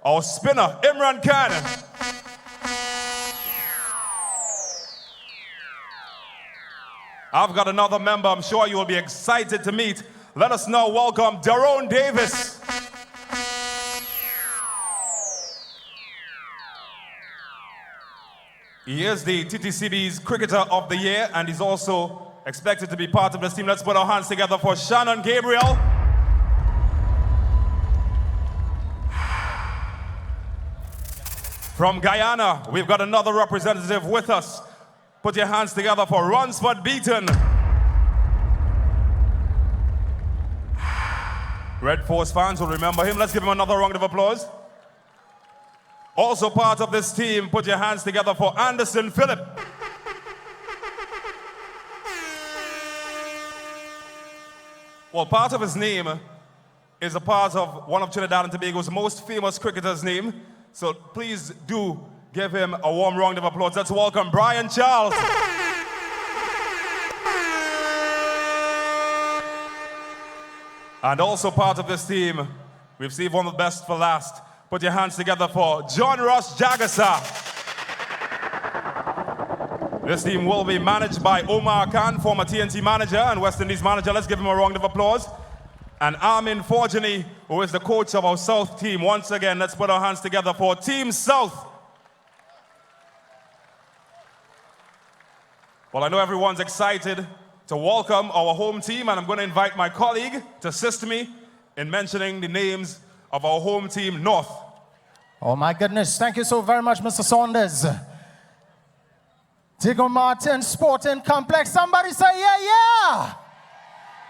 our spinner, Imran Khan. I've got another member I'm sure you will be excited to meet. Let us now welcome Daron Davis. He is the TTCB's Cricketer of the Year, and he's also expected to be part of this team. Let's put our hands together for Shannon Gabriel. From Guyana, we've got another representative with us. Put your hands together for Ransford Beaton. Red Force fans will remember him. Let's give him another round of applause. Also part of this team, put your hands together for Anderson Phillip. Well, part of his name is a part of one of Trinidad and Tobago's most famous cricketers' name. So please do give him a warm round of applause. Let's welcome Brian Charles. And also part of this team, we've saved one of the best for last. Put your hands together for John Ross Jagasa. This team will be managed by Omar Khan, former TNT manager and West Indies manager. Let's give him a round of applause. And Armin Forgini, who is the coach of our South team. Once again, let's put our hands together for Team South. Well, I know everyone's excited to welcome our home team, and I'm going to invite my colleague to assist me in mentioning the names of our home team, North. Oh my goodness, thank you so very much, Mr. Saunders. Diego Martin Sporting Complex, somebody say yeah, yeah.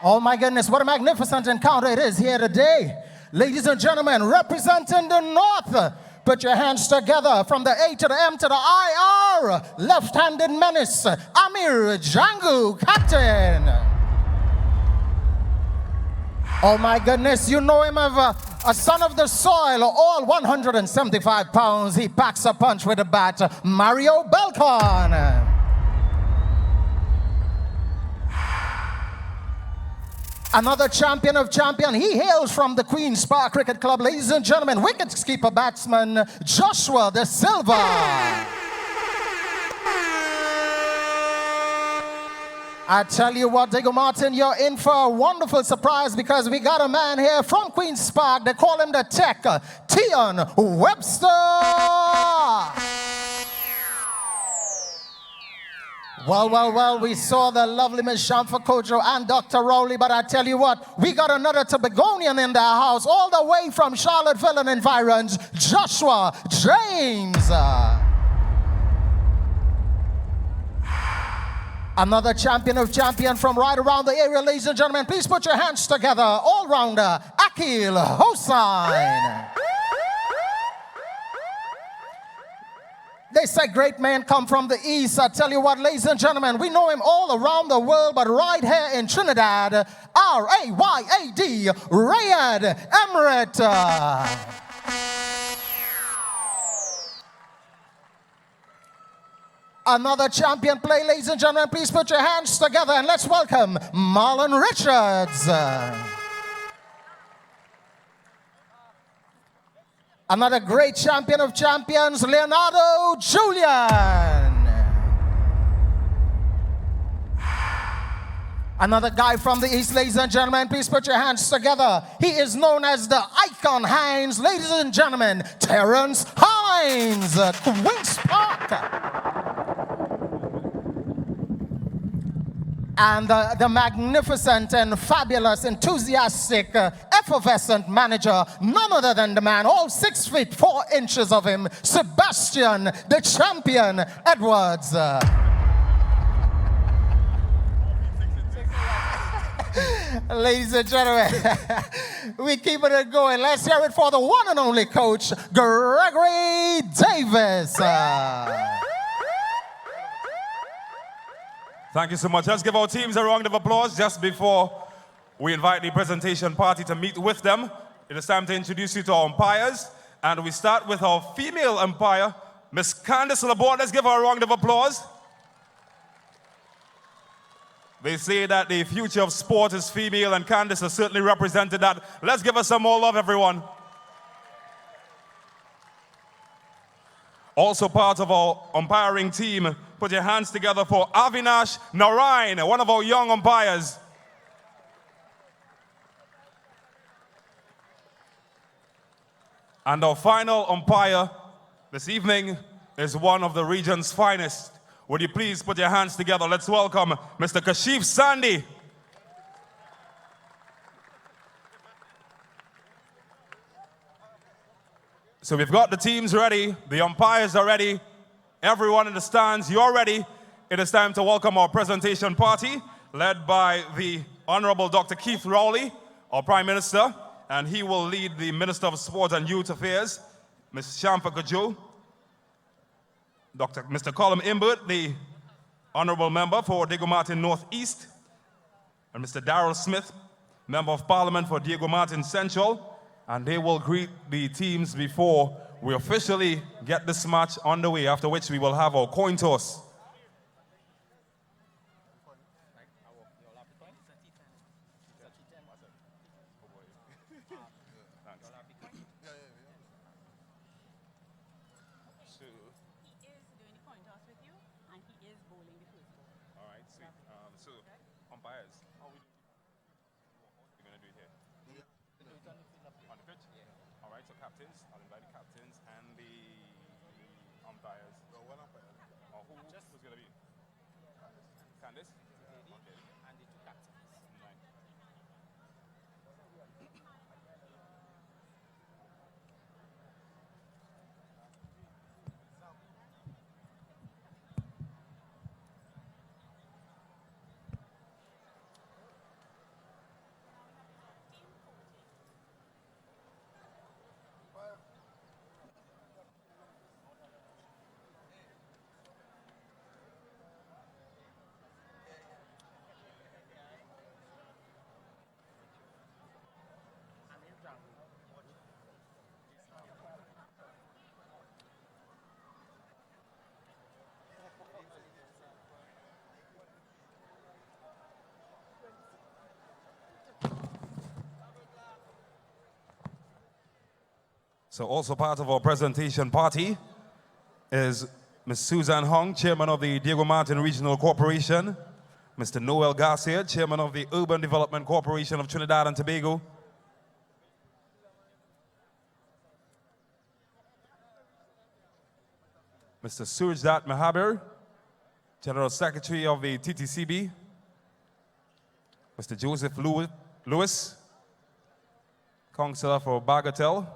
Oh my goodness, what a magnificent encounter it is here today. Ladies and gentlemen, representing the North, put your hands together from the A to the M to the IR. Left-handed menace, Amir Jangu, captain. Oh my goodness, you know him as a son of the soil, all 175 pounds. He packs a punch with a bat, Mario Belcon. Another champion of champion. He hails from the Queen's Park Cricket Club. Ladies and gentlemen, wicket-keeper batsman Joshua De Silva. I tell you what, Diego Martin, you're in for a wonderful surprise because we got a man here from Queen's Park. They call him the Tech, Tion Webster. Well, we saw the lovely Miss Shamfa Kojo and Dr. Rowley, but I tell you what, we got another Tobagonian in the house, all the way from Charlottesville and environs, Joshua James. Another champion of champion from right around the area, ladies and gentlemen. Please put your hands together. All-rounder, Akil Hossain. They say great men come from the east. I tell you what, ladies and gentlemen, we know him all around the world, but right here in Trinidad, R-A-Y-A-D, Rayad Emirates. Another champion play, ladies and gentlemen. Please put your hands together and let's welcome Marlon Richards. Another great champion of champions, Leonardo Julian. Another guy from the east, ladies and gentlemen. Please put your hands together. He is known as the Icon Hines, ladies and gentlemen. Terrence Hines, Queen's Park. And the magnificent and fabulous, enthusiastic, effervescent manager, none other than the man, all 6 feet 4 inches of him, Sebastian, the champion, Edwards. Ladies and gentlemen, we keep it going. Let's hear it for the one and only coach, Gregory Davis. Thank you so much. Let's give our teams a round of applause just before we invite the presentation party to meet with them. It is time to introduce you to our umpires. And we start with our female umpire, Miss Candice Laborde. Let's give her a round of applause. They say that the future of sport is female, and Candice has certainly represented that. Let's give her some more love, everyone. Also part of our umpiring team, put your hands together for Avinash Narain, one of our young umpires. And our final umpire this evening is one of the region's finest. Would you please put your hands together? Let's welcome Mr. Kashif Sandy. So we've got the teams ready, the umpires are ready, everyone in the stands, you're ready. It is time to welcome our presentation party, led by the Honorable Dr. Keith Rowley, our Prime Minister, and he will lead the Minister of Sport and Youth Affairs, Ms. Shampa Kajul, Mr. Colum Imbert, the Honorable Member for Diego Martin Northeast, and Mr. Darrell Smith, Member of Parliament for Diego Martin Central, and they will greet the teams before we officially get this match underway, after which we will have our coin toss. So also part of our presentation party is Ms. Suzanne Hong, Chairman of the Diego Martin Regional Corporation, Mr. Noel Garcia, Chairman of the Urban Development Corporation of Trinidad and Tobago, Mr. Surjdat Mahabir, General Secretary of the TTCB, Mr. Joseph Lewis, Councillor for Bagatelle,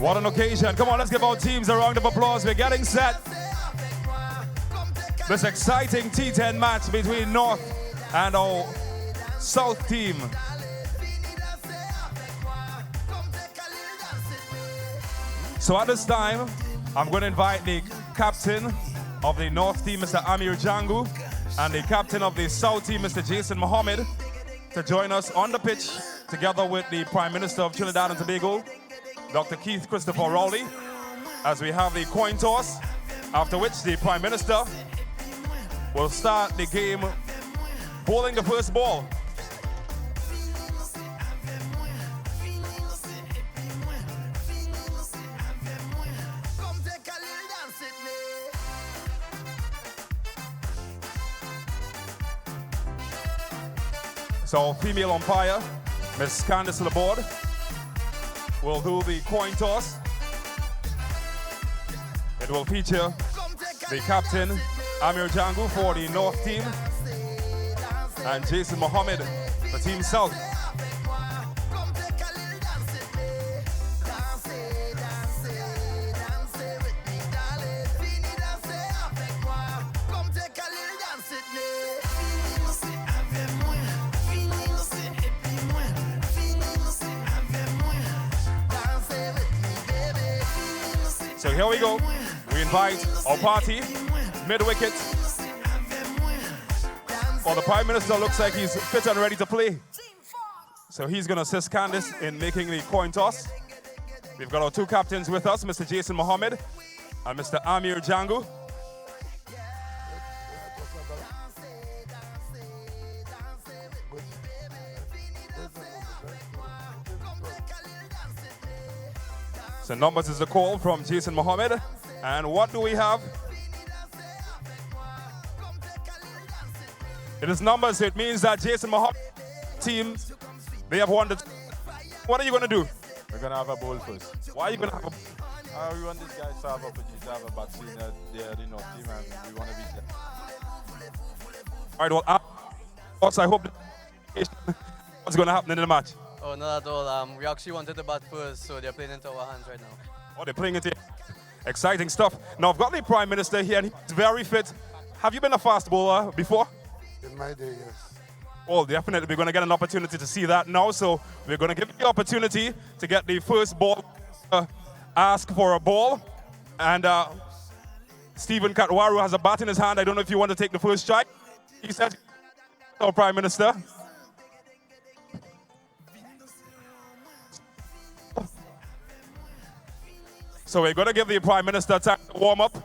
What an occasion. Come on, let's give our teams a round of applause. We're getting set. this exciting T10 match between North and our South team. So at this time, I'm going to invite the captain of the North team, Mr. Amir Jangu, and the captain of the South team, Mr. Jason Mohammed, to join us on the pitch together with the Prime Minister of Trinidad and Tobago, Dr. Keith Christopher Rowley, as we have the coin toss, after which the Prime Minister will start the game bowling the first ball. So female umpire, Ms. Candice Laborde, will do the coin toss. It will feature the captain, Amir Jangu, for the North team, and Jason Mohammed, the team South. So here we go. We invite our party, mid-wicket. Well, the Prime Minister looks like he's fit and ready to play. So he's going to assist Candice in making the coin toss. We've got our two captains with us, Mr. Jason Mohammed and Mr. Amir Jangu. So numbers is the call from Jason Mohammed. And what do we have? It is numbers, so it means that Jason Mohammed team, they have won the... What are you going to do? We're going to have a bowl first. Why are you going to have a... We want these guys to have opportunity to have a bat scene. They're the North team and we want to beat them. All right, well, also I hope what's going to happen in the match. Oh, not at all. We actually wanted the bat first, so they're playing into our hands right now. Oh, they're playing it in. Exciting stuff. Now, I've got the Prime Minister here, and he's very fit. Have you been a fast bowler before? In my day, yes. Well, definitely. We're going to get an opportunity to see that now. So we're going to give you the opportunity to get the first ball, ask for a ball. And Stephen Katwaru has a bat in his hand. I don't know if you want to take the first strike. He says, our Prime Minister. So we're going to give the Prime Minister time to warm up.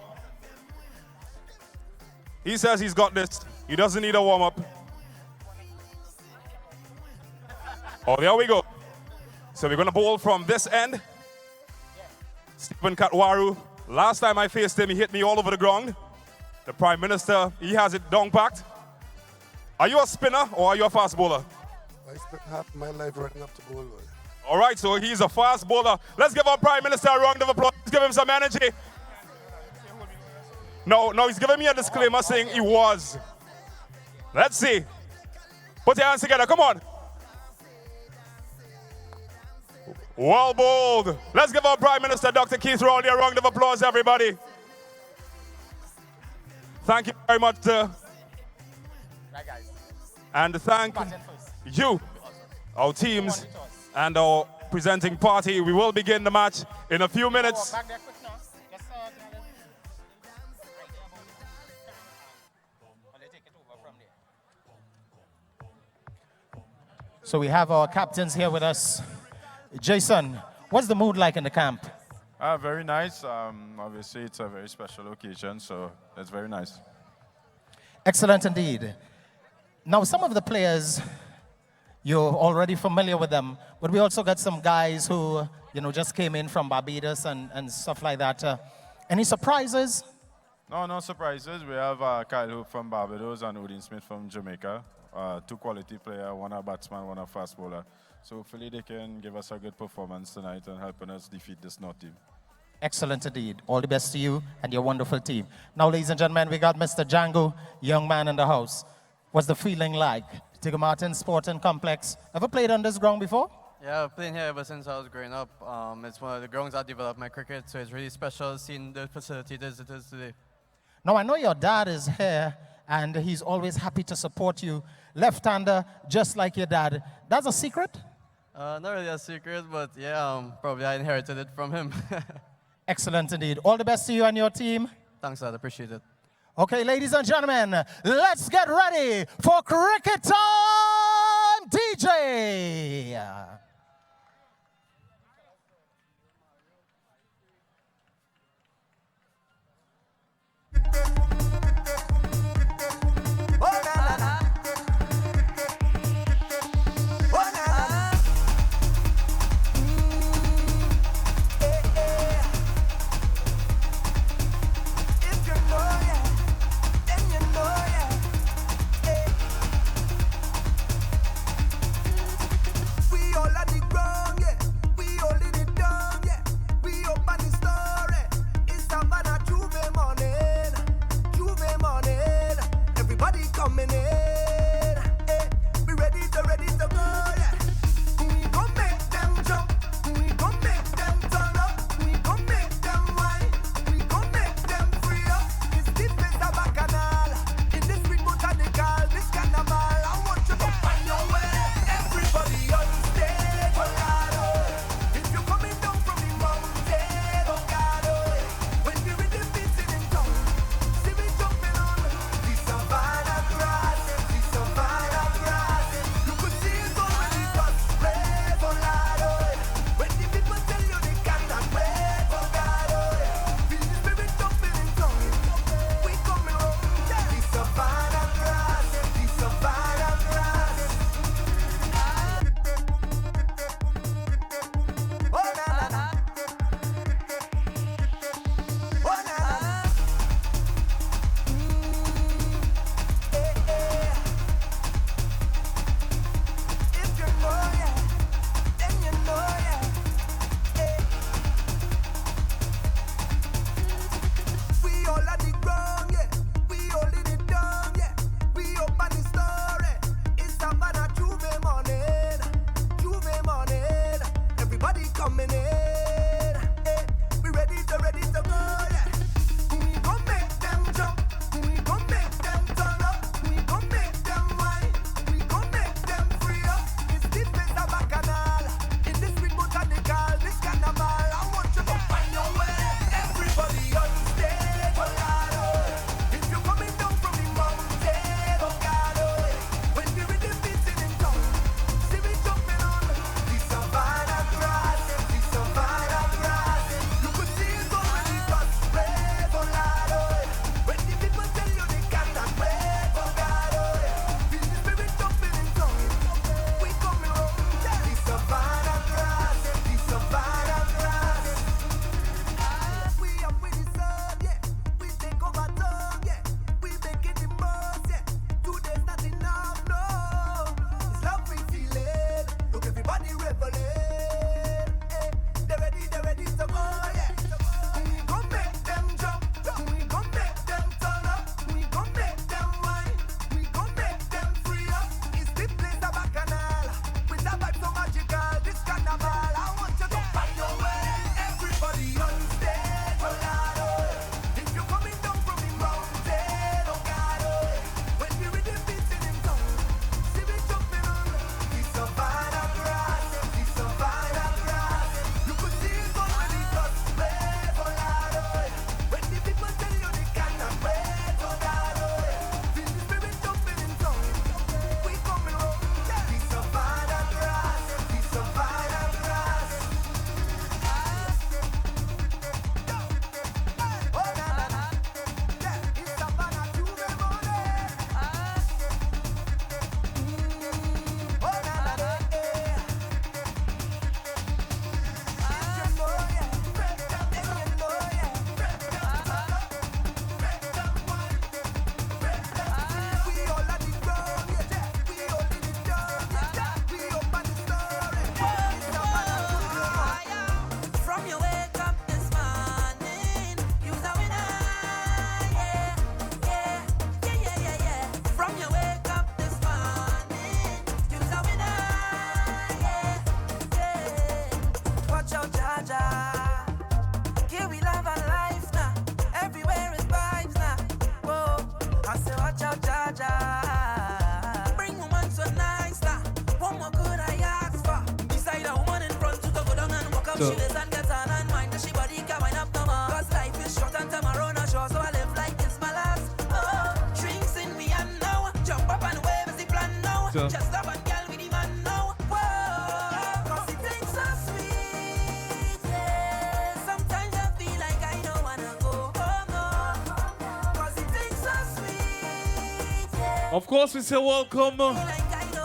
He says he's got this. He doesn't need a warm up. Oh, there we go. So we're going to bowl from this end. Stephen Katwaru. Last time I faced him, he hit me all over the ground. The Prime Minister, he has it down packed. Are you a spinner or are you a fast bowler? I spent half my life running up to goal. All right, so he's a fast bowler. Let's give our Prime Minister a round of applause. Let's give him some energy. No, he's giving me a disclaimer saying he was. Let's see. Put your hands together, come on. Well bowled. Let's give our Prime Minister, Dr. Keith Rowley, a round of applause, everybody. Thank you very much. And thank you, our teams, and our presenting party. We will begin the match in a few minutes. So we have our captains here with us. Jason, what's the mood like in the camp? Very nice. Obviously, it's a very special occasion, so it's very nice. Excellent indeed. Now, some of the players, you're already familiar with them, but we also got some guys who, just came in from Barbados and stuff like that. Any surprises? No surprises. We have Kyle Hope from Barbados and Odin Smith from Jamaica. Two quality players, one a batsman, one a fast bowler. So hopefully they can give us a good performance tonight and helping us defeat this North team. Excellent indeed. All the best to you and your wonderful team. Now, ladies and gentlemen, we got Mr. Django, young man in the house. What's the feeling like? Tigger Martin Sporting Complex. Ever played on this ground before? Yeah, I've played here ever since I was growing up. It's one of the grounds that developed my cricket, so it's really special seeing the facility as it is today. Now, I know your dad is here, and he's always happy to support you. Left-hander, just like your dad. That's a secret? Not really a secret, but yeah, probably I inherited it from him. Excellent indeed. All the best to you and your team. Thanks, Dad. Appreciate it. Okay, ladies and gentlemen, let's get ready for cricket time, DJ. We all I say, watch out, Jaja. Bring woman so nice, nah. What more could I ask for? Beside a woman in front to go down and walk up, she lives and get on and mind that she body can wind up no more. Cause life is short and tomorrow not sure, so I live like it's my last. Oh, drinks in me and now. Jump up and wave as the plan now. Just love and girl with the man now. Whoa, cause it tastes so sweet, yeah. Sometimes I feel like I don't wanna go home, no. Cause it tastes so sweet, yeah. Of course, we say welcome.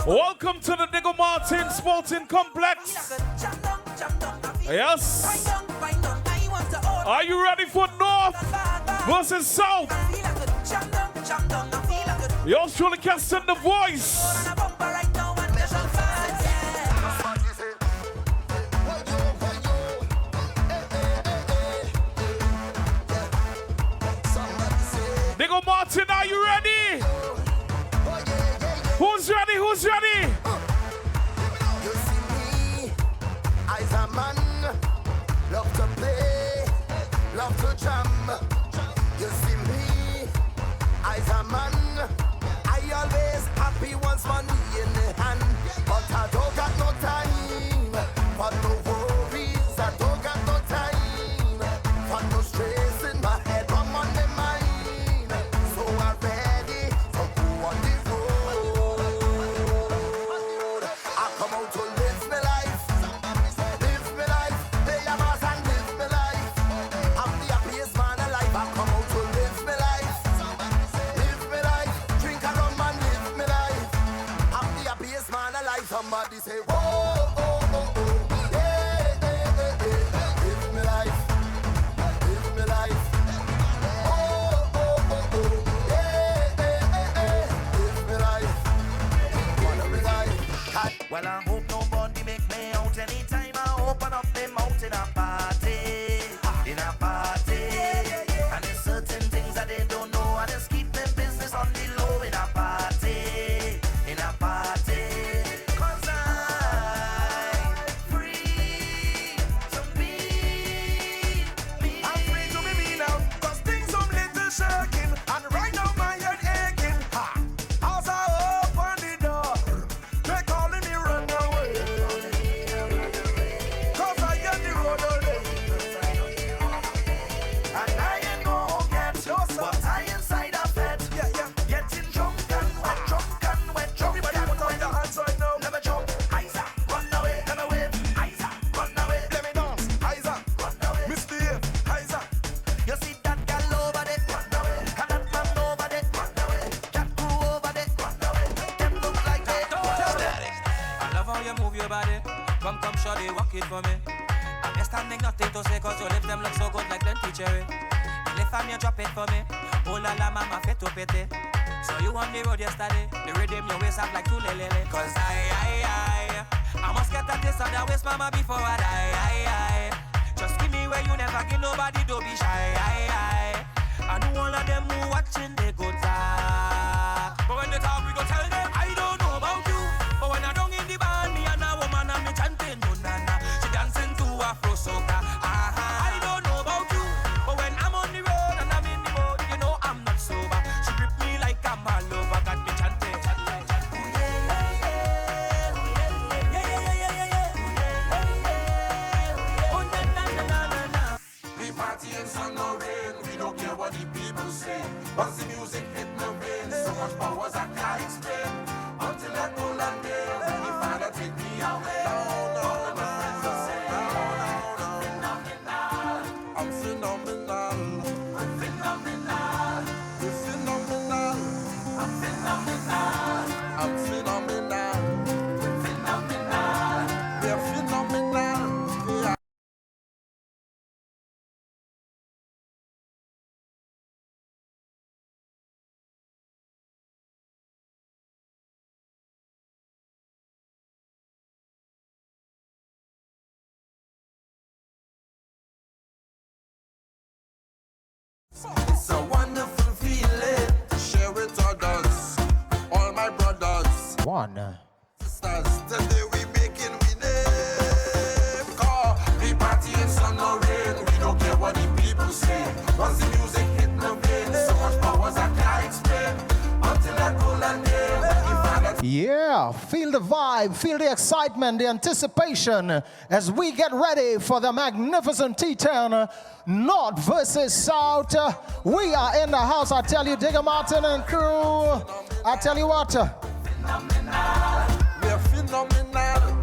Welcome to the Diggle Martin Sporting Complex. Yes. Are you ready for North versus South? Yours truly casting the voice. Diggle Martin, are you ready? Who's ready? Who's ready? You see me, I's a man, love to play, love to jam. You see me, I's a man, I always happy once money in the hand, but I don't got no time for no worries. I don't got no time for no stress in my head, I'm on the mind, so I'm ready to go on the road. I come out to live my life, pay a mass and live my life. I'm the happiest man alive. I come out to live my life, drink a rum and live my life. I'm the happiest man alive. Somebody say, whoa, oh, oh, oh, yeah, live my life, live my life. Oh, oh, oh, oh, yeah, live my life, wanna be life. Well, I hope nobody make me out anytime I open up them mouth in a party. In a party. And there's certain things that they don't know. I just keep them business on the low in a party. In a party. Cause I'm free to be. I'm free to be me now. Cause things some little shaking. And right now my head aching. As I open the door, they calling me run away. Cause I get the road away. And I ain't no home yet, but I inside a bed. Getting drunk and wet, Everybody put on your hands right now. Never jump, Isa, run away. Never wave, Isa, run away. Let me dance, Isa, run away. Misbehave, Isa. You see that girl over there, run away. And that man over there, run away. That crew over there, run away. Them look like they I love how you move your body. Come, shawty, walk it for me. I'm just standing nothing to say cause your lips them look so good like plenty cherry. And if I'm you drop it for me. Oh la la mama fit to pity. So you on the road yesterday. The rhythm your waist up like two lele. Cause I must get a taste of that waist mama before I die. Just give me where you never give nobody, don't be shy. I know all of them who watching they go talk. But when they talk we go tell them I don't know about you. But when I don't in the band, me and a woman and me chanting no nana. She dancing to Afro soca. I don't know about you. But when I'm on the road and I'm in the boat, you know I'm not sober. She grip me like I'm all over, got me chanting. We party in sun or rain, we don't care what the people say. Once the music hit my brain, so much powers I can't explain. Until I pull and day, when the Father take me away. All of my friends will say, I'm phenomenal. I'm phenomenal. We're phenomenal. I'm phenomenal. I'm phenomenal. We're phenomenal. We're phenomenal. Yeah. It's a wonderful feeling to share with others, all my brothers, One. sisters. Today we making we name. Cause we party in sun or rain, we don't care what the people say. Once the music hit my brain, so much powers I can't explain. till that golden day. If I Yeah, feel the vibe, feel the excitement, the anticipation as we get ready for the magnificent T10 North versus South. We are in the house, I tell you, Digger Martin and crew. I tell you what. We are phenomenal.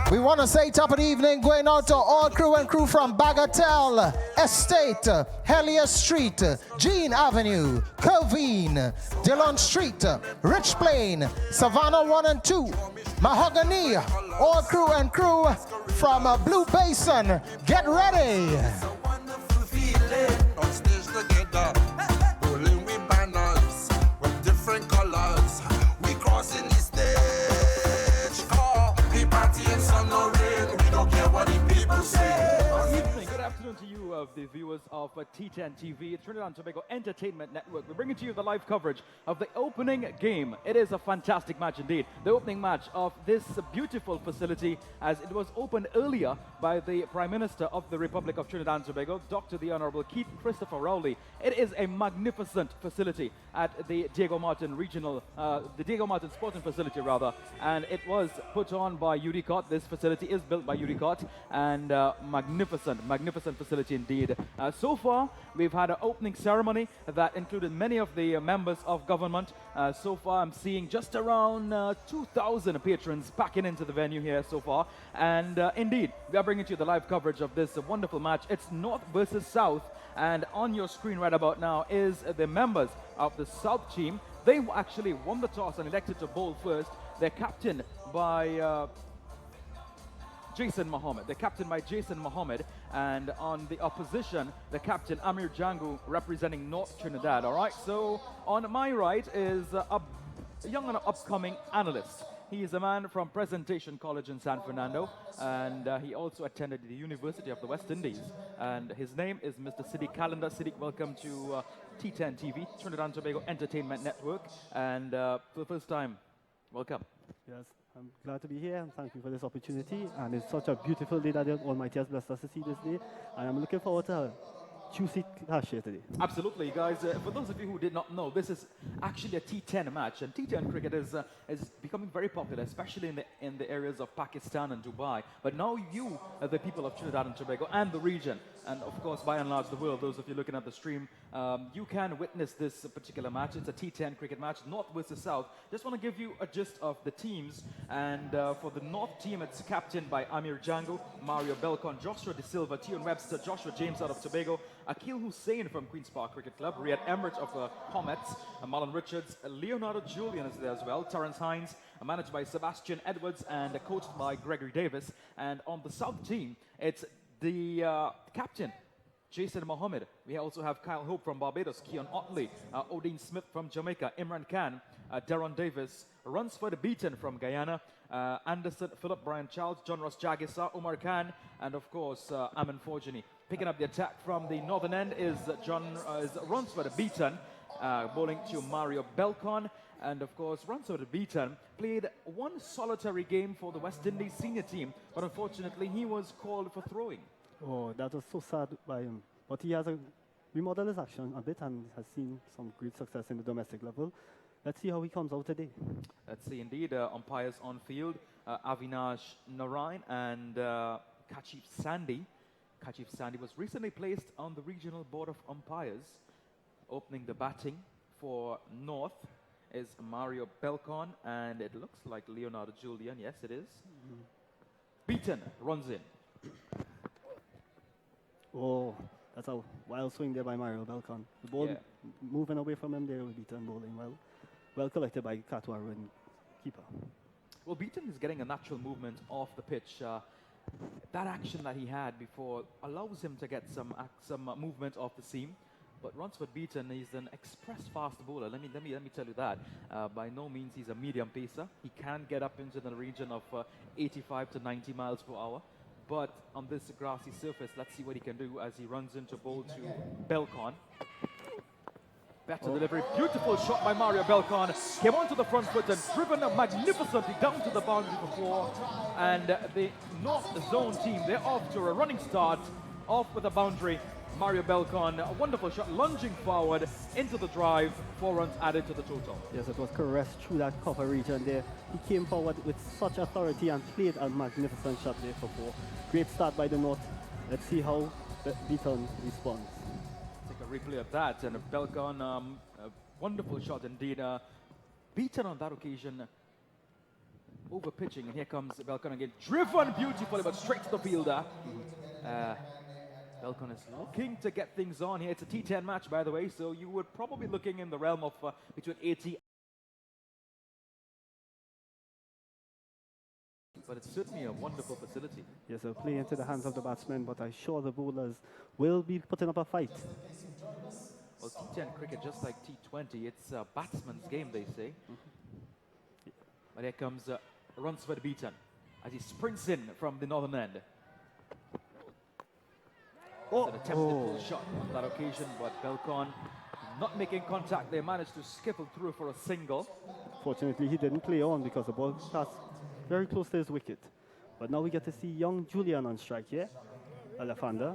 We want to say top of the evening going out to all crew and crew from Bagatelle, Estate, Hellier Street, Jean Avenue, Covine, Dillon Street, Rich Plain, Savannah 1 and 2, Mahogany, all crew and crew from Blue Basin. Get ready. Wonderful feeling on stage together, rolling with banners with different colors. We crossing the stage. Oh, we party in sun or rain. We don't care what the people say. Good afternoon to you, the viewers of T10 TV, Trinidad and Tobago Entertainment Network. We're bringing to you the live coverage of the opening game. It is a fantastic match indeed. The opening match of this beautiful facility, as it was opened earlier by the Prime Minister of the Republic of Trinidad and Tobago, Dr. the Honorable Keith Christopher Rowley. It is a magnificent facility at the Diego Martin Regional, the Diego Martin Sporting Facility rather, and it was put on by UDCOT. This facility is built by UDCOT, and magnificent facility indeed. So far, we've had an opening ceremony that included many of the members of government. So far, I'm seeing just around 2,000 patrons packing into the venue here so far. And indeed, we are bringing to you the live coverage of this wonderful match. It's North versus South. And on your screen right about now is the members of the South team. They actually won the toss and elected to bowl first. They're captained by Jason Mohammed. They're captained by Jason Mohammed, and on the opposition, the captain Amir Jangu, representing North Trinidad. All right, so on my right is a young and upcoming analyst. He is a man from Presentation College in San Fernando, and he also attended the University of the West Indies. And his name is Mr. Siddiq Calendar. Siddiq, welcome to T10 TV, Trinidad and Tobago Entertainment Network. And for the first time, welcome. Yes, I'm glad to be here, and thank you for this opportunity. And it's such a beautiful day that the Almighty has blessed us to see this day. And I'm looking forward to a juicy clash here today. Absolutely, guys. For those of you who did not know, this is actually a T10 match, and T10 cricket is becoming very popular, especially in the areas of Pakistan and Dubai. But now you, the people of Trinidad and Tobago and the region, and of course by and large the world, those of you looking at the stream, you can witness this particular match. It's a T10 cricket match, North versus South. Just want to give you a gist of the teams, and for the North team, it's captained by Amir Jangu, Mario Belcon, Joshua De Silva, Tion Webster, Joshua James out of Tobago, Akil Hussain from Queen's Park Cricket Club, Riyad Emirates of Comets, Marlon Richards, Leonardo Julian is there as well, Terence Hines, managed by Sebastian Edwards and coached by Gregory Davis. And on the South team, it's the captain, Jason Mohammed. We also have Kyle Hope from Barbados, Keon Otley, Odin Smith from Jamaica, Imran Khan, Deron Davis, Runsford Beaton from Guyana, Anderson, Philip, Brian Charles, John Ross Jagisa, Omar Khan, and of course Amin Forjani. Picking up the attack from the northern end is Runsford Beaton, bowling to Mario Belcon. And of course, Runsford Beaton played one solitary game for the West Indies senior team, but unfortunately he was called for throwing. Oh, that was so sad by him. But he has remodeled his action a bit and has seen some great success in the domestic level. Let's see how he comes out today. Let's see indeed. Umpires on field, Avinash Narain and Kachif Sandy. Kachif Sandy was recently placed on the regional board of umpires. Opening the batting for North is Mario Belcon, and it looks like Leonardo Julian. Yes, it is. Beaton runs in. Oh, that's a wild swing there by Mario Belcon. The ball moving away from him there with Beaton bowling well. Well collected by Katwaru and keeper. Well, Beaton is getting a natural movement off the pitch. That action that he had before allows him to get some movement off the seam. But Runsford Beaton is an express fast bowler. Let me tell you that. By no means he's a medium pacer. He can get up into the region of 85 to 90 miles per hour. But on this grassy surface, let's see what he can do as he runs into bowl to Belcon. Better delivery. Beautiful shot by Mario Belcon. Came onto the front foot and driven magnificently down to the boundary for 4. And the North Zone team, they're off to a running start, off with a boundary. Mario Belcon, a wonderful shot, lunging forward into the drive, 4 runs added to the total. Yes, it was caressed through that cover region there. He came forward with such authority and played a magnificent shot there for 4. Great start by the North. Let's see how Beaton responds. Take a replay of that, and Belcon, a wonderful shot indeed. Beaton on that occasion, over pitching, and here comes Belcon again, driven beautifully, but straight to the fielder. Belcon is looking to get things on here. It's a T10 match, by the way, so you would probably looking in the realm of between 80. But it's certainly a wonderful facility. Yes, they'll play into the hands of the batsmen, but I'm sure the bowlers will be putting up a fight. Well, T10 cricket, just like T20, it's a batsman's game, they say. But here comes Runsford Beaton as he sprints in from the northern end. An attempted pull shot on that occasion, but Belcon not making contact. They managed to skiffle through for a single. Fortunately, he didn't play on because the ball passed very close to his wicket. But now we get to see young Julian on strike here, a left-hander.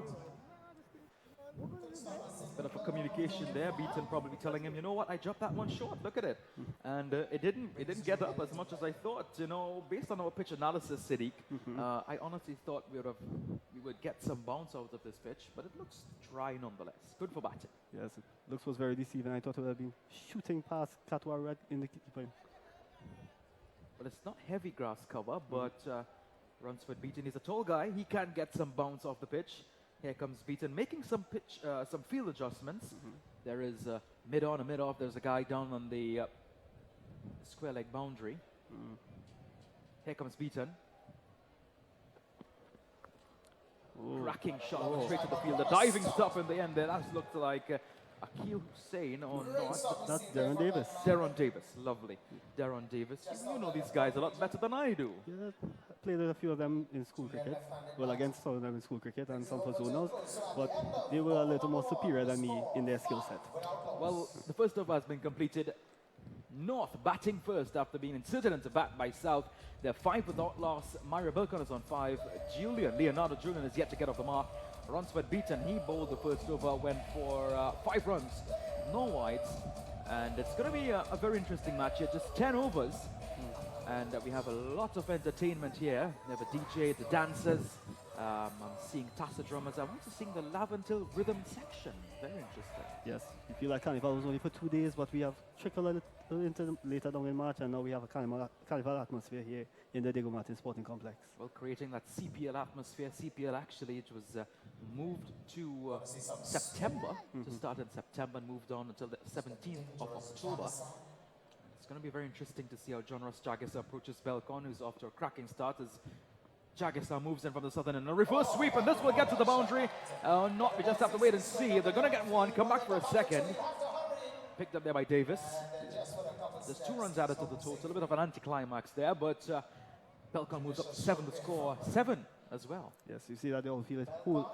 Bit of a communication there. Beaton probably telling him, you know what, I dropped that one short. Look at it, and it didn't get up as much as I thought. You know, based on our pitch analysis, Siddiq, I honestly thought we would get some bounce out of this pitch, but it looks dry nonetheless. Good for batting. Yes, it looks was very deceiving. I thought it would have been shooting past Katwa right in the keeper. Well, it's not heavy grass cover, but Runsford Beaton is a tall guy. He can get some bounce off the pitch. Here comes Beaton, making some field adjustments. There is mid-on and mid-off. There's a guy down on the square leg boundary. Here comes Beaton. Cracking shot straight to the field. The diving stop in the end there. That looked like Akil Hussain or not. That's Darren Davis. Darren Davis, lovely. Darren Davis. You know these guys a lot better than I do. Yeah, I played with a few of them in school cricket. Well, against some of them in school cricket and some for zonals, but they were a little more superior than me in their skill set. Well, the first over has been completed. North batting first after being inserted into bat by South. They're 5 without loss. Mario Belcon is on 5. Leonardo Julian is yet to get off the mark. Runsford Beaton, he bowled the first over, went for 5 runs, no wides. And it's going to be a very interesting match here, just 10 overs. And we have a lot of entertainment here. We have a DJ, the dancers. I'm seeing Tassa drummers. I'm also seeing the Laventil rhythm section. Very interesting. Yes, you feel like Carnival was only for 2 days, but we have trickled a little into later down in March, and now we have a Carnival atmosphere here in the Diego Martin Sporting Complex. Well, creating that CPL atmosphere. CPL actually, it was moved to September, to start in September, and moved on until the 17th of October. It's going to be very interesting to see how John Ross Jagisa approaches Belcon, who's off to a cracking start as Jagisa moves in from the southern end. A reverse sweep, and this will get to the boundary. Not, we just have to wait and see. They're going to get one, come back for a second. Picked up there by Davis. There's 2 runs added to the total. A bit of an anticlimax there, but Belcon moves up to 7 to score 7 as well. Yes, you see that the outfield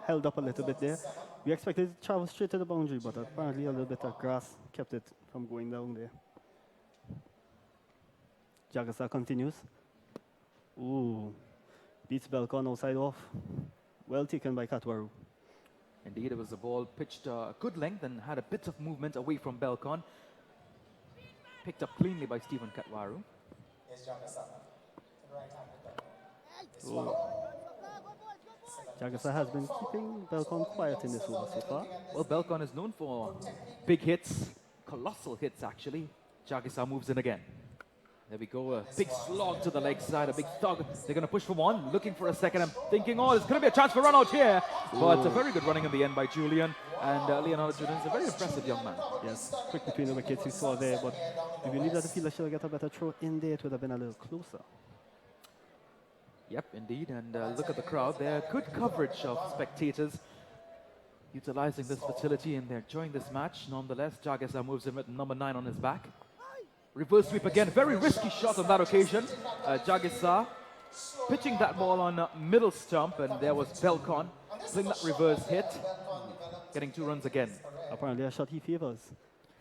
held up a little bit there. We expected it to travel straight to the boundary, but apparently a little bit of grass kept it from going down there. Jagasa continues. Ooh, beats Belcon outside off. Well taken by Katwaru. Indeed, it was a ball pitched a good length and had a bit of movement away from Belcon. Picked up cleanly by Stephen Katwaru. Jagasa has been keeping Belcon quiet in this over so far. Well, Belcon is known for big hits, colossal hits actually. Jagisa moves in again. There we go, a big slog to the leg side, a big thug. They're going to push for one, looking for a second. I'm thinking, oh, there's going to be a chance for run out here. But a very good running in the end by Julian. And Leonardo Julian is a very impressive young man. Yes, quick between the wickets we saw there, but we believe that the fielder should get a better throw in there. It would have been a little closer. Yep, indeed. And look at the crowd there. Good coverage of spectators utilizing this facility, and they're enjoying this match. Nonetheless, Jagisa moves in with number 9 on his back. Reverse sweep again, very risky shot on that occasion. Jagisa pitching that ball on middle stump, and there was Belcon playing that reverse hit, getting 2 runs again. Apparently a shot he favors.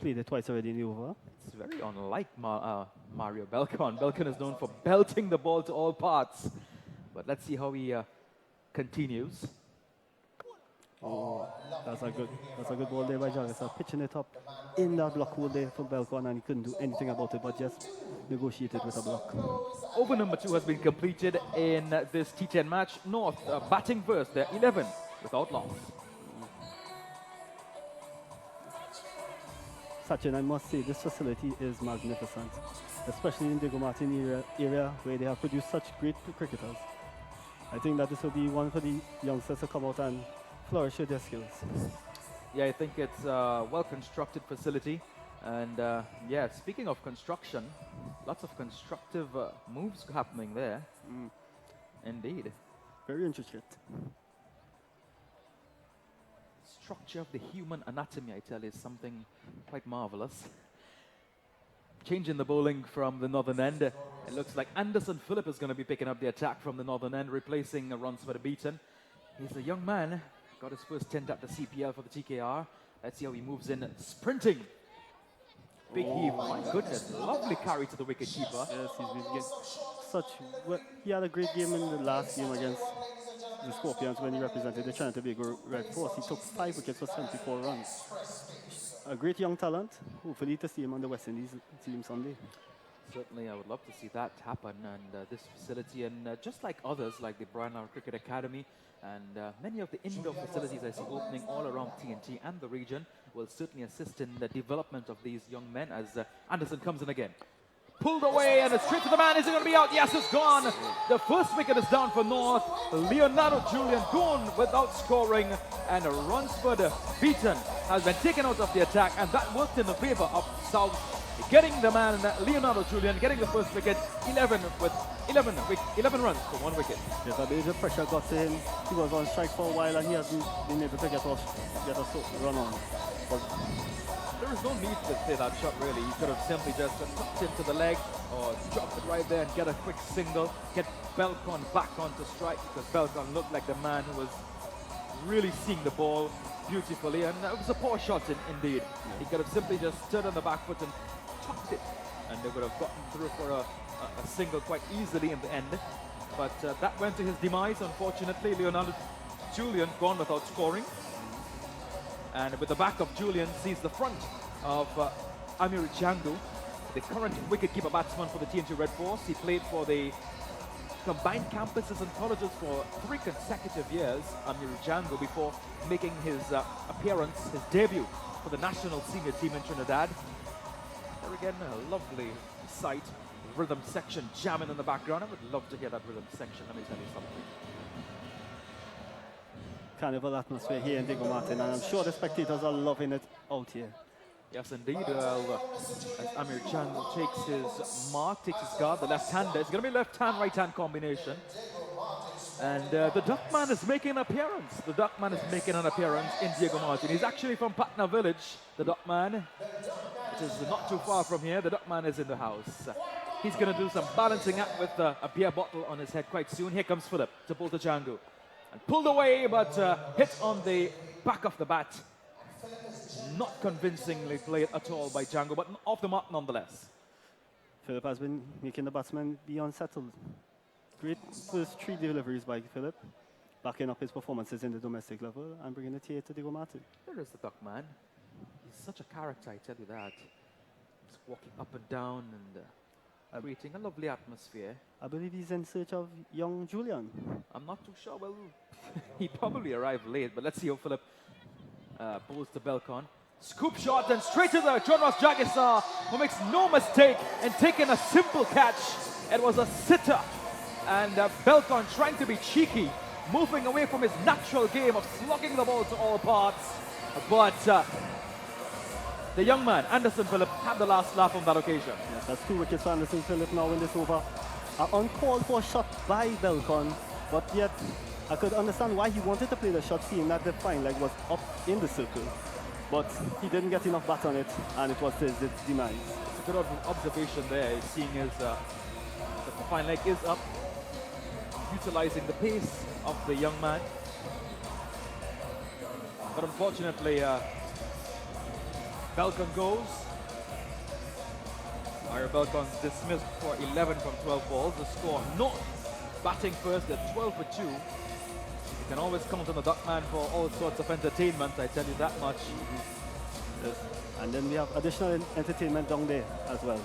Played it twice already in the over. It's very unlike Mario Belcon. Belcon is known for belting the ball to all parts. But let's see how he continues. Oh, that's a good ball there by Jarvis. Pitching it up in that block hole there for Belcon, and he couldn't do anything about it, but just negotiated with a block. Over number 2 has been completed in this T10 match. North batting first. They're 11 without loss. Sachin, I must say, this facility is magnificent, especially in Diego Martin area where they have produced such great cricketers. I think that this will be one for the youngsters to come out and flourish with their skills. Yeah, I think it's a well-constructed facility. And yeah, speaking of construction, lots of constructive moves happening there. Indeed. Very intricate. Structure of the human anatomy, I tell you, is something quite marvelous. Changing the bowling from the northern end. It looks like Anderson Phillip is going to be picking up the attack from the northern end, replacing Runsford Beaton. He's a young man, got his first 10 at the CPL for the TKR. Let's see how he moves in, sprinting. Big heave, my goodness, lovely carry to the wicketkeeper. Yes, he's been getting he had a great game in the last game against the Scorpions when he represented the Trinidad and Tobago Red Force. He took 5 wickets for 74 runs. A great young talent. Hopefully to see him on the West Indies team Sunday. Certainly, I would love to see that happen. And this facility, and just like others, like the Brian Lara Cricket Academy, and many of the indoor facilities I see opening all around TNT and the region, will certainly assist in the development of these young men as Anderson comes in again. Pulled away and it's straight to the man. Is it going to be out? Yes, it's gone. The first wicket is down for North. Leonardo Julian gone without scoring, and Runsford Beaton has been taken out of the attack, and that worked in the favor of South, getting the man Leonardo Julian getting the first wicket. 11 runs for 1 wicket. Yes, a bit of pressure got to him. He was on strike for a while and he hasn't been able to get a run on. But there is no need to say that shot, really. He could have simply just tucked into the leg or dropped it right there and get a quick single, get Belcon back onto strike, because Belcon looked like the man who was really seeing the ball beautifully, and it was a poor shot indeed. He could have simply just stood on the back foot and tucked it, and they would have gotten through for a single quite easily in the end. But that went to his demise, unfortunately. Leonardo Julian gone without scoring. And with the back of Julian sees the front of Amir Jangu, the current wicketkeeper batsman for the TNT Red Force. He played for the combined campuses and colleges for 3 consecutive years, Amir Jangu, before making his appearance, his debut for the national senior team in Trinidad. There again, a lovely sight. Rhythm section jamming in the background. I would love to hear that rhythm section, let me tell you something. Carnival atmosphere here in Diego Martin, and I'm sure the spectators are loving it out here. Yes, indeed. As Amir Jangu takes his mark, takes his guard, the left-hander. It's going to be left-hand, right-hand combination. And the Duckman is making an appearance. The Duckman is making an appearance in Diego Martin. He's actually from Patna Village, the Duckman. It is not too far from here. The Duckman is in the house. He's going to do some balancing act with a beer bottle on his head quite soon. Here comes Phillip to pull to Jangu. And pulled away, but hit on the back of the bat. Not convincingly played at all by Jangu, but off the mark nonetheless. Phillip has been making the batsman be unsettled. Great first 3 deliveries by Phillip, backing up his performances in the domestic level and bringing it here to Diego Martin. There is the Duckman. He's such a character, I tell you that. He's walking up and down and creating a lovely atmosphere. I believe he's in search of young Julian. I'm not too sure. Well, he probably arrived late, but let's see how Phillip bowls to Belcon. Scoop shot and straight to the John Ross Jagisar, who makes no mistake in taking a simple catch. It was a sitter, and Belcon trying to be cheeky, moving away from his natural game of slugging the ball to all parts. But the young man, Anderson Phillip, had the last laugh on that occasion. Yes, that's 2 wickets for Anderson Phillip now in this over. An uncalled for shot by Belcon, but yet I could understand why he wanted to play the shot, seeing that the fine leg was up in the circle. But he didn't get enough bat on it, and it was his demise. It's a good observation there, seeing his the fine leg is up, utilizing the pace of the young man. But unfortunately, Belcon goes. Ira Belcon's dismissed for 11 from 12 balls. The score, North batting first at 12 for 2. You can always count on the Duckman for all sorts of entertainment, I tell you that much. Yes. And then we have additional entertainment down there as well.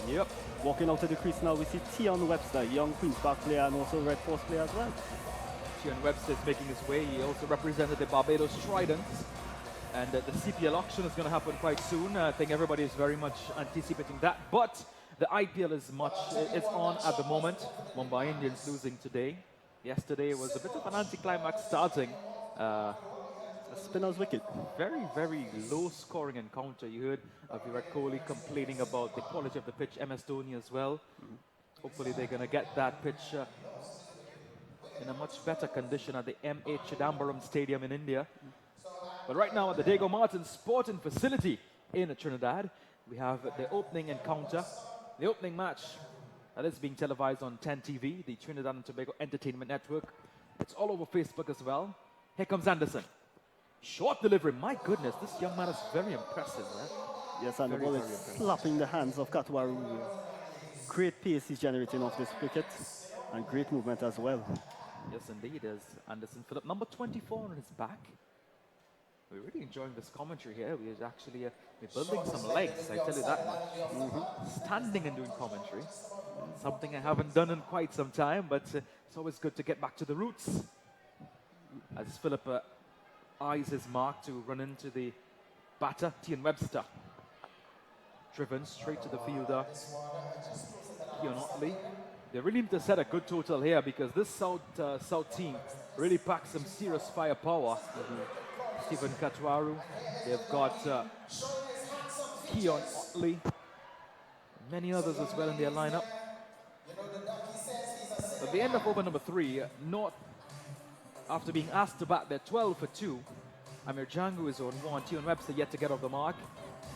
Yep. Walking out to the crease now, we see Tion Webster, young Queen's Park player and also Red Force player as well. Tion Webster is making his way. He also represented the Barbados Tridents. And the CPL auction is going to happen quite soon. I think everybody is very much anticipating that. But the IPL is on at the moment. Mumbai Indians losing today. Yesterday was a bit of an anticlimax starting. A spinner's wicket. Very, very low scoring encounter. You heard Virat Kohli complaining about the quality of the pitch, MS Dhoni as well. Hopefully they're going to get that pitch in a much better condition at the M.A. Chidambaram Stadium in India. But right now at the Diego Martin Sporting Facility in Trinidad, we have the opening encounter, the opening match that is being televised on 10 TV, the Trinidad and Tobago Entertainment Network. It's all over Facebook as well. Here comes Anderson. Short delivery. My goodness, this young man is very impressive. Yes, and the Very, ball very is impressive. slapping the hands of Katwaru. Great pace he's generating off this wicket and great movement as well. Yes, indeed, as Anderson Phillip, number 24 on his back. We're really enjoying this commentary here. We're actually we're building some legs, I tell you that much. Standing and doing commentary. Something I haven't done in quite some time, but it's always good to get back to the roots. As Phillip eyes his mark to run into the batter, Tion Webster. Driven straight to the fielder, Keon Otley. They really need to set a good total here because this South team really packs some serious firepower. Stephen Katwaru, they've got Keon Otley, many others as well in their lineup. At the end of over number 3, North, after being asked to bat their 12 for 2, Amir Jangu is on 1, Tion Webster yet to get off the mark.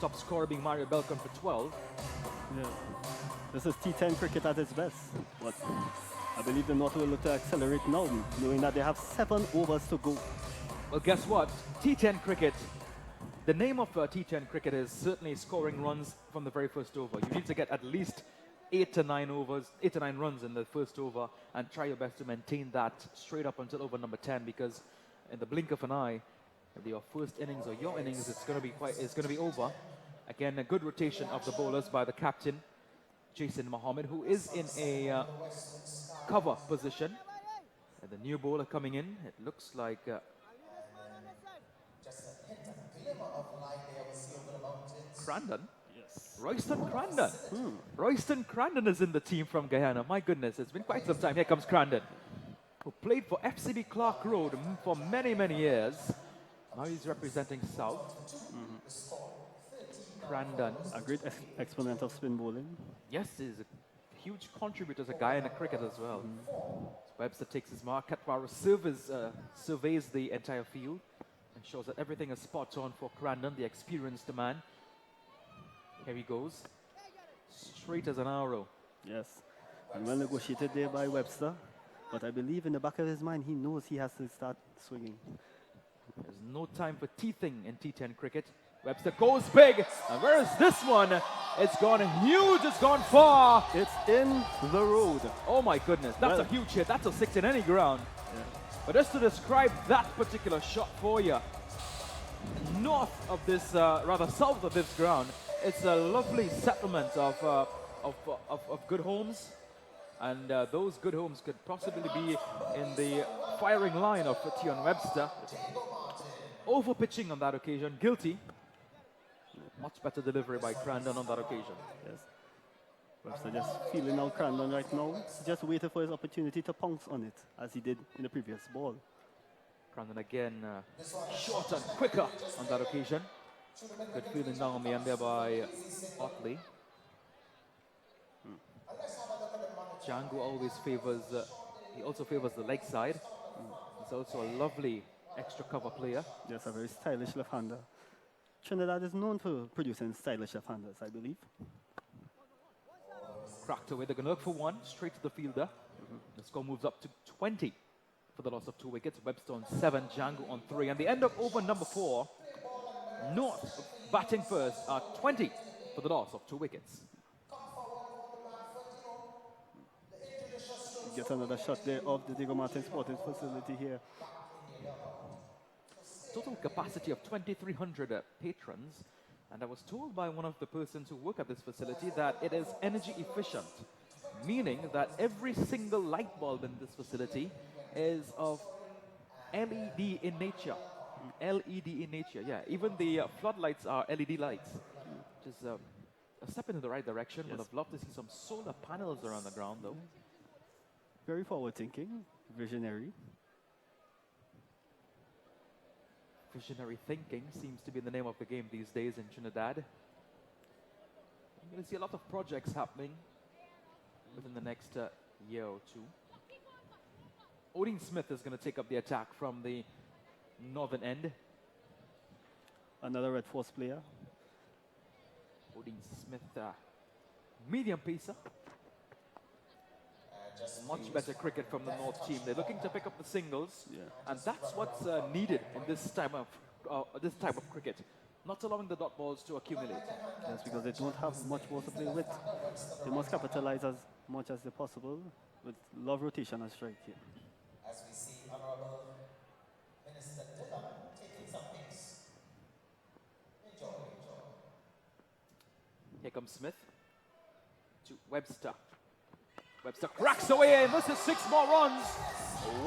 Top scorer being Mario Belcon for 12. Yeah. This is T10 cricket at its best. But I believe the North will look to accelerate now, knowing that they have 7 overs to go. Well, guess what? T10 cricket, the name of T10 cricket is certainly scoring runs from the very first over. You need to get at least 8 to 9 runs in the first over and try your best to maintain that straight up until over number 10, because in the blink of an eye, your first innings or your innings, it's going to be over. Again, a good rotation of the bowlers by the captain, Jason Mohammed, who is in a cover position. And the new bowler coming in, it looks like Crandon. Yes. Royston Crandon. Royston Crandon is in the team from Guyana. My goodness, it's been quite some time. Here comes Crandon, who played for FCB Clark Road for many, many years. Now he's representing South. Crandon. A great exponent of spin bowling. Yes, he's a huge contributor to Guyana cricket as well. Webster takes his mark. Katwaru surveys the entire field and shows that everything is spot on for Crandon, the experienced man. Here he goes. Straight as an arrow. Yes. And well negotiated there by Webster. But I believe in the back of his mind, he knows he has to start swinging. There's no time for teething in T10 cricket. Webster goes big. And where is this one? It's gone huge. It's gone far. It's in the road. Oh my goodness. That's a huge hit. That's a 6 in any ground. Yeah. But just to describe that particular shot for you, north of this, rather south of this ground, it's a lovely settlement of good homes. And those good homes could possibly be in the firing line of Tion Webster. Over pitching on that occasion, guilty. Much better delivery by Crandon on that occasion. Yes. Webster just feeling out Crandon right now. Just waiting for his opportunity to pounce on it, as he did in the previous ball. Crandon again short and quicker on that occasion. Good feeling down on the end there by Otley. Django always favors, he also favors the leg side. He's also a lovely extra cover player. Yes, a very stylish left-hander. Trinidad is known for producing stylish left-handers, I believe. Cracked away, they're going to look for 1, straight to the fielder. The score moves up to 20 for the loss of 2 wickets. Webster on 7, Django on 3. And the end of over number 4, North batting first are 20 for the loss of 2 wickets. get another shot there of the Diego Martin Sporting facility here. Total capacity of 2,300 patrons. And I was told by one of the persons who work at this facility that it is energy efficient, meaning that every single light bulb in this facility is of LED in nature. LED in nature, yeah. Even the floodlights are LED lights, which is a step in the right direction. Yes. Would have loved to see some solar panels around the ground, though. Very forward thinking, visionary. Visionary thinking seems to be the name of the game these days in Trinidad. I'm going to see a lot of projects happening within the next year or two. Odin Smith is going to take up the attack from the northern end. Another Red Force player. Odin Smith, medium pacer. Much better cricket from the North team. They're looking to pick up the singles, and that's what's needed in this type of cricket. Not allowing the dot balls to accumulate. That's because they don't have much more to play with. They must capitalize as much as they possible with love rotation and strike here. As we see Honorable Minister Dillon taking some things. Enjoy. Here comes Smith to Webster. Webster cracks away, and this is 6 more runs.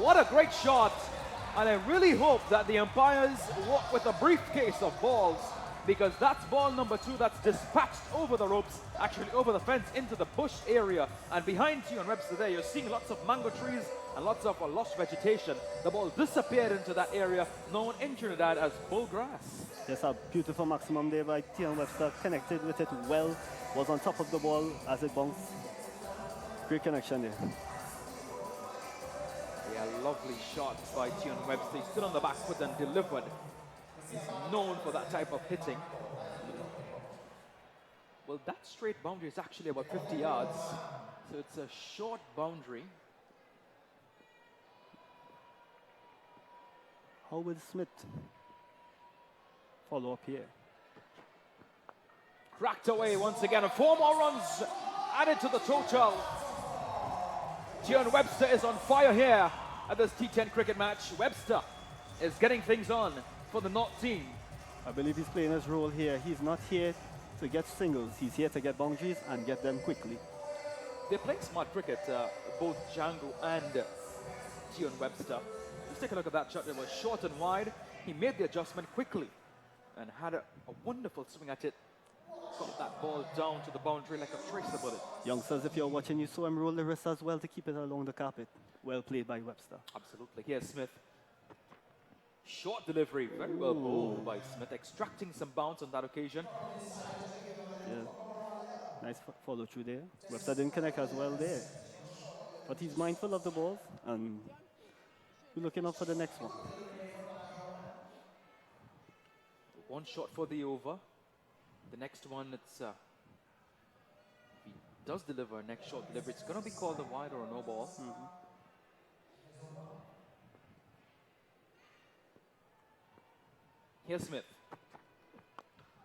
What a great shot. And I really hope that the umpires walk with a briefcase of balls, because that's ball number 2 that's dispatched over the ropes, actually over the fence into the bush area. And behind you on Webster there, you're seeing lots of mango trees and lots of lush vegetation. The ball disappeared into that area known in Trinidad as bull grass. There's a beautiful maximum there by Tion Webster, connected with it well, was on top of the ball as it bounced. Great connection there. Yeah, lovely shot by Tion Webster. He stood on the back foot and delivered. He's known for that type of hitting. Well, that straight boundary is actually about 50 yards. So it's a short boundary. How will Smith follow up here? Cracked away once again, and 4 more runs added to the total. Tion Webster is on fire here at this T10 cricket match. Webster is getting things on for the North team. I believe he's playing his role here. He's not here to get singles. He's here to get boundaries and get them quickly. They're playing smart cricket, both Django and Tion Webster. Let's take a look at that shot. It was short and wide. He made the adjustment quickly and had a wonderful swing at it. Got that ball down to the boundary like a tracer bullet. Youngsters, if you're watching, you saw him roll the wrist as well to keep it along the carpet. Well played by Webster. Absolutely. Here's Smith. Short delivery, very well bowled by Smith, extracting some bounce on that occasion. Yeah. Nice follow through there. Webster didn't connect as well there. But he's mindful of the balls, and we're looking up for the next one. One shot for the over. The next one, it's if he does deliver a next short delivery, it's going to be called a wide or a no ball. Here's Smith.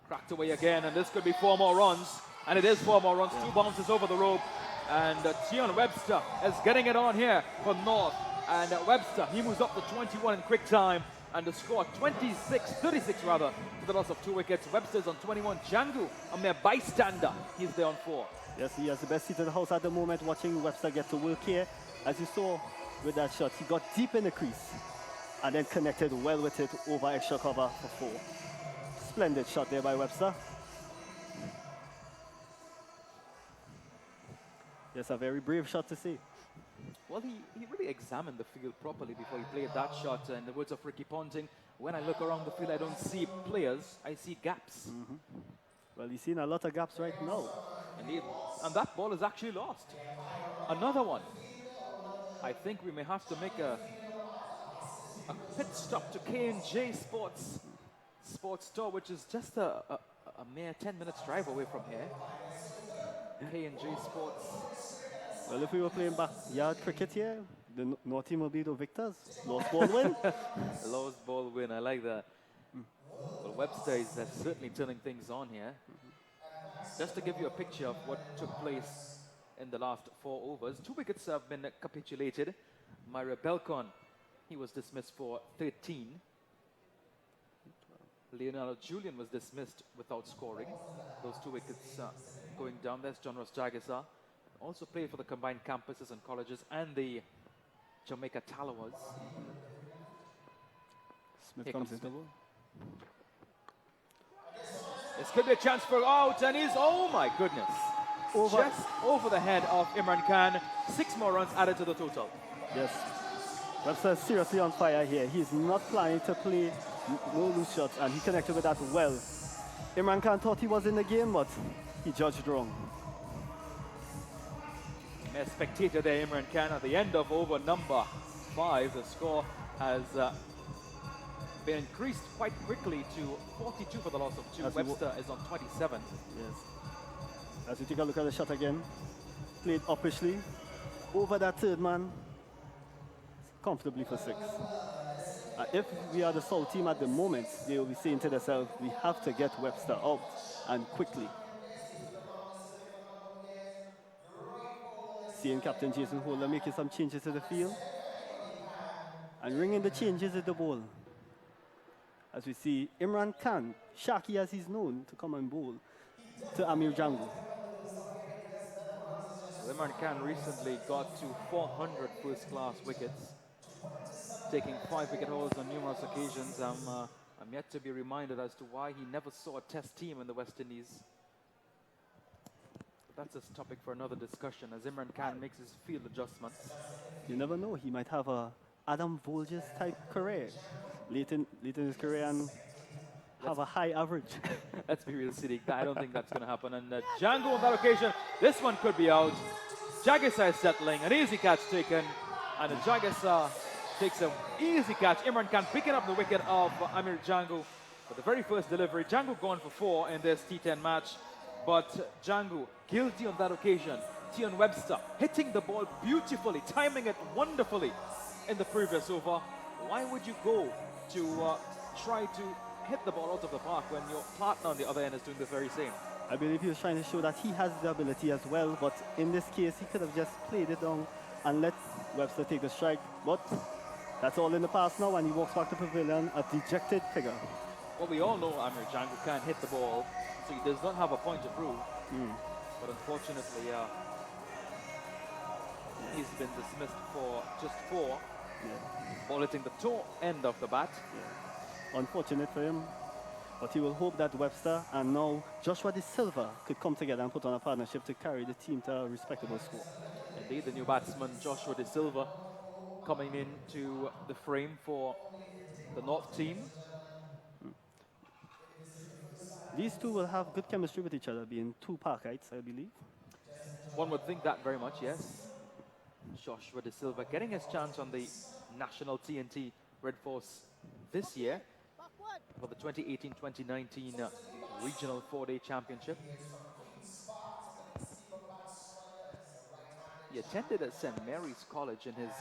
Cracked away again, and this could be 4 more runs. And it is 4 more runs, 2 bounces over the rope. And Tion Webster is getting it on here for North. And Webster, he moves up to 21 in quick time. And the score 36 rather, to the loss of 2 wickets. Webster's on 21. Django, a mere bystander, he's there on 4. Yes, he has the best seat in the house at the moment, watching Webster get to work here. As you saw with that shot, he got deep in the crease and then connected well with it over extra cover for 4. Splendid shot there by Webster. Yes, a very brave shot to see. Well, he really examined the field properly before he played that shot. In the words of Ricky Ponting, when I look around the field, I don't see players, I see gaps. Well, he's seen a lot of gaps right now. Indeed. And that ball is actually lost. Another one. I think we may have to make a pit stop to K&J Sports Store, which is just a mere 10 minutes drive away from here. K&J Sports. Well, if we were playing backyard cricket here, the North team will be the victors. Lost ball win. Lost ball win, I like that. Well, Webster is certainly turning things on here. Just to give you a picture of what took place in the last 4 overs. 2 wickets have been capitulated. Myra Belcon, he was dismissed for 13. Leonardo Julian was dismissed without scoring. Those 2 wickets going down. There's John Ross Jagisa. Also played for the combined campuses and colleges and the Jamaica Talawas. Smith Here comes comes into Smith. This could be a chance for out, and he's, oh my goodness. Just over the head of Imran Khan. 6 more runs added to the total. Yes. Webster is seriously on fire here. He's not planning to play no loose shots, and he connected with that well. Imran Khan thought he was in the game, but he judged wrong. A spectator there, Imran Khan, at the end of over number 5. The score has been increased quite quickly to 42 for the loss of 2. Webster is on 27. Yes. As we take a look at the shot again, played uppishly over that third man, comfortably for 6. If we are the South team at the moment, they will be saying to themselves, we have to get Webster out, and quickly. Seeing Captain Jason Holder making some changes to the field, and ringing the changes at the ball. As we see Imran Khan, Shaki as he's known, to come and bowl to Amir Django. Imran Khan recently got to 400 first-class wickets, taking 5 wicket hauls on numerous occasions. I'm yet to be reminded as to why he never saw a test team in the West Indies. But that's a topic for another discussion as Imran Khan makes his field adjustments. You never know, he might have a Adam Volges type career late in his career and have a high average. Let's be real, Siddiq. I don't think that's going to happen. And Django on that occasion, this one could be out. Jagisa is settling, an easy catch taken, and Jagisa takes an easy catch. Imran Khan picking up the wicket of Amir Django for the very first delivery. Django gone for 4 in this T10 match, but Django guilty on that occasion. Tion Webster hitting the ball beautifully, timing it wonderfully in the previous over. Why would you go to try to hit the ball out of the park when your partner on the other end is doing the very same? I believe he was trying to show that he has the ability as well, but in this case, he could have just played it down and let Webster take the strike. But that's all in the past now, and he walks back to pavilion, a dejected figure. Well, we all know Amir Django can't hit the ball, so he does not have a point to prove. But unfortunately, he's been dismissed for just 4. Ball hitting the toe end of the bat. Unfortunate for him, but he will hope that Webster and now Joshua De Silva could come together and put on a partnership to carry the team to a respectable score. Indeed, the new batsman Joshua De Silva coming into the frame for the North team. These two will have good chemistry with each other, being 2 Parkites, I believe. One would think that very much, yes. Joshua De Silva getting his chance on the national TNT Red Force this year for the 2018-2019 Regional 4-Day Championship. He attended at St. Mary's College in his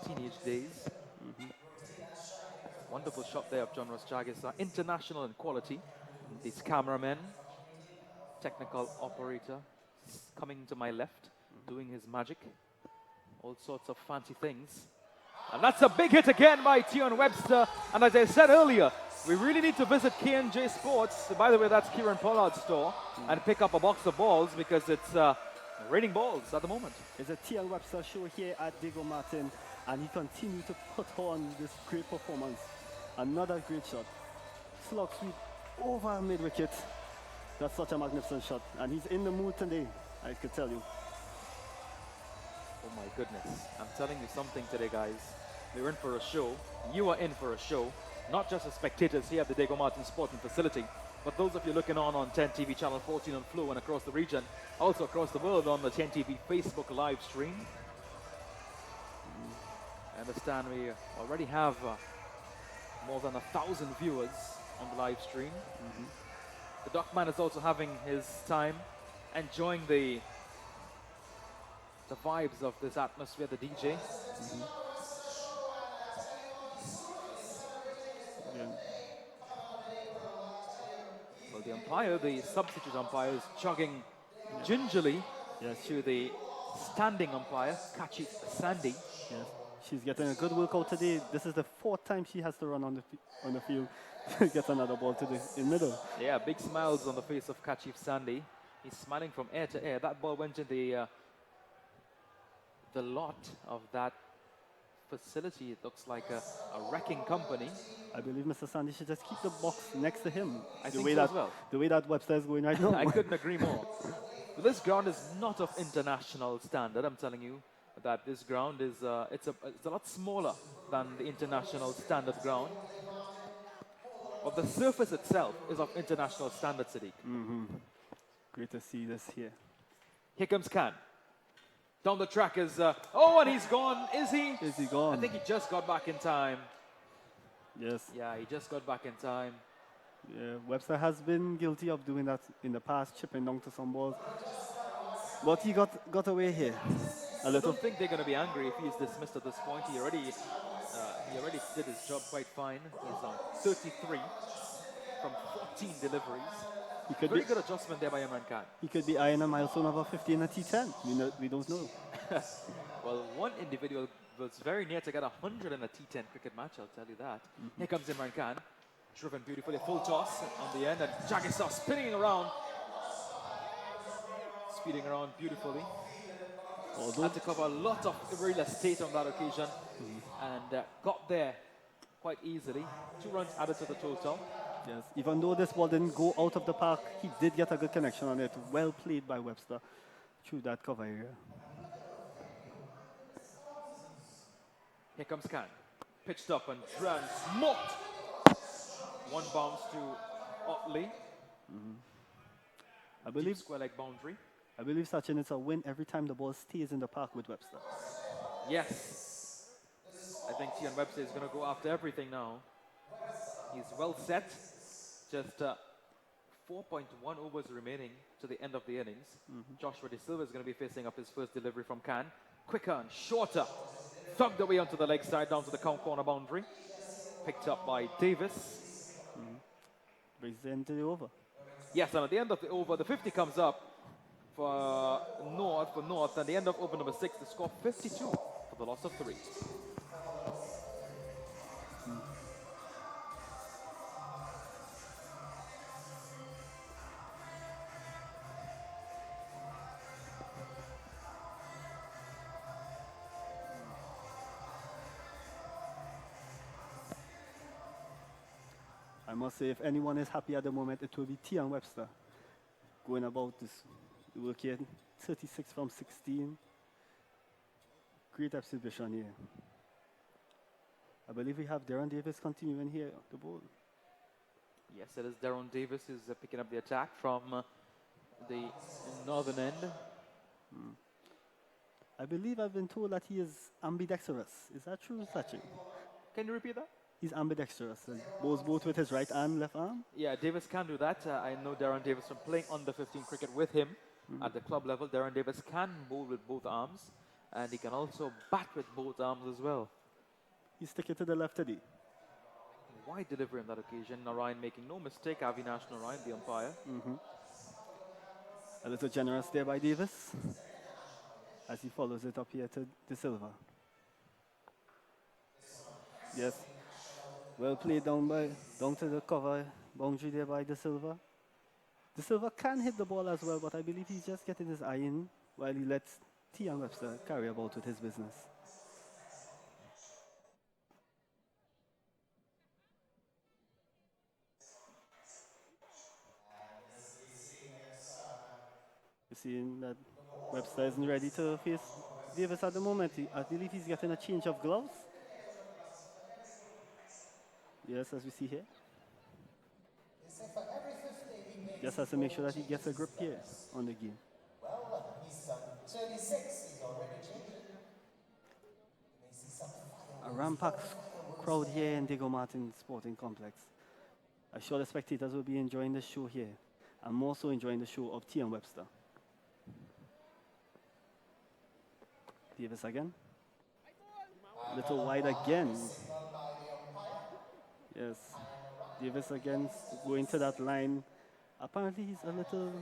teenage days. Wonderful shot there of John Ross Jagisa. International in quality. This cameraman, technical operator, coming to my left, doing his magic. All sorts of fancy things. And that's a big hit again by Tion Webster. And as I said earlier, we really need to visit K&J Sports. By the way, that's Kieran Pollard's store. And pick up a box of balls because it's raining balls at the moment. It's a Tion Webster show here at Diego Martin. And he continued to put on this great performance. Another great shot. Slug sweep over mid-wicket. That's such a magnificent shot. And he's in the mood today, I could tell you. Oh my goodness. I'm telling you something today, guys. We're in for a show. You are in for a show. Not just as spectators here at the Diego Martin Sporting Facility, but those of you looking on 10 TV Channel 14 on Flow and across the region, also across the world on the 10 TV Facebook live stream. I understand we already have more than 1,000 viewers on the live stream. The Duckman is also having his time, enjoying the vibes of this atmosphere, the DJ. Well, the umpire, the substitute umpire, is chugging gingerly Yes, to the standing umpire, Kachi Sandy. yes. She's getting a good workout today. This is the 4th time she has to run on on the field to get another ball to the in middle. Yeah, big smiles on the face of Kachif Sandy. He's smiling from air to air. That ball went in the lot of that facility. It looks like a wrecking company. I believe Mr. Sandy should just keep the box next to him. I think so as well. The way that Webster is going right now. I couldn't agree more. But this ground is not of international standard. I'm telling you that this ground is it's a lot smaller than the international standard ground. But the surface itself is of international standard, Sadiq. Great to see this here. Here comes Khan. Down the track is oh, and he's gone. Is he? Is he gone? I think he just got back in time. Yes. Yeah, he just got back in time. Yeah, Webster has been guilty of doing that in the past, chipping down to some balls. But he got away here. A I little. don't think they're going to be angry if he's dismissed at this point. He already did his job quite fine. He's on 33 from 14 deliveries. He could Very be. good adjustment there by Imran Khan. He could be eyeing a milestone of a 15 at T10. We don't know. Well, one individual was very near to get 100 in a T10 cricket match, I'll tell you that. Here comes Imran Khan, driven beautifully, full toss on the end, and Jagisar spinning around. Speeding around beautifully. Had to cover a lot of real estate on that occasion, and got there quite easily. 2 runs added to the total. Yes, even though this ball didn't go out of the park, he did get a good connection on it. Well played by Webster through that cover area. Here comes Khan. Pitched up and smoked. 1 bounce to Otley. I believe Deep square leg boundary. I believe Sachin, it's a win every time the ball stays in the park with Webster. Yes. I think Tian Webster is going to go after everything now. He's well set. Just 4.1 overs remaining to the end of the innings. Joshua De Silva is going to be facing up his first delivery from Khan. Quicker and shorter. Thugged away onto the leg side, down to the corner boundary. Picked up by Davis. Brings it into the over. Yes, and at the end of the over, the 50 comes up for North. At the end of over number 6, the score 52 for the loss of 3. I must say, if anyone is happy at the moment, it will be Tian Webster. Going about this work here, 36 from 16. Great exhibition here. I believe we have Darren Davis continuing here, the ball. Yes, it is Darren Davis who's picking up the attack from the northern end. I believe I've been told that he is ambidextrous. Is that true, Sachin? Can you repeat that? He's ambidextrous. Bowls both with his right and left arm. Yeah, Davis can do that. I know Darren Davis from playing under 15 cricket with him at the club level. Darren Davis can bowl with both arms, and he can also bat with both arms as well. He's sticking to the left today. Wide delivery on that occasion. Narayan making no mistake. Avinash Narayan, the umpire. A little generous there by Davis as he follows it up here to De Silva. Yes. Well played down to the cover boundary there by De Silva. De Silva can hit the ball as well, but I believe he's just getting his eye in while he lets Tian Webster carry about with his business. You see that Webster isn't ready to face Davis at the moment. I believe he's getting a change of gloves. Yes, as we see here. Just has to make sure that he gets a grip here on the game. Well, he's 36. He's already changed. A rampacked crowd here in Diego Martin Sporting Complex. I'm sure the spectators will be enjoying the show here, and more so enjoying the show of Tian Webster. Davis again. A little wide again. Yes. Davis again going to that line. Apparently he's a little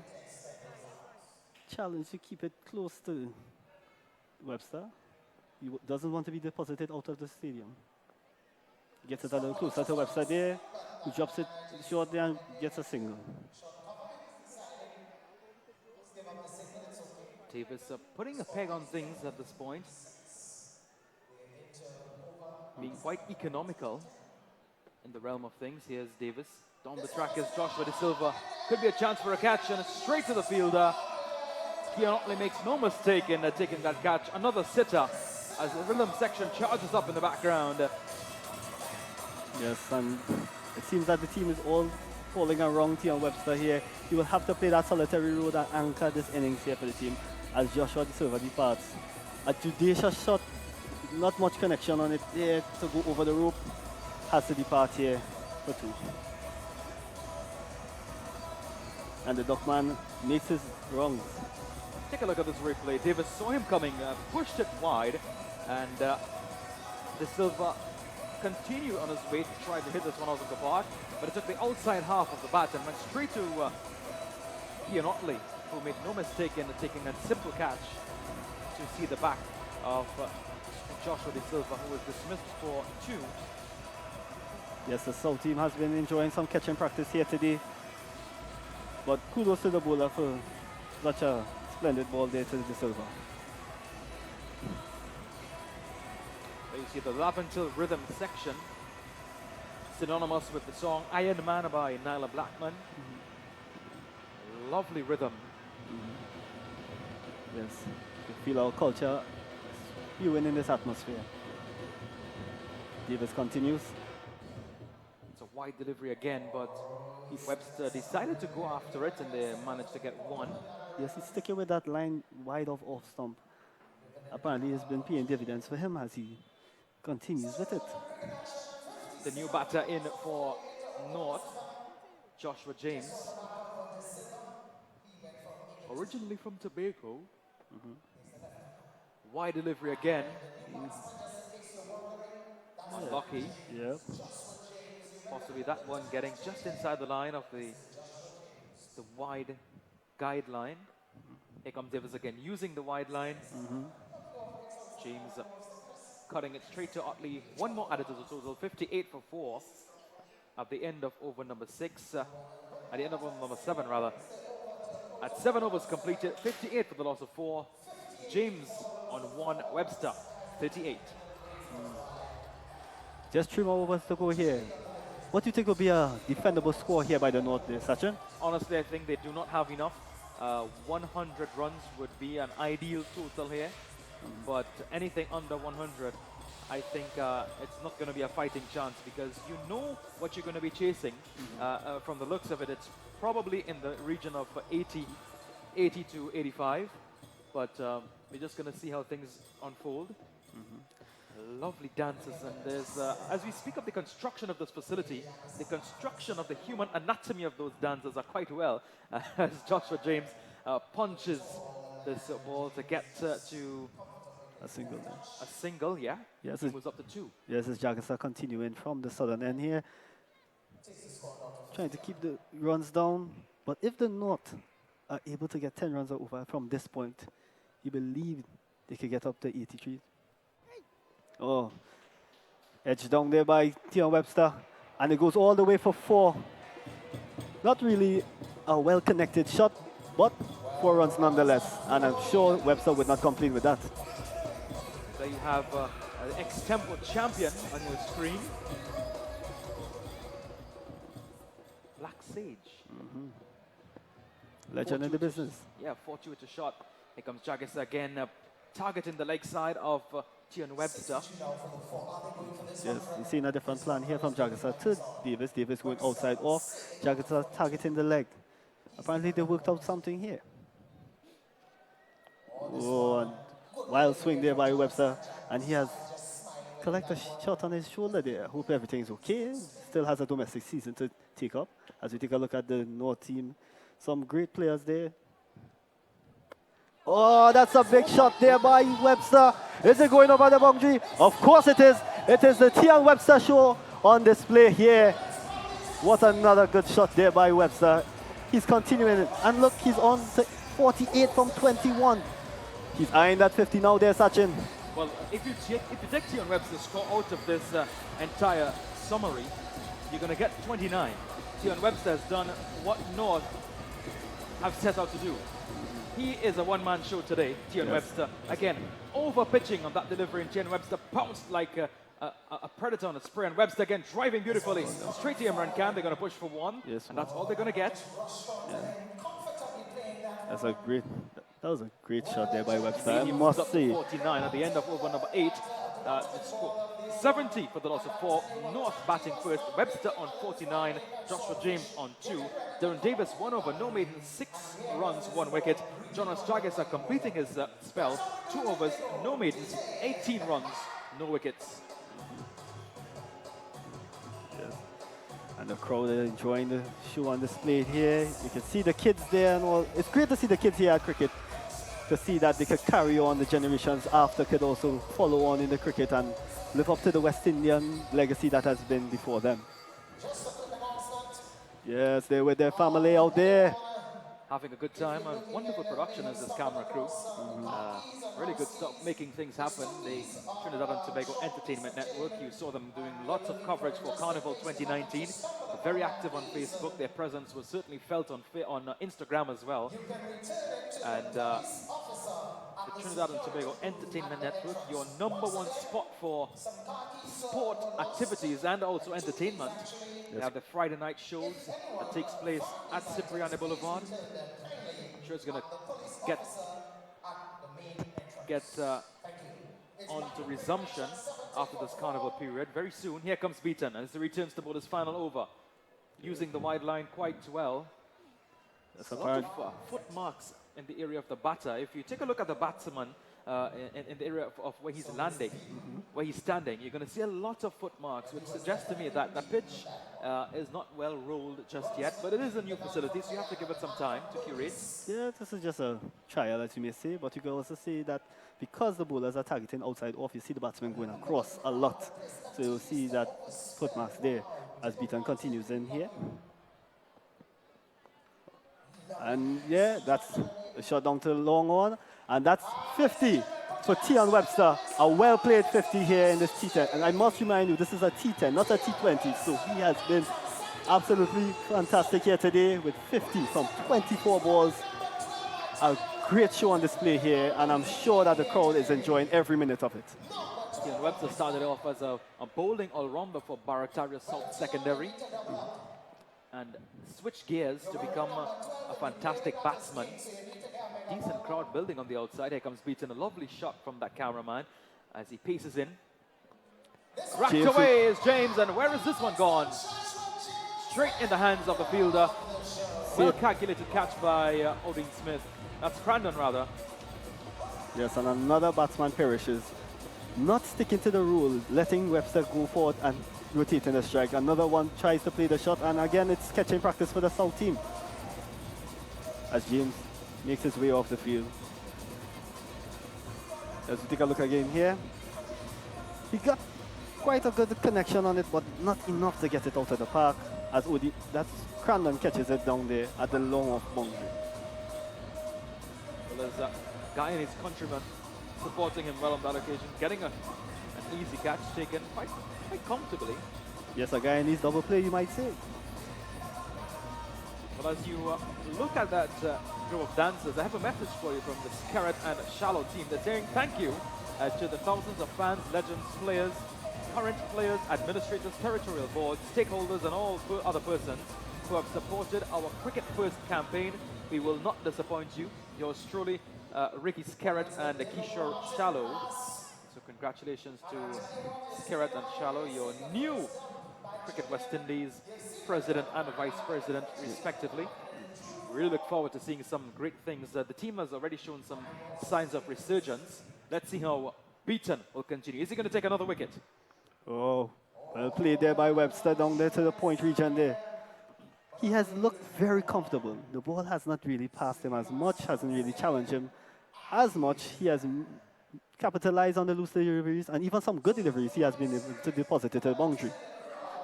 challenge to keep it close to Webster. He doesn't want to be deposited out of the stadium. Gets it a little closer to Webster there, who drops it short there and gets a single. Davis putting a peg on things at this point. Being quite economical in the realm of things. Here's Davis. Down the track is Joshua De Silva. Could be a chance for a catch, and it's straight to the fielder. Keon Otley makes no mistake in taking that catch. Another sitter as the rhythm section charges up in the background. Yes, and it seems that the team is all falling around Tion Webster here. He will have to play that solitary role and anchor this innings here for the team as Joshua De Silva departs. A judicious shot, not much connection on it there to go over the rope. Has to depart here for 2. And the Duckman makes his runs. Take a look at this replay. Davis saw him coming, pushed it wide, and De Silva continued on his way to try to hit this one out of the park, but it took the outside half of the bat and went straight to Keon Otley, who made no mistake in taking a simple catch to see the back of Joshua De Silva, who was dismissed for 2. Yes, the South team has been enjoying some catching practice here today, but kudos to the bowler for such a splendid ball there to De Silva. There you see the Love Until Rhythm section, synonymous with the song Iron Man by Nyla Blackman. Lovely rhythm. Yes, you feel our culture spewing in this atmosphere. Davis continues. It's a wide delivery again, but Webster decided to go after it, and they managed to get 1. Yes, he's sticking with that line wide off stump. Apparently, it's been paying dividends for him as he continues with it. The new batter in for North, Joshua James. Originally from Tobago. Wide delivery again. Unlucky. Yep. Possibly that one getting just inside the line of the wide guideline. Here comes Davis again, using the wide line. James cutting it straight to Otley. One more added to the total, 58 for 4 at the end of over number 6. At the end of over number 7, rather. At 7 overs completed, 58 for the loss of 4. James on 1, Webster, 38. Just 3 more overs to go here. What do you think will be a defendable score here by the North there, Sachin? Honestly, I think they do not have enough. 100 runs would be an ideal total here. But anything under 100, I think it's not going to be a fighting chance, because you know what you're going to be chasing. From the looks of it, it's probably in the region of 80 to 85. But we're just going to see how things unfold. Lovely dances, and there's, as we speak of the construction of this facility, the construction of the human anatomy of those dancers are quite well, as Joshua James punches this ball to get to a single. a single, yeah. Yes, He moves up to 2. Yes, as Jagasa continuing from the southern end here, trying to keep the runs down. But if the North are able to get 10 runs or over from this point, you believe they could get up to 83. Oh, edge down there by Tion Webster, and it goes all the way for 4. Not really a well-connected shot, but 4 runs nonetheless, and I'm sure Webster would not complain with that. There you have an ex-Temple champion on your screen. Black Sage. Legend in the business. Yeah, fortuitous shot. Here comes Jaggis again, targeting the leg side of Tion Webster. Yes, you've seen a different plan here from Jagasa to Davis. Davis going outside off. Jagasa targeting the leg. Apparently they worked out something here. Oh, and wild swing there by Webster. And he has collected a shot on his shoulder there. Hope everything's okay. Still has a domestic season to take up. As we take a look at the North team, some great players there. Oh, that's a big shot there by Webster. Is it going over the boundary? Of course it is. It is the Tion Webster show on display here. What another good shot there by Webster. He's continuing it. And look, he's on to 48 from 21. He's eyeing that 50 now there, Sachin. Well, if you take Tion Webster's score out of this entire summary, you're going to get 29. Tion Webster has done what North have set out to do. He is a one-man show today, Tion Webster. Again, over-pitching on that delivery, and Tion Webster pounced like a predator on a spray, and Webster again driving beautifully straight to Imran Khan. They're going to push for one, and that's all they're going to get. That was a great shot there by Webster. He I moves must up say. to 49 at the end of over number 8. It's 70 for the loss of 4. North batting first. Webster on 49. Joshua James on 2. Darren Davis 1 over, no maiden, 6 runs, 1 wicket. Jonas Chagesa completing his spell. 2 overs, no maidens, 18 runs, no wickets. Yes. And the crowd are enjoying the show on display here. You can see the kids there and all. It's great to see the kids here at cricket, to see that they could carry on, the generations after could also follow on in the cricket and live up to the West Indian legacy that has been before them. Yes, they're with their family out there. Having a good time, and wonderful production as this camera crew. Really good stuff, making things happen. The Trinidad and Tobago Entertainment Network, you saw them doing lots of coverage for Carnival 2019. They're very active on Facebook. Their presence was certainly felt on Instagram as well. And the Trinidad and Tobago Entertainment Network, your #1 spot for sport activities and also entertainment. They have the Friday night shows that takes place at Cipriani Boulevard. I'm sure it's going to get on to resumption after this carnival period very soon. Here comes Beaton as he returns to bowl his final over, using the wide line quite well. There's a lot of foot marks in the area of the batter. If you take a look at the batsman in the area of where he's landing, where he's standing, you're going to see a lot of foot marks, which suggests to me that the pitch is not well rolled just yet, but it is a new facility, so you have to give it some time to curate. Yeah, this is just a trial, as you may say, but you can also see that because the bowlers are targeting outside off, you see the batsmen going across a lot. So you'll see that foot marks there as Beaton continues in here. And yeah, that's a shot down to the long on, and that's 50 for Tion Webster. A well-played 50 here in this T10. And I must remind you, this is a T10, not a T20, so he has been absolutely fantastic here today with 50 from 24 balls. A great show on display here, and I'm sure that the crowd is enjoying every minute of it. Tion Webster started off as a bowling all-rounder for Barataria South Secondary, and switched gears to become a fantastic batsman. Decent crowd building on the outside. Here comes Beaton, a lovely shot from that cameraman as he paces in. Racked away is James, and where is this one gone? Straight in the hands of the fielder. Well calculated catch by Odin Smith. That's Crandon, rather. Yes, and another batsman perishes. Not sticking to the rule, letting Webster go forward and rotating the strike. Another one tries to play the shot, and again it's catching practice for the South team as James makes his way off the field. Let's take a look again here. He got quite a good connection on it, but not enough to get it out of the park, as that's Crandon catches it down there at the long off boundary. Well, there's a guy and his countryman supporting him well on that occasion, getting an easy catch taken quite comfortably. Yes, a guy in his double play, you might say. Well, as you look at that group of dancers, I have a message for you from the Skerrit and Shallow team. They're saying thank you to the thousands of fans, legends, players, current players, administrators, territorial boards, stakeholders, and all other persons who have supported our Cricket First campaign. We will not disappoint you. Yours truly, Ricky Skerrit and Kishore Shallow. So congratulations to Skerrit and Shallow, your new Cricket West Indies president and vice president, respectively. We really look forward to seeing some great things. The team has already shown some signs of resurgence. Let's see how Beaton will continue. Is he going to take another wicket? Oh, well played there by Webster down there to the point region there. He has looked very comfortable. The ball has not really passed him as much, hasn't really challenged him as much. He has capitalized on the loose deliveries, and even some good deliveries he has been able to deposit it to the boundary.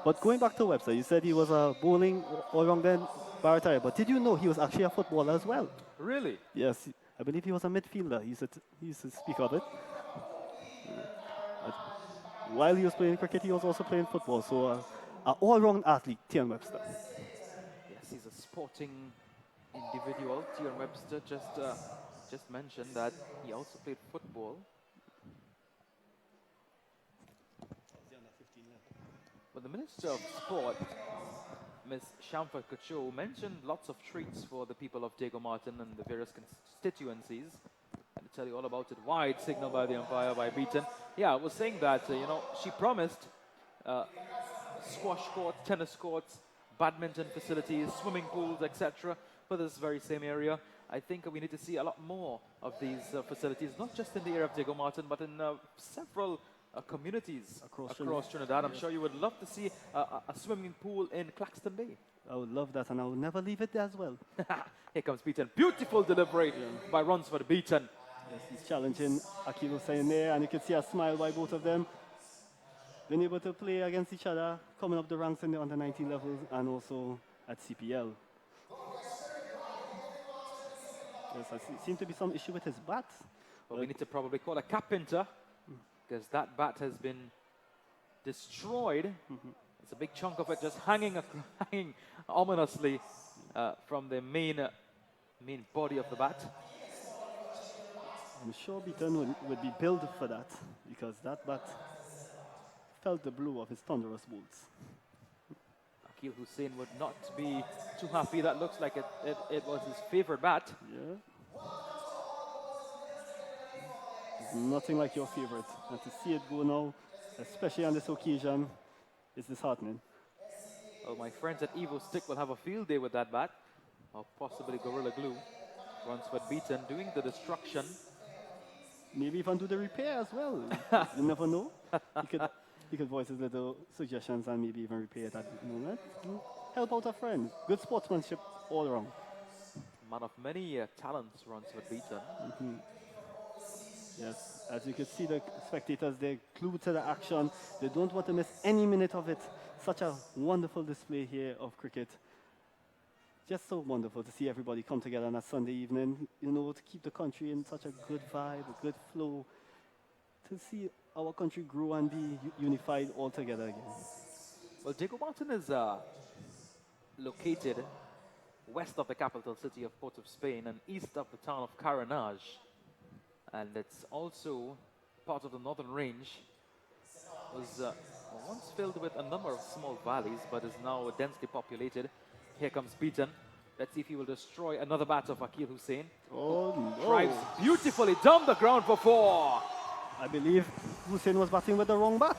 But going back to Webster, you said he was a bowling all-rounder baritone, but did you know he was actually a footballer as well? Really? Yes, I believe he was a midfielder. He used to speak of it. But while he was playing cricket, he was also playing football. So an all-round athlete, Tian Webster. Yes, he's a sporting individual. Tion Webster just mentioned that he also played football. But the Minister of Sport, Ms. Shamfa Kacho, mentioned lots of treats for the people of Diego Martin and the various constituencies. And to tell you all about it, wide signal by the umpire by Beaton. Yeah, I was saying that, she promised squash courts, tennis courts, badminton facilities, swimming pools, etc. for this very same area. I think we need to see a lot more of these facilities, not just in the area of Diego Martin, but in several communities across Trinidad. I'm sure you would love to see a swimming pool in Claxton Bay. I would love that, and I would never leave it there as well. Here comes Beaton. Beautiful delivery by Runsford Beaton. Yes, he's challenging Akil Hussain there, and you can see a smile by both of them. Being able to play against each other, coming up the ranks in the under-19 levels, and also at CPL. Yes, there seems to be some issue with his bat. Well, we need to probably call a carpenter, because that bat has been destroyed. It's a big chunk of it just hanging ominously from the main body of the bat. I'm sure Beaton would be built for that, because that bat felt the blow of his thunderous bolts. Akil Hussain would not be too happy. That looks like it was his favorite bat. Yeah. It's nothing like your favorite. And to see it go now, especially on this occasion, is disheartening. Well, my friends at Evo Stick will have a field day with that bat, or possibly Gorilla Glue. Runsford Beaton doing the destruction. Maybe even do the repair as well. You never know. He could voice his little suggestions and maybe even repair it at the moment. Help out a friend. Good sportsmanship all around. Man of many talents, Runsford Beaton. Yes, as you can see, the spectators, they're glued to the action. They don't want to miss any minute of it. Such a wonderful display here of cricket. Just so wonderful to see everybody come together on a Sunday evening, to keep the country in such a good vibe, a good flow, to see our country grow and be unified all together again. Well, Diego Martin is located west of the capital city of Port of Spain and east of the town of Carnival. And it's also part of the northern range. It was once filled with a number of small valleys, but is now densely populated. Here comes Beaton. Let's see if he will destroy another bat of Akil Hussain. Oh, no. Drives beautifully down the ground for 4. I believe Hussain was batting with the wrong bat.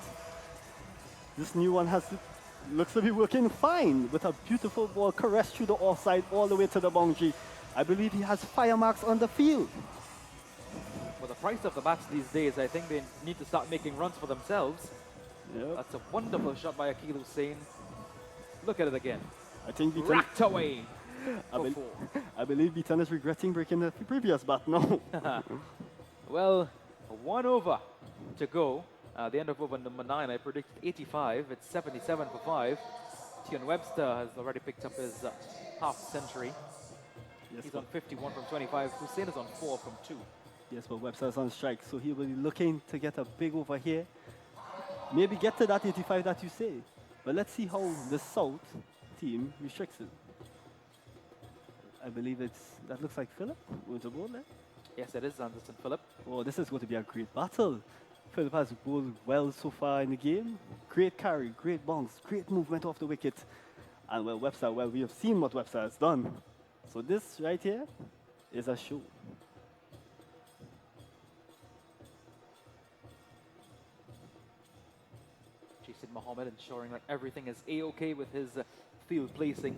This new one looks to be working fine with a beautiful ball caressed through the offside all the way to the boundary. I believe he has fire marks on the field. For the price of the bats these days, I think they need to start making runs for themselves. Yep. That's a wonderful shot by Akil Hussain. Look at it again. I think Beaton, Racked away. I believe Beaton is regretting breaking the previous bat now. Well, 1 over to go. The end of over number 9, I predicted 85. It's 77 for 5. Tion Webster has already picked up his half century. Yes, He's on 51 from 25. Hussain is on 4 from 2. Yes, but Webster's on strike, so he will be looking to get a big over here. Maybe get to that 85 that you say. But let's see how the South team restricts it. I believe that looks like Philip going to bowl there. Yes, it is Anderson Phillip. Oh, this is going to be a great battle. Philip has bowled well so far in the game. Great carry, great bounce, great movement off the wicket. And Webster, we have seen what Webster has done. So this right here is a show. Jason Mohammed ensuring that everything is A-OK with his field placing.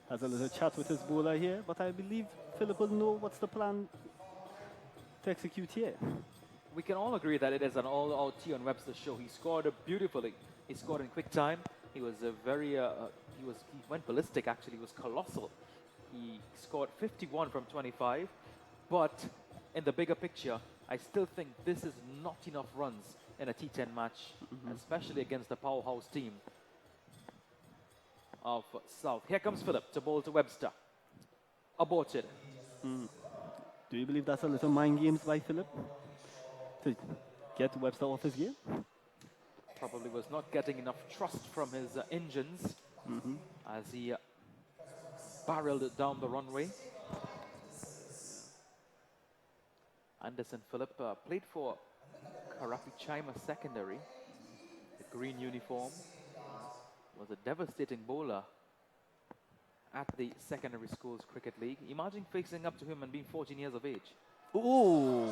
Has a little chat with his bowler here, but I believe Philip will know what's the plan to execute here. We can all agree that it is an all-out Tion Webster show. He scored beautifully. He scored in quick time. He was he went ballistic actually. He was colossal. He scored 51 from 25, but in the bigger picture, I still think this is not enough runs in a T10 match, especially against the powerhouse team of South. Here comes Philip to bowl to Webster. Aborted. Do you believe that's a little mind games by Philip to get Webster off his game? Probably was not getting enough trust from his engines as he barreled it down the runway. Anderson Philip played for Karapi Chima Secondary, the green uniform, was a devastating bowler at the secondary schools cricket league. Imagine facing up to him and being 14 years of age. Ooh.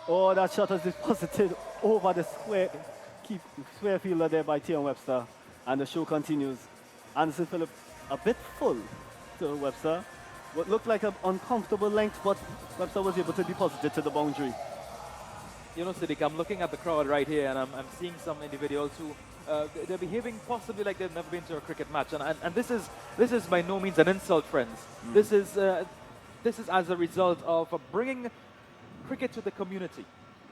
Oh, that shot was deposited over the square fielder there by Tion Webster. And the show continues. Anderson Philip a bit full to Webster. What looked like an uncomfortable length, but Webster was able to deposit it to the boundary. You know, Siddiq, I'm looking at the crowd right here, and I'm seeing some individuals who they're behaving possibly like they've never been to a cricket match, and this is by no means an insult, friends. This is as a result of bringing cricket to the community.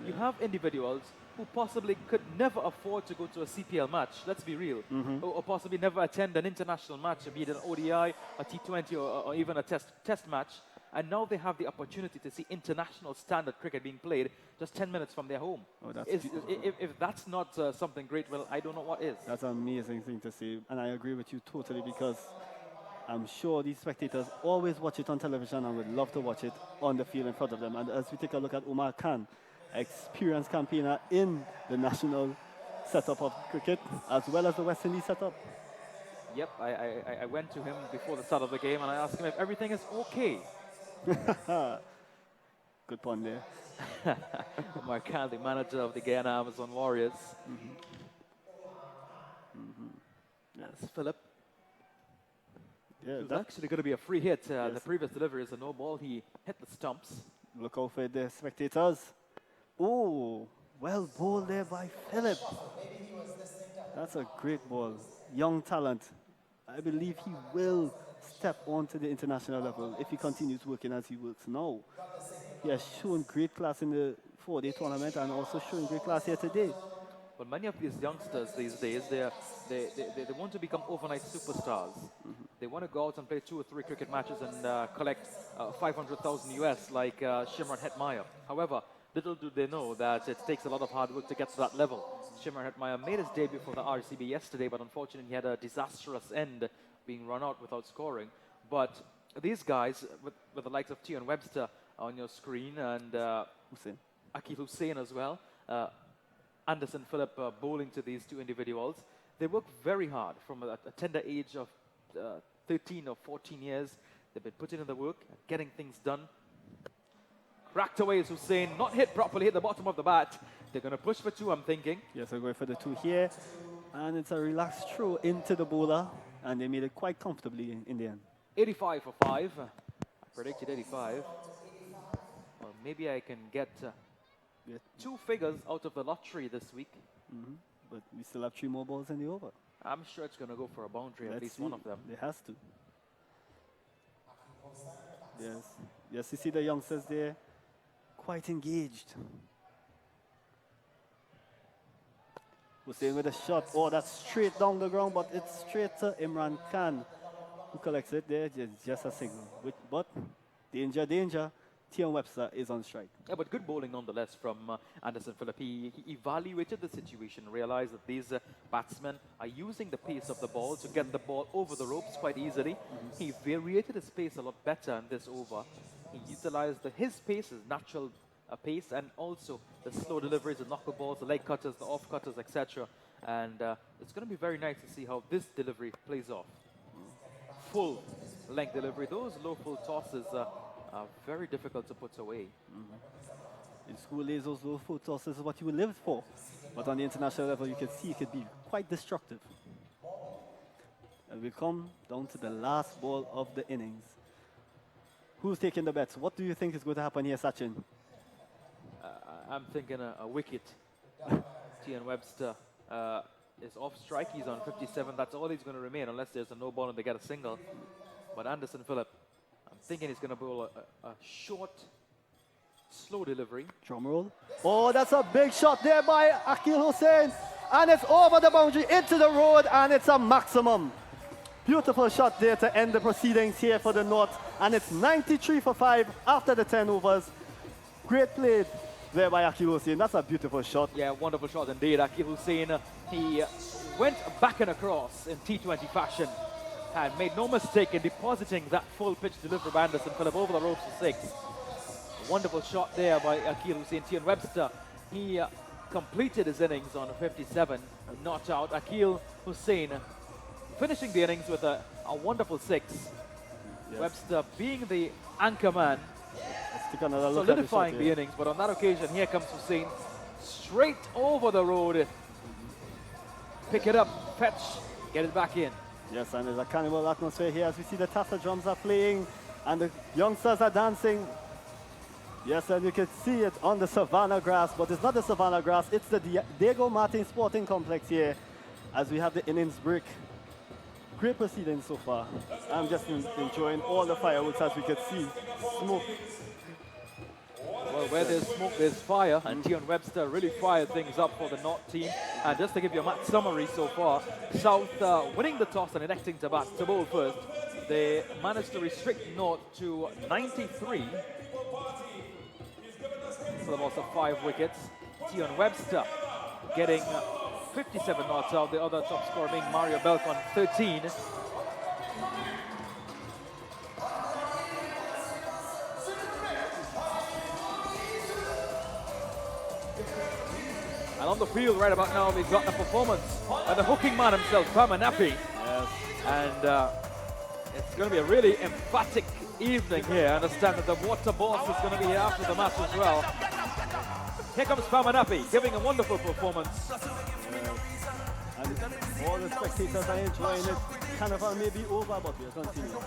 You have individuals who possibly could never afford to go to a CPL match, let's be real, or possibly never attend an international match, be it an ODI, a T20, or even a test match, and now they have the opportunity to see international standard cricket being played just 10 minutes from their home. Oh, that's if that's not something great, well, I don't know what is. That's an amazing thing to see, and I agree with you totally, because I'm sure these spectators always watch it on television and would love to watch it on the field in front of them. And as we take a look at Omar Khan, experienced campaigner in the national setup of cricket, as well as the West Indies setup. Yep, I went to him before the start of the game and I asked him if everything is okay. Good point there. Omar Khan, the manager of the Guyana Amazon Warriors. Yes, Philip. Yeah, it was actually going to be a free hit. The previous delivery is a no ball. He hit the stumps. Look out for the spectators. Oh, well bowled there by Philip. That's a great ball. Young talent. I believe he will step onto the international level if he continues working as he works now. He has shown great class in the 4-day tournament and also showing great class here today. But many of these youngsters these days, they want to become overnight superstars. They want to go out and play 2 or 3 cricket matches and collect 500,000 US like Shimron Hetmeyer. However, little do they know that it takes a lot of hard work to get to that level. Shimron Hetmeyer made his debut for the RCB yesterday, but unfortunately he had a disastrous end, being run out without scoring. But these guys, with the likes of Tion Webster on your screen and Akil Hussain as well, Anderson Philip bowling to these 2 individuals, they work very hard from a tender age of 13 or 14 years. They've been putting in the work, getting things done. Cracked away is Hussain, not hit properly, hit the bottom of the bat. They're going to push for 2, I'm thinking. Yes, they're going for the 2 here. And it's a relaxed throw into the bowler. And they made it quite comfortably in the end. 85 for 5. I predicted 85. Well, maybe I can get 2 figures out of the lottery this week. But we still have 3 more balls in the over. I'm sure it's going to go for a boundary, at least one of them. It has to. Yes. Yes, you see the youngsters there, quite engaged. Hussain with a shot. Oh, that's straight down the ground, but it's straight to Imran Khan, who collects it there. Just a signal. But danger, danger. Tion Webster is on strike. Yeah, but good bowling nonetheless from Anderson Philip. He evaluated the situation, realized that these batsmen are using the pace of the ball to get the ball over the ropes quite easily. He variated his pace a lot better in this over. He utilized his pace, his natural pace, and also the slow deliveries, the knocker balls, the leg cutters, the off cutters, etc. And it's going to be very nice to see how this delivery plays off. Full length delivery. Those low full tosses are very difficult to put away. In school days, those low full tosses is what you would live for. But on the international level, you can see it could be quite destructive. And we come down to the last ball of the innings. Who's taking the bets? What do you think is going to happen here, Sachin? I'm thinking a wicket. Tion Webster is off strike. He's on 57. That's all he's going to remain unless there's a no ball and they get a single. But Anderson Philip, I'm thinking he's going to bowl a short Slow delivery. Drum roll. Oh, that's a big shot there by Akil Hussein. And it's over the boundary, into the road, and it's a maximum. Beautiful shot there to end the proceedings here for the North. And it's 93 for 5 after the 10 overs. Great play there by Akil Hussein. That's a beautiful shot. Yeah, wonderful shot indeed. Akil Hussein, he went back and across in T20 fashion and made no mistake in depositing that full pitch delivery by Anderson Phillip over the ropes for 6. A wonderful shot there by Akil Hussein. Tian Webster, he completed his innings on 57, not out. Akil Hussein finishing the innings with a wonderful 6. Yes. Webster being the anchor man, Let's take another look at solidifying shot the here. innings, but on that occasion, here comes Hussein, straight over the road. Pick it up, fetch, get it back in. Yes, and there's a carnival atmosphere here as we see the Tassa drums are playing and the youngsters are dancing. Yes, and you can see it on the Savannah grass, but it's not the Savannah grass, it's the Diego Martin Sporting Complex here as we have the innings break. Great proceedings so far. I'm just enjoying all the fireworks as we can see. Smoke. Well, where there's smoke, there's fire, and Tian Webster really fired things up for the North team. And just to give you a match summary so far, South winning the toss and electing to bat to bowl first. They managed to restrict North to 93 for the loss of 5 wickets. Tian Webster getting 57 not out, the other top scorer being Mario Belcon, 13. And on the field right about now, we've got a performance by the hooking man himself, Pamanapi. Yes. And it's going to be a really emphatic evening here. I understand that the water boss is going to be here after the match as well. Here comes Pamanapi, giving a wonderful performance. And all the spectators are enjoying it. Carnival may be over, but we'll continue.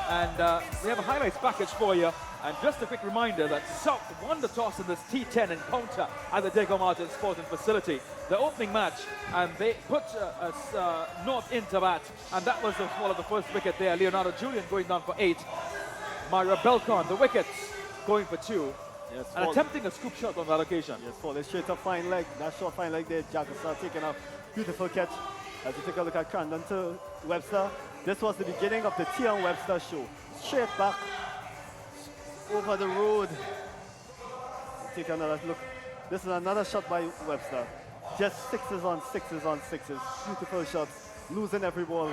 And we have a highlights package for you. And just a quick reminder that South won the toss in this T10 encounter at the Diego Martin Sporting Facility. The opening match, and they put North into bat. And that was the fall of the first wicket there. Leonardo Julian going down for 8. Mario Belcon, the wickets, going for 2. Yes, and attempting a scoop shot on that occasion. Yes, falling straight up fine leg. That short fine leg there. Jackson taking a beautiful catch. As you take a look at Crandon to Webster. This was the beginning of the Tian Webster show. Straight back over the road. Take another look. This is another shot by Webster. Just 6s on 6s on 6s. Beautiful shots. Losing every ball.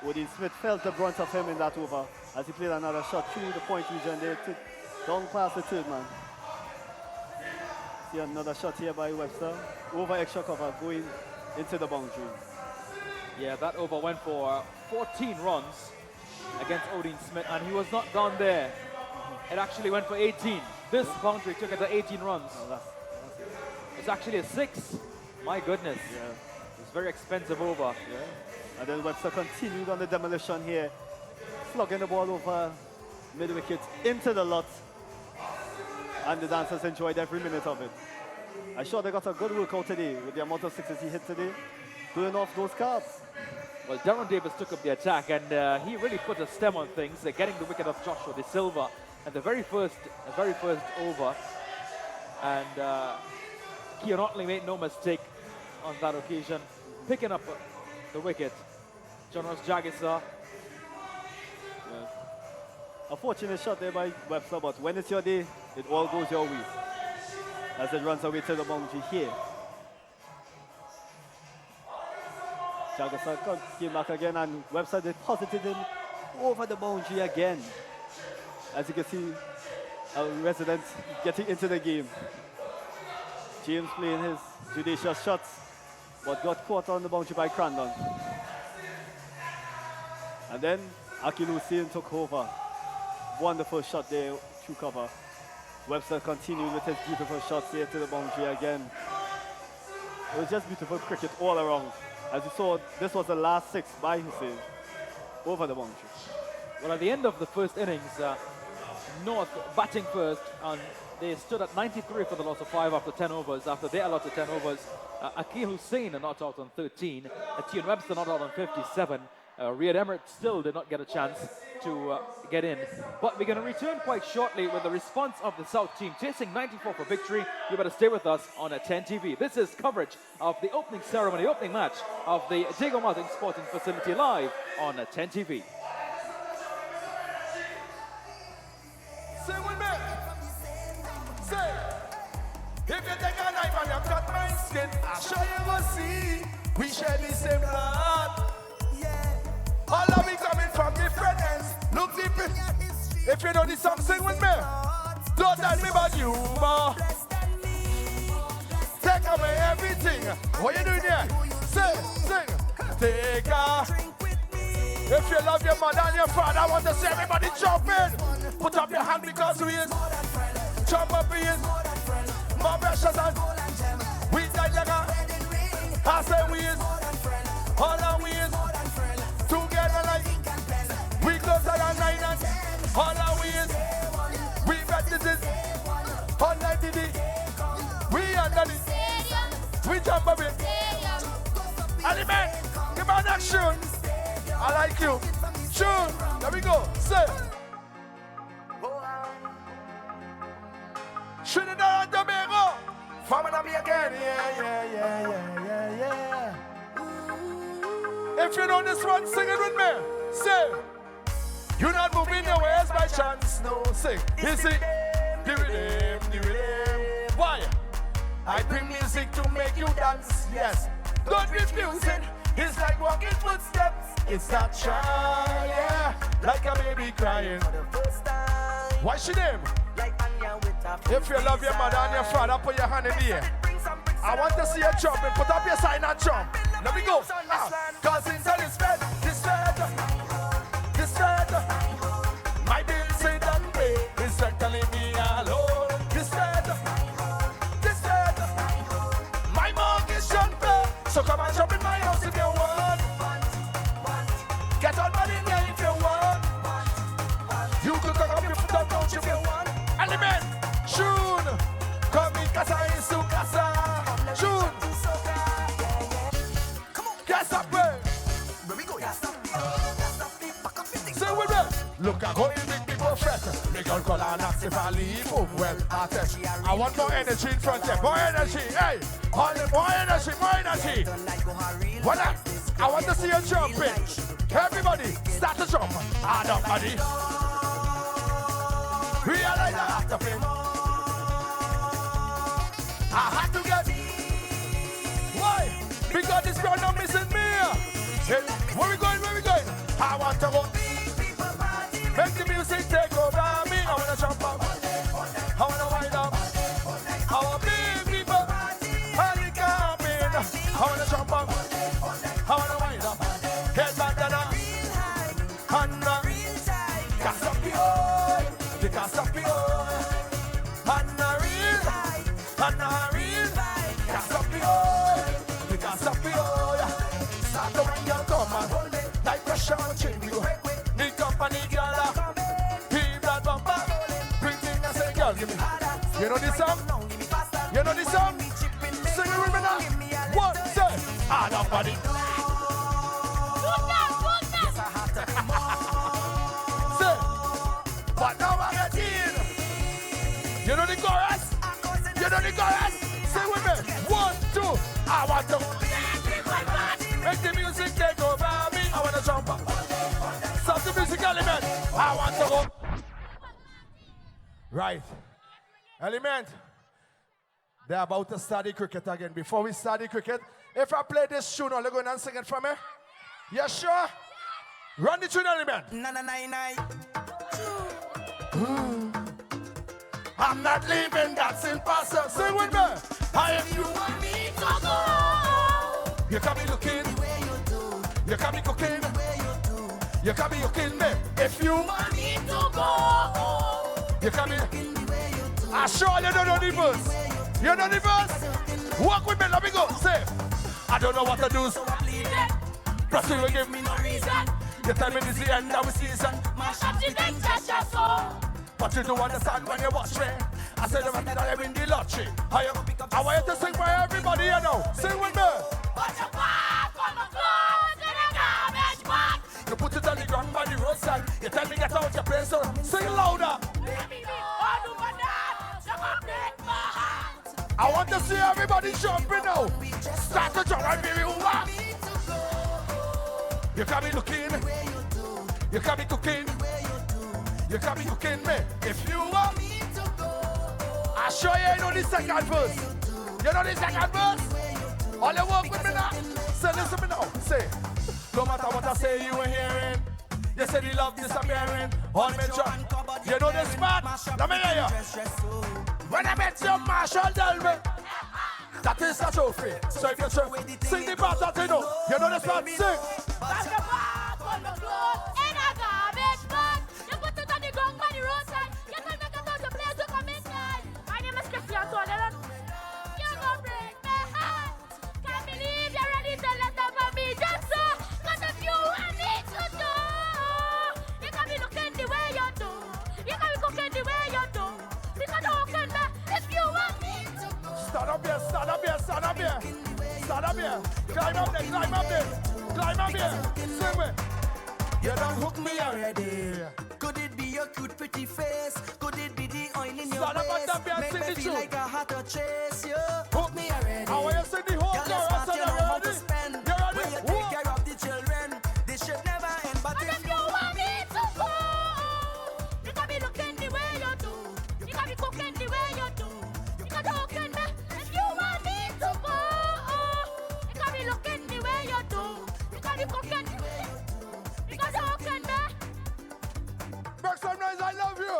Woody Smith felt the brunt of him in that over as he played another shot through the point region there. Down past the third man. See another shot here by Webster. Over extra cover going into the boundary. Yeah, that over went for 14 runs against Odin Smith, and he was not down there. It actually went for 18. This boundary took it to 18 runs. It's actually a 6. My goodness. Yeah. It's very expensive over. Yeah. And then Webster continued on the demolition here, slugging the ball over mid-wicket into the lot. And the dancers enjoyed every minute of it. I'm sure they got a good workout today with the amount of 6s he hit today, doing off those cards. Well, Darren Davis took up the attack, and he really put a stem on things, getting the wicket of Joshua De Silva at the very first over. And Keon Otley made no mistake on that occasion, picking up the wicket. John Ross Jagisa. A fortunate shot there by Webster, but when it's your day, it all goes your way. As it runs away to the boundary here. Jagasa came back again, and Webster deposited him over the boundary again. As you can see, our residents getting into the game. James playing his judicious shots, but got caught on the boundary by Crandon. And then Akil Hussein took over. Wonderful shot there through cover. Webster continued with his beautiful shots here to the boundary again. It was just beautiful cricket all around. As you saw, this was the last 6 by Hussein over the boundary. Well, at the end of the first innings, North batting first, and they stood at 93 for the loss of 5 after 10 overs. After they allotted 10 overs, Akil Hussein not out on 13, Tian Webster not out on 57, Riyad Emirates still did not get a chance to get in. But we're going to return quite shortly with the response of the South team, chasing 94 for victory. You better stay with us on 10 TV. This is coverage of the opening ceremony, opening match of the Diego Martin Sporting Facility live on 10 TV. Sing with me. Say, if you take a knife and you cut my skin, I'll show you go see. We share the same blood. All of we coming from different ends. Look deep in. If you know this song, sing with me. Don't tell me about you, ma. Take away everything. What you doing here? Sing. Take a. If you love your mother and your father, I want to see everybody jump in. Put up your hand because we is. Jump up in. More precious and we die like a. I say we is. All our we is. Together like we closer than 9 and all our we is. We got this is. All night did it. We under it. We jump up in. Element, give me an action. I like you. Tune. There we go. Say. Trinidad and Tobago. Farming on me again. Yeah. If you know this one, sing it with me. Say. You're not moving your ways by chance. No, sing. You see. Do it. Why? I bring music to make you dance. Yes. Don't refuse it. It's like walking footsteps. It's that child, yeah. Like a baby crying. What's your name? If you love your mother and your father, put your hand in the air. I want to see you jumping. Put up your sign and jump. Let me go. Cause inside this bed. My bills say don't pay. It's like telling me alone. This bed. My mortgage don't pay. So come and jump in my house if you want. Get on money in here if you want. You could come up your foot up, don't you feel one? Element, June, come in casa in su casa. June, get up, where we go? Say with me. Look, I'm going to make people fret. They don't call on us if I leave. Oh, well, I want more energy in front there. More energy, hey. More energy. What up? I want to see you jumping. Everybody, start to jump. Buddy. Realize I have to feel. I had to get. Why? Because this crowd not missing me. Hey, where we going? I want to go. Make the music take over me. I want to jump up. I want to wind up. Our big people are coming. I want to jump up. I want to wind up. Head back to the and Casapio. And the real Casapio. Start to wind your come. Like pressure on chain you. The company girl. Keep that bumper. Bring things and say girl give me. You know this song? Sing it with me now. One, say, buddy. Say, but now I get in. You know the chorus? Sing with me. 1, 2. I want to make the music take over me. I want to jump up. Stop the music element. I want to go. Right. Element. They're about to start the cricket again. Before we start the cricket, if I play this tune, are you going to sing it for me? You sure? Run the tune, Element. I'm not leaving, that's impossible. Sing with me. If you want me to go, you can be looking the way you do. You can be cooking the way you do. You can be looking me. If you want me to go, you can be looking the way you do. I sure you don't know the verse. You know the verse? Walk with me, let me go. Say, I don't know what to do, so I'm leaving. Plus you will give me no reason. You tell me this is the end of the season. My shot is next gesture, so. But you don't understand when you watch me. I said I'm that I win the lottery. I want you to sing for everybody, you know. Sing with me. But you walk on my clothes in a garbage box. You tell me get out your place, so sing louder. I want to see everybody jumping now. Start to jump and baby, you can be looking, you can be cooking, you can be cooking me. If you want, I show you know the second verse. You know the second verse? All you work with me now. Say listen to me now. Say, no matter what I say, you ain't hearing. You say the love disappearing. On me drop. You know this man? Let me hear you. When I met your Marshall, tell me. That is a trophy. So if you're trophy, sing the part that you know this man, sing. Back the back on the clothes in a garbage bag. You put it on the ground by the roadside. You can make it out the place to come inside. My name is Christian Tolerant. You gon' break my heart. Can't believe you're ready to let up on me just so. Cause if you want me to do, you can be looking the way you do. You can be cooking the way you do. Because how can me if you want me to go? Stand up here, stand up here, stand up here. Stand up here. Climb up there, climb up there. Climb up here. Sing me. You done hook me already. Could it be your cute pretty face? Could it be the oil in your Stand up waist? and dance, Make sing me the feel tune. like I had to chase you. Hook me already. I want you to sing the whole Girl, chorus. it's smart, you know how to Ready? spend. You ready? When you take care of the children, this should never end. But if you want me to go, you can be looking the way you do. You can be cooking the way you do. You can talk in me if you want me to go. You can be looking the way you do. You can be cooking the way you do. You can talk in me. Make some noise, I love you.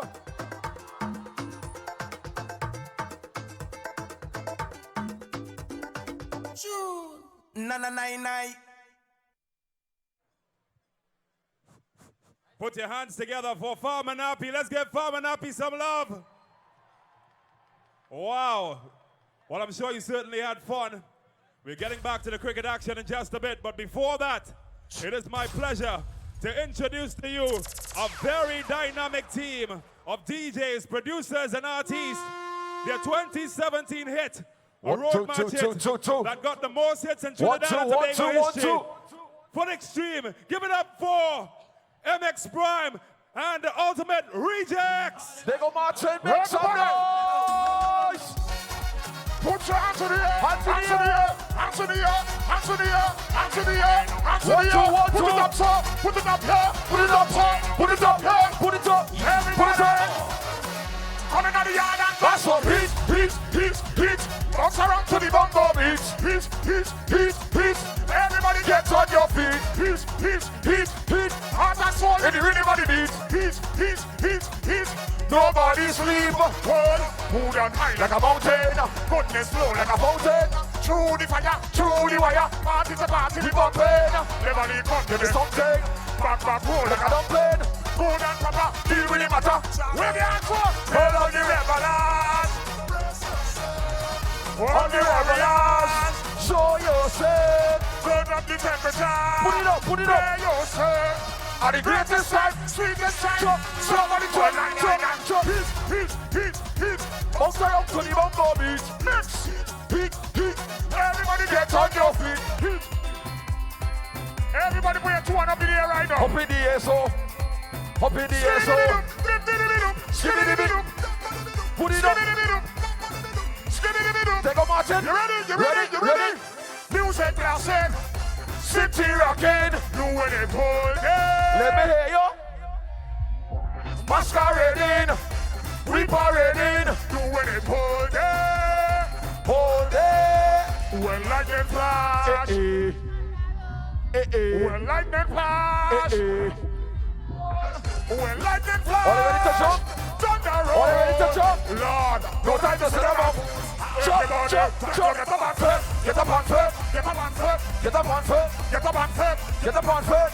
Na na na na. Put your hands together for Farmer Nappy. Let's give Farmer Nappy some love. Wow. Well, I'm sure you certainly had fun. We're getting back to the cricket action in just a bit, but before that, it is my pleasure to introduce to you a very dynamic team of DJs, producers, and artists. Their 2017 hit, a road match hit that got the most hits in Trinidad and Tobago history. For the Extreme, give it up for MX Prime and the Ultimate Rejects. They go Martin, make some noise. Put your hands in the air, hands in the air, hands in the air, hands in the air, hands in the air, hands in the air. Put it up top, put it up here, put it up top, put it up here, put it up, everybody. Coming out the yard and that's what heat. Bounce around to the bongo beat. Heat. Everybody get on your feet. Heat. Heart and soul in the rhythm of the beat. Heat. Nobody sleep. World, mood and high like a mountain. Goodness flow like a fountain. Through the fire, through the wire. Party to party, we bumping. Never leave come to the something. Back, roll like a dumpling. Good and proper, deal with the matter. Where the hands up? Hold on the rebellion. On the rebellion. Show yourself. Turn up the temperature. Put it up. Play yourself. Are the greatest time, sweetest time. Somebody turn on. Heat. Bounce around to the bongo beat. Mix. Heat. Everybody get on your feet. Heat. Everybody put your two up in the air right now. Up in the air, so. Up in the air, so. Put it up. Take a Martin. You ready? Music blasting. City rocking. You when it hold it. Let me hear you. Masquerading. We parading. You when it hold it. When lightning flash. When lightning flash. When lightning flash. All ready to jump? Thunder roll. All ready to jump? Lord, no time to sit up. Jump. Get up on foot. Get up on foot. Get up on foot. Get up on foot. Get up on foot. Get up on foot.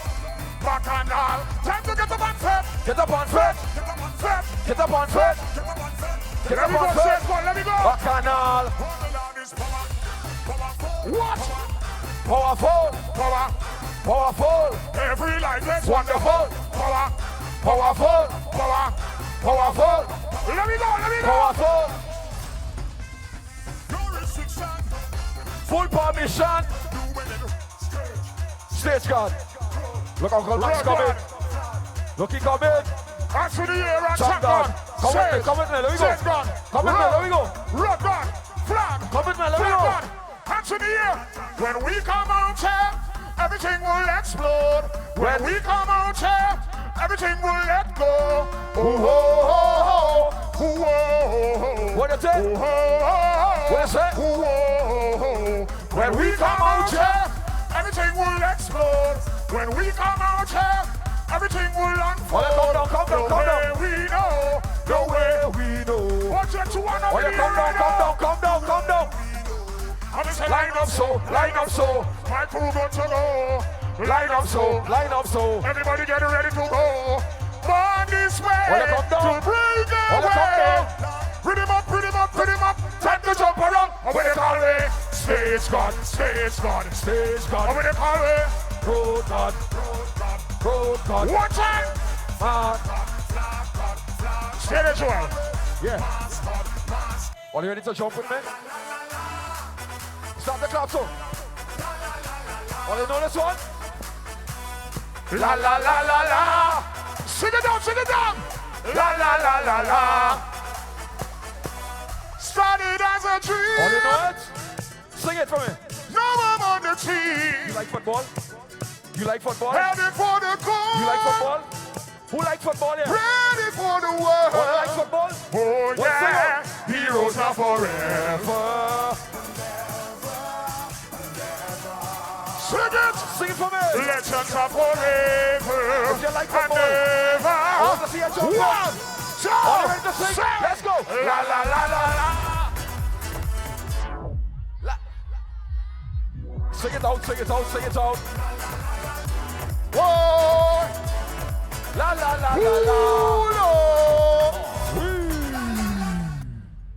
Bacchanal. Time to get up on foot. Get up on foot. Get up on foot. Get up on foot. Get up on foot. Let me go. Bacchanal. What? Powerful. Every life is wonderful. Powerful. Let me go. Powerful. Full permission. Stage guard. Look how Colman's coming. Look, he come in. Hands to the air and Shot gun. shotgun. Come with me, come with me, let me go. Set gun. Come with me, let me go. Rock gun. Flag. Come with me, let me Flag go. gun. Hands in the air. When we come out here, everything will explode. When we come out here, everything will let go. Oh, oh, oh, oh, oh, oh. What you say? Oh, oh, oh, What you say? oh, oh, oh. When we come out here, everything will explode. When we come out here, everything will unfold. Come down. The way we know, the way we know. Watch it to one over Come down. Line up so, my crew got to go. Line up so, everybody get ready to go. Born this way to bring away. Pretty up, time to jump around. And when they call me, stage God. And when they call me, road God. One time. Stay there, Joel. Yeah. Are you ready to jump with me? Start the clap, so. Oh, you know this one? La la la la la. Sing it down. La la la la la. Started as a dream. Oh, you know it? Sing it for me. Now I'm on the team. You like football? Headed for the goal. You like football? Who likes football here? Ready for the world. Oh, you like football? Oh What's yeah. Heroes are forever. Sing it for me. Legends are forever. If you like football, and never. I want to see a jump. One, two, Are you ready to sing? Let's go. La la la la la. Sing it out. Whoa. La la la la la.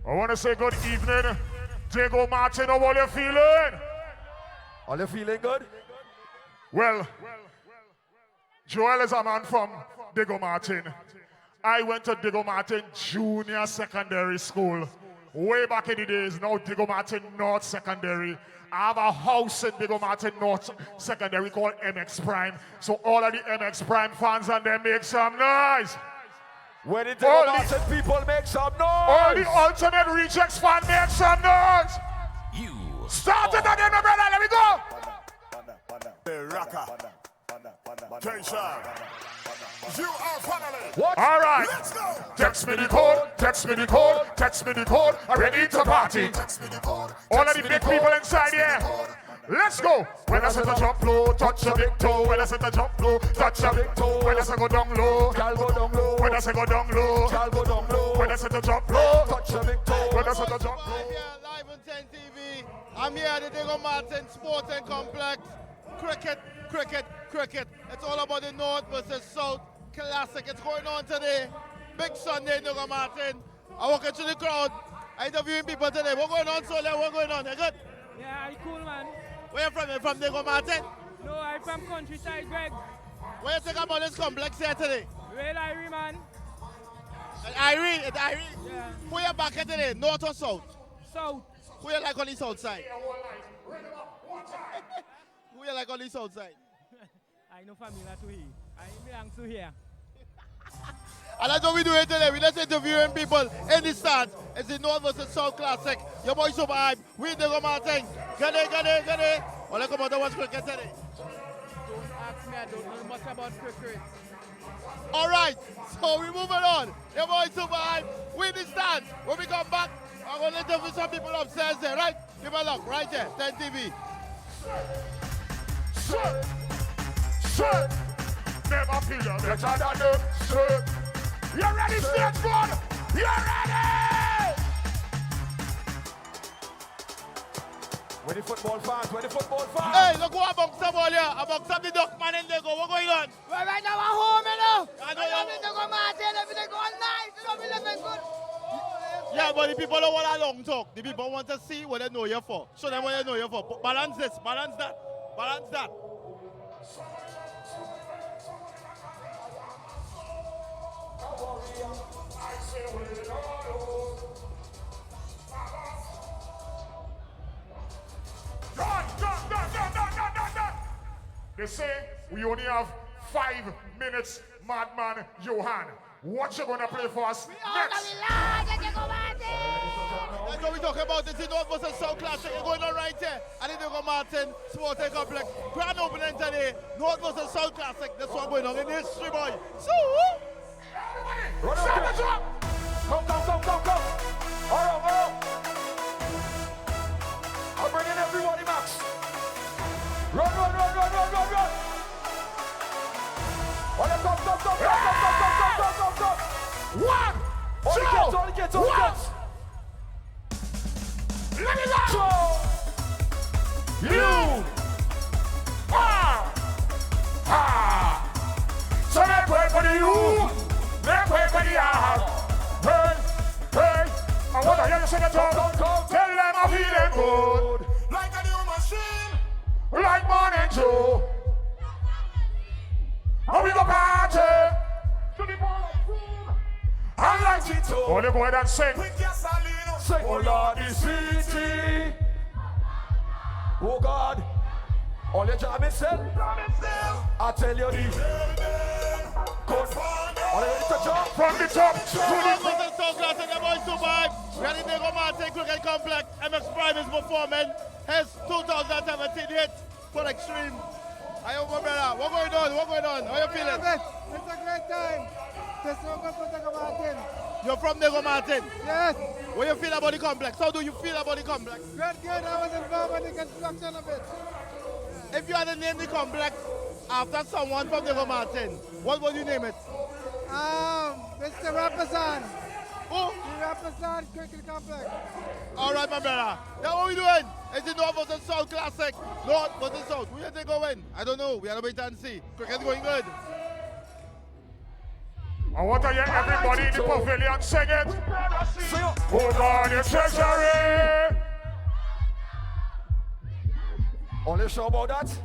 I want to say good evening, Diego Martin. How are you feeling? Are you feeling good? Well, Joel is a man from Diego Martin. I went to Diego Martin Junior Secondary School. Way back in the days, now Diego Martin North Secondary. I have a house in Diego Martin North Secondary called MX Prime. So all of the MX Prime fans and them make some noise. When the Diego Martin people make some noise. All the Ultimate Rejects fans make some noise. You Start it again, my brother. Let me go. the rocker. Tension. You are finally. What? All right. Let's go. Text me the code. I'm ready to party. All of the big people inside here. Let's go. When I say to jump low, touch your big toe. When I say to jump low, touch your big toe. When I say go down low, Gal go down low. when I say go down low, Gal go down low. when I say to jump low, Touch your big toe. when I say to jump low. I'm here live on 10 TV. I'm here at the Diego Martin Sports and Complex. Cricket. It's all about the North versus South Classic. It's going on today. Big Sunday in Diego Martin. I walk into the crowd. I'm interviewing people today. What's going on, Solia? What's going on? You good? Yeah, I'm cool, man. Where you from? You from Diego Martin? No, I'm from countryside, Greg. What you think about this complex here today? Real Irie, man. Irie? Yeah. Who you back here today? North or South? South. Who you like on the South side? Who you like on the South side? I know familiar to here. I belong to here. And that's what we're doing today. We're just interviewing people in the stands. It's the North versus South Classic. Your boy super hype. We Diego Martin. Get it. Well, come on to watch cricket today. Don't ask me, I don't know much about cricket. All right, so we're moving on. Your boy super hype. We in the stands. When we come back, I'm going to interview some people upstairs there, right? Give a look, right there, 10 TV. Sir, never feel you better than them, sir. You ready, stage one? You ready? Where the football fans? Hey, look what amongst them all here. Amongst them the Duckman and Diego. What's going on? Well, right now I'm home, you know. I know you're Diego Martin, everything going nice. You know, we living good. Yeah, but the people don't want a long talk. The people want to see what they know you for. Show them what they know you for. Balance this, balance that. Done. They say we only have 5 minutes, Madman Johan. What you gonna play for us next? That's what we talk about. This is North versus South Classic. You're going on right here at the Diego Martin Sports Complex. Grand opening today. North versus South Classic. That's what going on in history, boy. So, Run up, come. All right. I'm bringing everybody, Max. Run. All right, come. One, all the kids. Let it go. You are. So make way for the youth. Make way for the heart. Hey. I want to hear you sing it all. Tell them I'm feeling good. Like a new machine. Like morning dew. And we go party. To the I like it too. Oh, you go ahead and sing. Sing. Oh Lord, the city. Oh God. All your job is sell. I tell you this. Good. Are you ready to jump? From the top to the front. So glad that the boys survived. We are in the Diego Martin Cricket Complex. MX Prime is performing his 2017 hit for Extreme. Are you brother? What going on? How you feeling? It's a great time. This one goes for Diego Martin. You're from Diego Martin? Yes. What do you feel about the complex? How do you feel about the complex? Good. I was involved in the construction of it. If you had to name the complex after someone from Diego Martin, what would you name it? Mr. Rapazan. Who? The Rapazan Cricket Complex. All right, my brother. Now what we doing? It's the North versus South Classic. North versus South. Who do you think will win? I don't know. We have to wait and see. Cricket's going good. I want to hear everybody in the pavilion sing it. Oh God, your treasury. Only sure about that?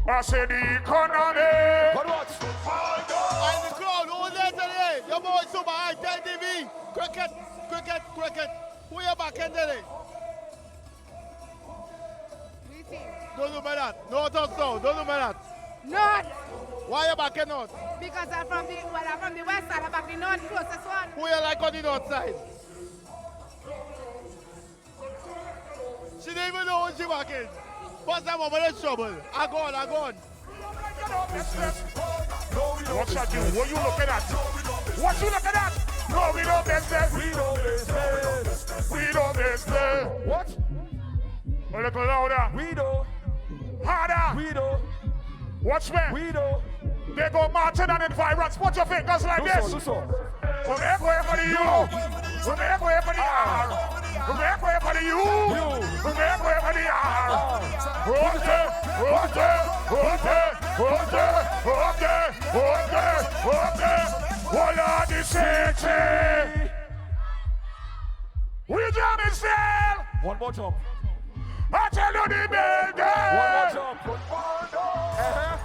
I say the economy. But what? And the crowd, who's there today? Your boy Super High, 10 TV. Cricket. Who you back in today? Don't do me that. No talk so. Don't do me that. North. Why you back in North? Because I'm from the west side, I'm back the north closest one. Who you like on the north side? She didn't even know when she back in. What's that moment of trouble? I go on. What shall you? What you looking at? What you looking at? No, we don't business. We don't business. What? A little louder. We do. Harder. We do. Watch me. We do. They go Martin and environs. Put your fingers like this. Do so. So make way for the you. So make way for the R. So make way for the you. So make way for the R. Okay. What are the city? Will you jump and still? One more jump. I tell you the building. One more jump.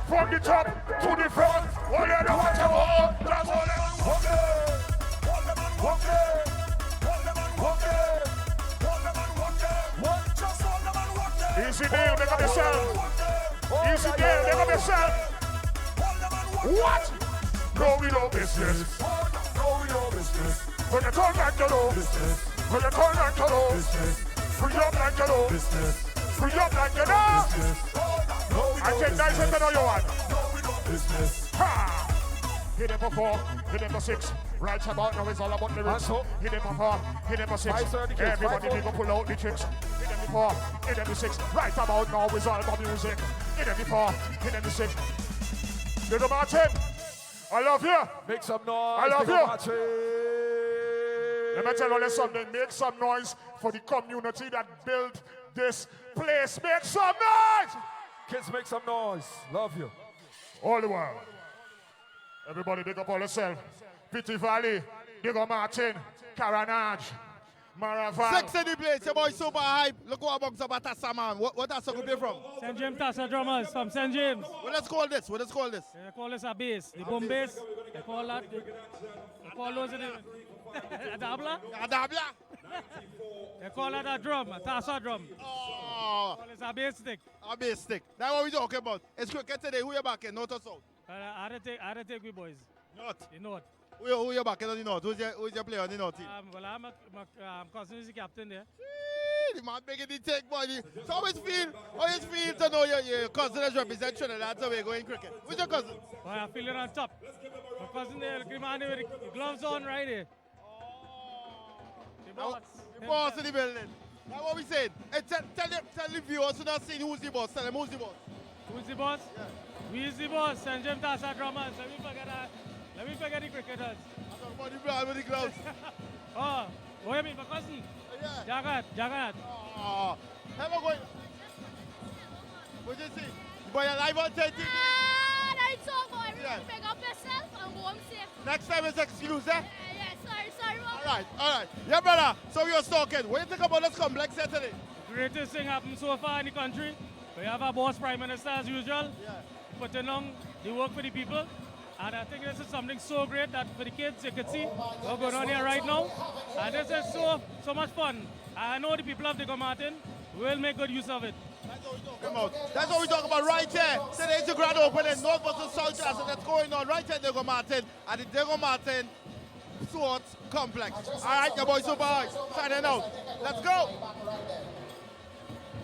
From the top to the front. What you don't want to hold. Just hold it. Easy deal, make up yourself. Easy deal, make up yourself. What? No, we know business. When you turn like you know. When you turn like you know. Free up like you know. Free up like you know. I take nice and know you want. Ha! Hit him for 4, hit him for 6. Right about now it's all about the lyrics. Hit him for 4, hit him for 6. Everybody need to pull out the tricks. Hit him for 4, hit him for 6. Right about now it's all about music. Hit him for 4, hit him for 6. Little Martin, I love you. Make some noise. I love you. Martin. Let me tell you something. Make some noise for the community that built this place. Make some noise. Kids, make some noise. Love you. All the world. Everybody big up all yourself. Pity Valley, Diego Martin, Caranage, Maraval. 6 in the place, your boy Super Hype. Look what amongst about Tassa, man. What Tassa could be from? St. James Tassa drummers from St. James. Well, let's call this. What let's call this? They call this a bass. The boom bass. They call that. They call those in the... a dabla? A dabla? They call that a drum, a Tassa drum. Oh. It's a bass stick. A bass stick. That's what we're talking about. It's cricket today. Who you back in? North or South? I had to take we boys. North. The North. Who you backing on the North? Who's your player on the North team? Well, I'm cousin is the captain there. The man making the take, boy. So how it feel to know your cousin is represent Trinidad and Tobago in cricket? Who's your cousin? Well, I'm feeling on top. My cousin there, the man with the gloves on right here. The boss. The boss in the building. That's what we saying. Hey, tell the viewers who not seen who's the boss. Tell them who's the boss. Who's the boss? Yeah. We is the boss. And Jim Tassa drummers. Let me forget that. Let me forget the cricketers. I'm talking about the brand with the gloves. What you mean, my cousin? Yeah. Jagat. Oh, hello, going. What you see? Boy, you're live on 10 TV. That's all, boy. Really pick up yourself and go home safe. Next time is exclusive. Sorry, Mom. All right. Yeah, brother. So you're talking. What do you think about this complex here today? The greatest thing happened so far in the country. We have our boss Prime Minister as usual. Yeah. Putting on the work for the people. And I think this is something so great that for the kids, you can see what's going on here right now. And this is so much fun. I know the people of Diego Martin will make good use of it. That's what we talk about right here. Today's the grand opening, North versus South Classic that's going on right here in Diego Martin at the Diego Martin Sports Complex. All right, your boy Super High, signing out. Let's go.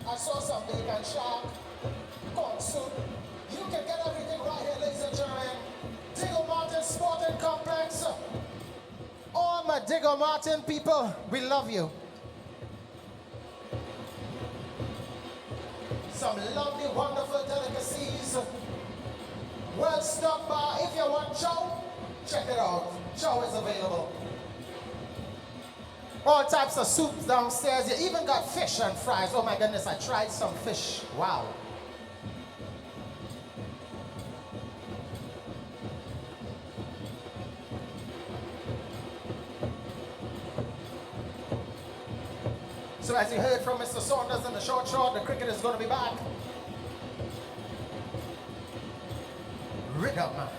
I saw some bacon shark, corn soup. You can get everything right here, ladies and gentlemen. Diego Martin Sporting Complex. All my Diego Martin people, we love you. Some lovely, wonderful delicacies. Well stocked bar. If you want chow, check it out. Chow is available. All types of soups downstairs. You even got fish and fries. Oh my goodness, I tried some fish. Wow. So as you heard from Mr. Saunders in the short, the cricket is going to be back. Rig up, man.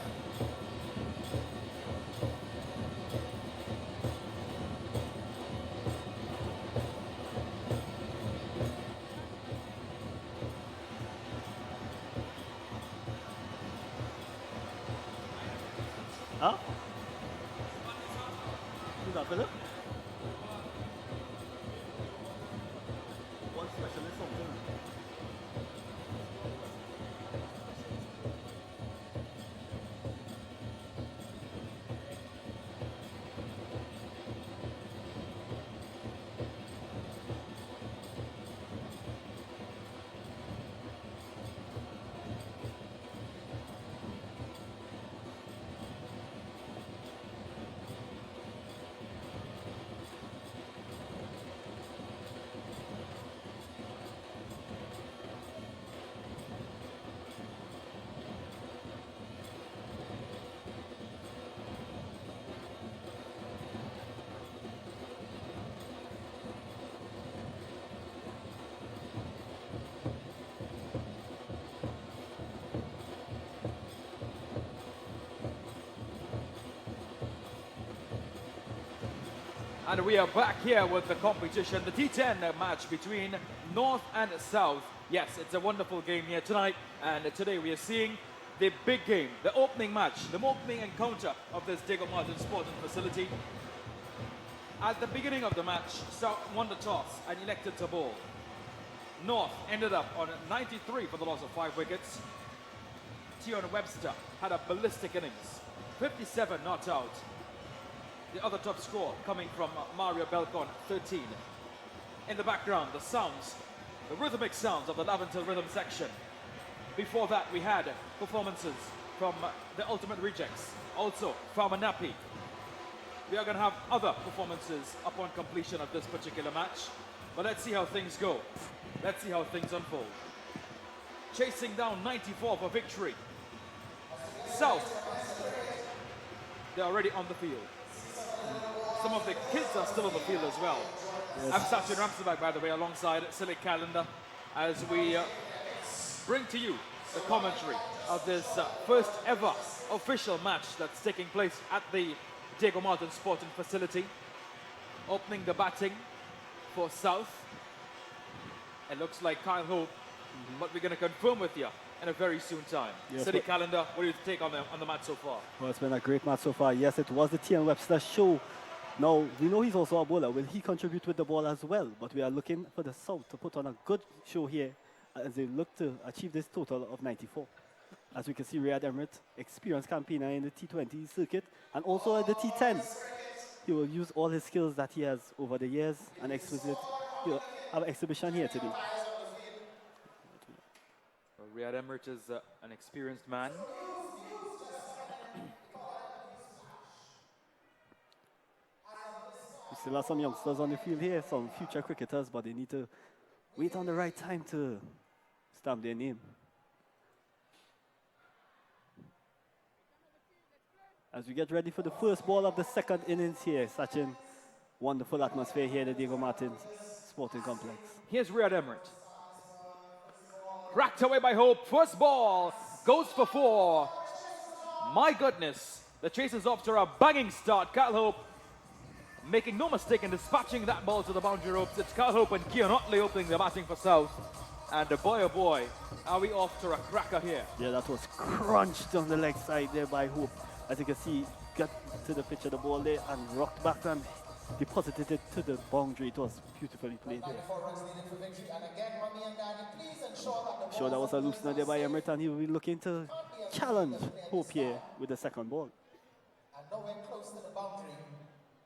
Huh? Who's that, Philip? One specialist something. And we are back here with the competition, the T10 match between North and South. Yes, it's a wonderful game here tonight, and today we are seeing the big game, the opening match, the opening encounter of this Diego Martin Sporting Facility. At the beginning of the match, South won the toss and elected to bowl. North ended up on 93 for the loss of 5 wickets. Webster had a ballistic innings, 57 not out. The other top score coming from Mario Belcon, 13. In the background, the sounds, the rhythmic sounds of the Laventil rhythm section. Before that, we had performances from the Ultimate Rejects, also from Anapi. We are going to have other performances upon completion of this particular match. But let's see how things go. Let's see how things unfold. Chasing down 94 for victory. South, they're already on the field. Some of the kids are still on the field as well. Yes. I'm Sachin Ramsabag, by the way, alongside Silly Calendar, as we bring to you the commentary of this first ever official match that's taking place at the Diego Martin Sporting Facility. Opening the batting for South. It looks like Kyle Hope but we're going to confirm with you in a very soon time. Yes, City but- calendar, what do you take on the match so far? Well, it's been a great match so far. Yes, it was the T and Webster show. Now, we know he's also a bowler. Will he contribute with the ball as well? But we are looking for the South to put on a good show here as they look to achieve this total of 94. As we can see, Riyad Emirates, experienced campaigner in the T20 circuit and also at the T10. He will use all his skills that he has over the years and he'll have an exhibition here today. Well, Riyad Emirates is an experienced man. We still have some youngsters on the field here, some future cricketers, but they need to wait on the right time to stamp their name. As we get ready for the first ball of the second innings here, such a wonderful atmosphere here at the Diego Martins Sporting Complex. Here's Riyad Emirates. Cracked away by Hope. First ball goes for 4. My goodness. The chase is off to a banging start. Kyle Hope making no mistake in dispatching that ball to the boundary ropes. It's Kyle Hope and Keon Otley opening the batting for South. And boy, oh boy, are we off to a cracker here. Yeah, that was crunched on the leg side there by Hope. As you can see, got to the pitch of the ball there and rocked back and deposited it to the boundary. It was beautifully played there. Sure, that was a loosener there by Emirates, and he will be looking to challenge Hope here with the second ball.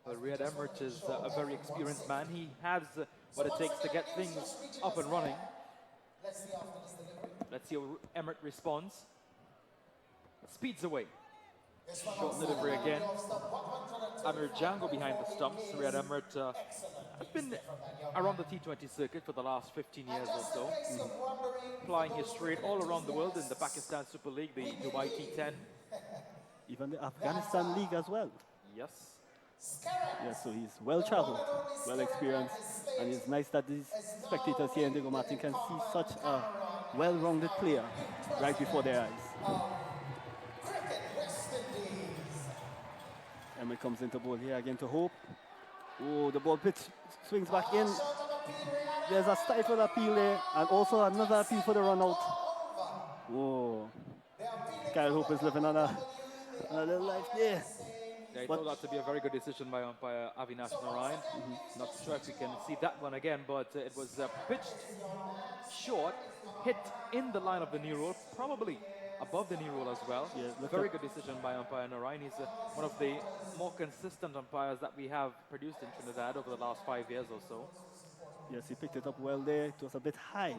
Well, Riyad Emirates is a very experienced man. He has what it takes to get things up and running. Let's see how Emirates responds. Speeds away. Short delivery again. Amir Django behind the stumps. Riyad Emirates has been around the T20 circuit for the last 15 years or so. Plying his trade all around the world in the Pakistan Super League, the Dubai T10. Even the Afghanistan League as well. Yes. Yes, so he's well traveled, well experienced, and it's nice that these spectators here in Diego Martin can see such a well-rounded player right before their eyes. Emma comes into ball here again to Hope. Oh, the ball pitch swings back in. There's a stifled appeal there, and also another appeal for the run out. Whoa. Kyle Hope is living on a little life there. Yeah, I thought that to be a very good decision by umpire Avinash Narayan. Not sure if we can see that one again, but it was pitched short, hit in the line of the knee roll, probably above the knee roll as well. Yeah, very good decision by umpire Narayan. He's one of the more consistent umpires that we have produced in Trinidad over the last 5 years or so. Yes, he picked it up well there. It was a bit high.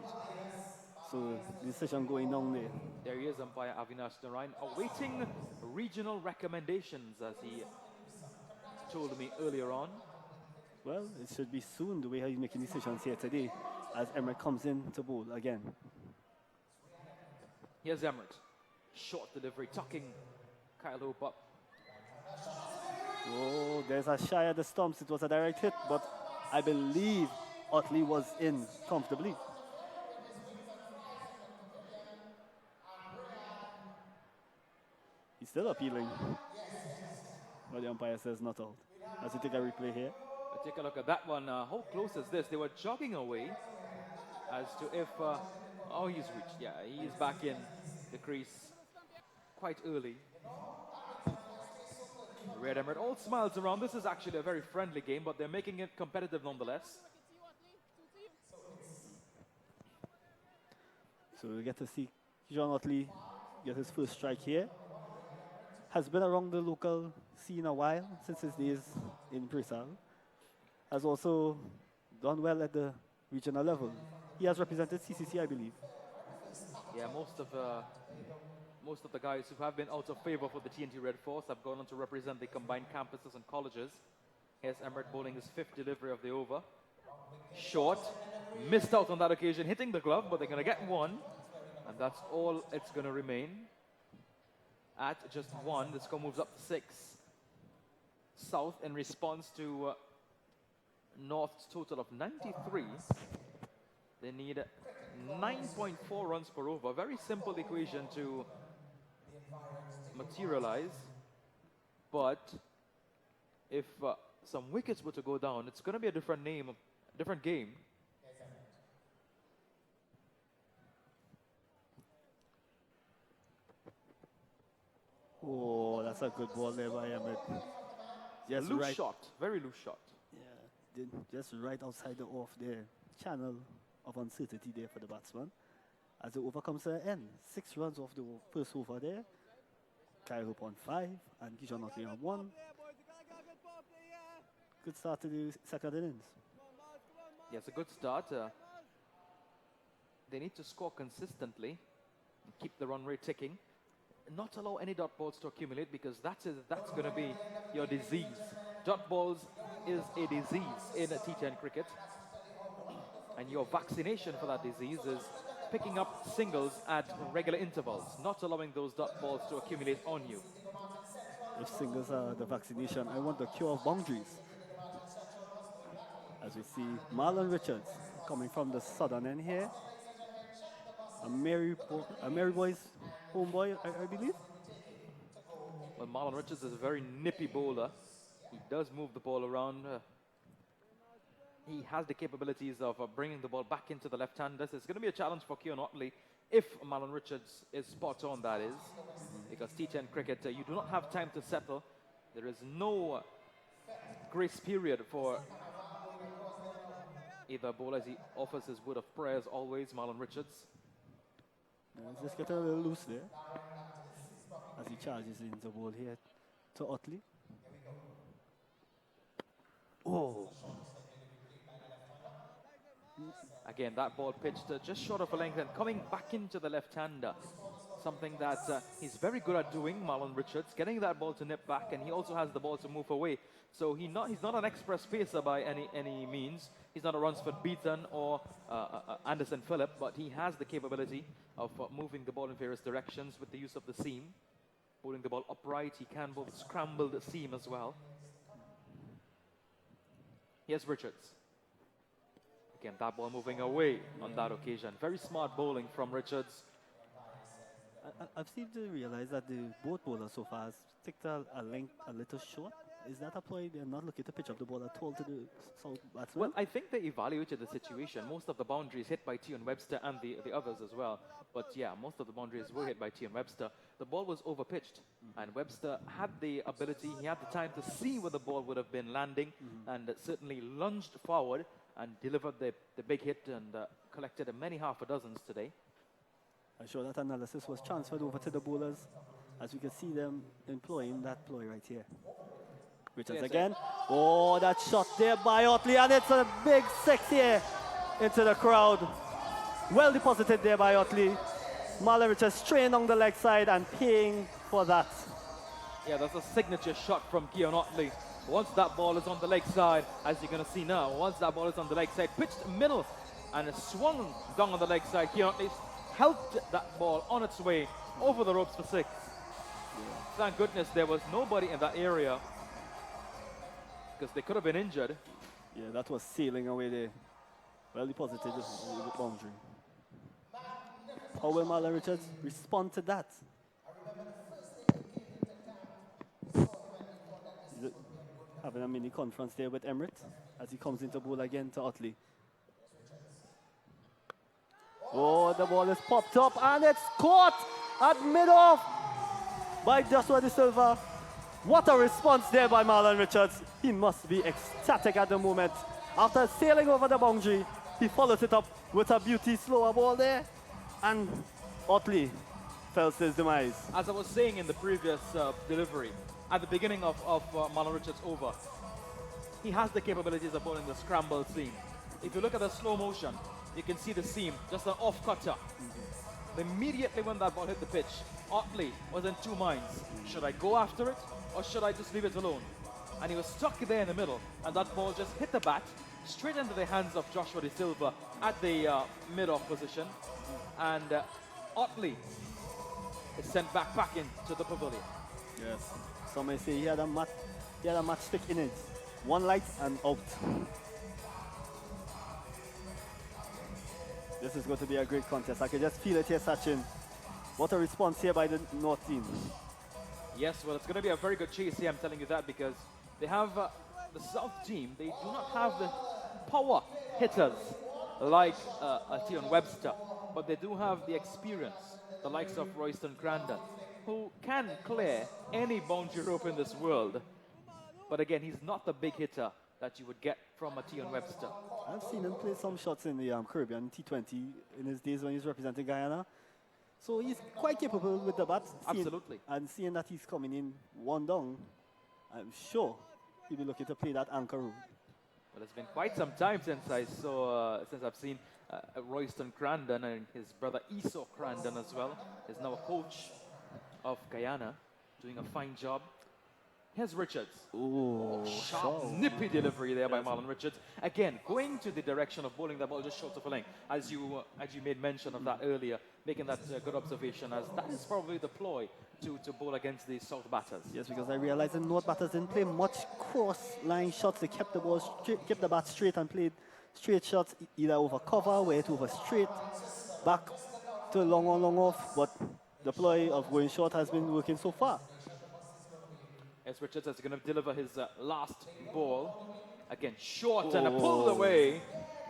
So, decision going on there. There he is, umpire Avinash Narayan, awaiting regional recommendations, as he told me earlier on. Well, it should be soon, the way he's making decisions here today, as Emirates comes in to bowl again. Here's Emirates. Short delivery, tucking Kyle Hope up. Oh, there's a shy at the stumps. It was a direct hit, but I believe Otley was in comfortably. He's still appealing. But the umpire says not out. As we take a replay here. We'll take a look at that one. How close is this? They were jogging away as to if... oh, he's reached. Yeah, he's back in the crease quite early. Riyad Emirates all smiles around. This is actually a very friendly game, but they're making it competitive nonetheless. So we get to see John Otley get his first strike here. Has been around the local scene a while, since his days in Brisbane. Has also done well at the regional level. He has represented CCC, I believe. Yeah, most of the guys who have been out of favor for the TNT Red Force have gone on to represent the combined campuses and colleges. Here's Emirates bowling his 5th delivery of the over. Short, missed out on that occasion, hitting the glove, but they're going to get one. And that's all it's going to remain. At just 1, the score moves up to 6. South, in response to North's total of 93, they need 9.4 runs per over. Very simple equation to materialize. But if some wickets were to go down, it's going to be a different game. That's a good ball there by Emmett. Just Loose right, shot, very loose shot. just right outside the off there. Channel of uncertainty there for the batsman. As the over comes to an end, 6 runs off the first over there. Kyle Hope on 5 and Keyshawn Otley on 1. Good start to the second innings. Yes, a good start. They need to score consistently and keep the run rate ticking. Not allow any dot balls to accumulate, because that's going to be your disease. Dot balls is a disease in a T10 cricket. And your vaccination for that disease is picking up singles at regular intervals, not allowing those dot balls to accumulate on you. If singles are the vaccination, I want the cure of boundaries. As we see Marlon Richards coming from the southern end here. A Mary Boy's homeboy, I believe. Well, Marlon Richards is a very nippy bowler. He does move the ball around. He has the capabilities of bringing the ball back into the left-handers. It's going to be a challenge for Keon Otley if Marlon Richards is spot on, that is. Because T10 cricket, you do not have time to settle. There is no grace period for either bowler, as he offers his word of prayers always, Marlon Richards. Just get a little loose there as he charges in the ball here to Otley. Oh. Again, that ball pitched just short of a length and coming back into the left-hander. Something that he's very good at doing, Marlon Richards, getting that ball to nip back, and he also has the ball to move away. So he's not an express pacer by any means. He's not a Runsford Beaton or Anderson Phillip, but he has the capability of moving the ball in various directions with the use of the seam. Bowling the ball upright, he can bowl scrambled seam as well. Here's Richards. Again, that ball moving away on that occasion. Very smart bowling from Richards. I've seemed to realize that the both bowlers so far has ticked a length a little short. Is that a ploy? They're not looking to pitch up the ball at all to the South batsman? Well, I think they evaluated the situation. Most of the boundaries hit by Tion Webster and the others as well. But yeah, most of the boundaries were hit by Tion Webster. The ball was overpitched, and Webster had the ability, he had the time to see where the ball would have been landing, and certainly lunged forward and delivered the big hit and collected many half a dozens today. I'm sure that analysis was transferred over to the bowlers, as we can see them employing that ploy right here. Richards again. Oh, that shot there by Otley, and it's a big 6 here into the crowd. Well deposited there by Otley. Marlon Richards straight on the leg side and paying for that. Yeah, that's a signature shot from Keon Otley. Once that ball is on the leg side, as you're going to see now, once that ball is on the leg side, pitched middle and it swung down on the leg side, Keon Otley helped that ball on its way over the ropes for 6. Thank goodness there was nobody in that area, because they could have been injured. Yeah, that was sailing away there. Well deposited the boundary. How will Marlon Richards respond to that? Having a mini conference there with Emirates as he comes into bowl again to Otley. Oh, the ball is popped up and it's caught at mid-off by Joshua De Silva. What a response there by Marlon Richards. He must be ecstatic at the moment. After sailing over the boundary, he follows it up with a beauty slower ball there. And Otley fell to his demise. As I was saying in the previous delivery, at the beginning of Marlon Richards' over, he has the capabilities of bowling the scramble seam. If you look at the slow motion, you can see the seam, just an off-cutter. Immediately when that ball hit the pitch, Otley was in two minds. Should I go after it, or should I just leave it alone? And he was stuck there in the middle, and that ball just hit the bat straight into the hands of Joshua De Silva at the mid-off position. And Otley is sent back into the pavilion. Yes. Some may say he had a matchstick innings. One light and out. This is going to be a great contest. I can just feel it here, Sachin. What a response here by the North team. Yes, well, it's going to be a very good chase here, I'm telling you that, because they have the South team, they do not have the power hitters like Tion Webster, but they do have the experience, the likes of Royston Crandon, who can clear any boundary rope in this world. But again, he's not the big hitter that you would get from a Tion Webster. I've seen him play some shots in the Caribbean T20 in his days when he was representing Guyana. So he's quite capable with the bat. Absolutely. And seeing that he's coming in one down, I'm sure he'll be looking to play that anchor role. Well, it's been quite some time since since I've seen Royston Crandon and his brother Esau Crandon as well. Is now a coach of Guyana, doing a fine job. Here's Richards. Oh, sharp, nippy delivery there by Marlon Richards. Again, going to the direction of bowling the ball just short of a length, as you made mention of that earlier, making that good observation, as that is probably the ploy to bowl against the South batters. Yes, because I realized the North batters didn't play much cross-line shots. They kept the ball straight, kept the bat straight and played straight shots, either over cover, where it over straight, back to long on, long off. But the ploy of going short has been working so far. As Richards is going to deliver his last ball. Again, short and a pulled away,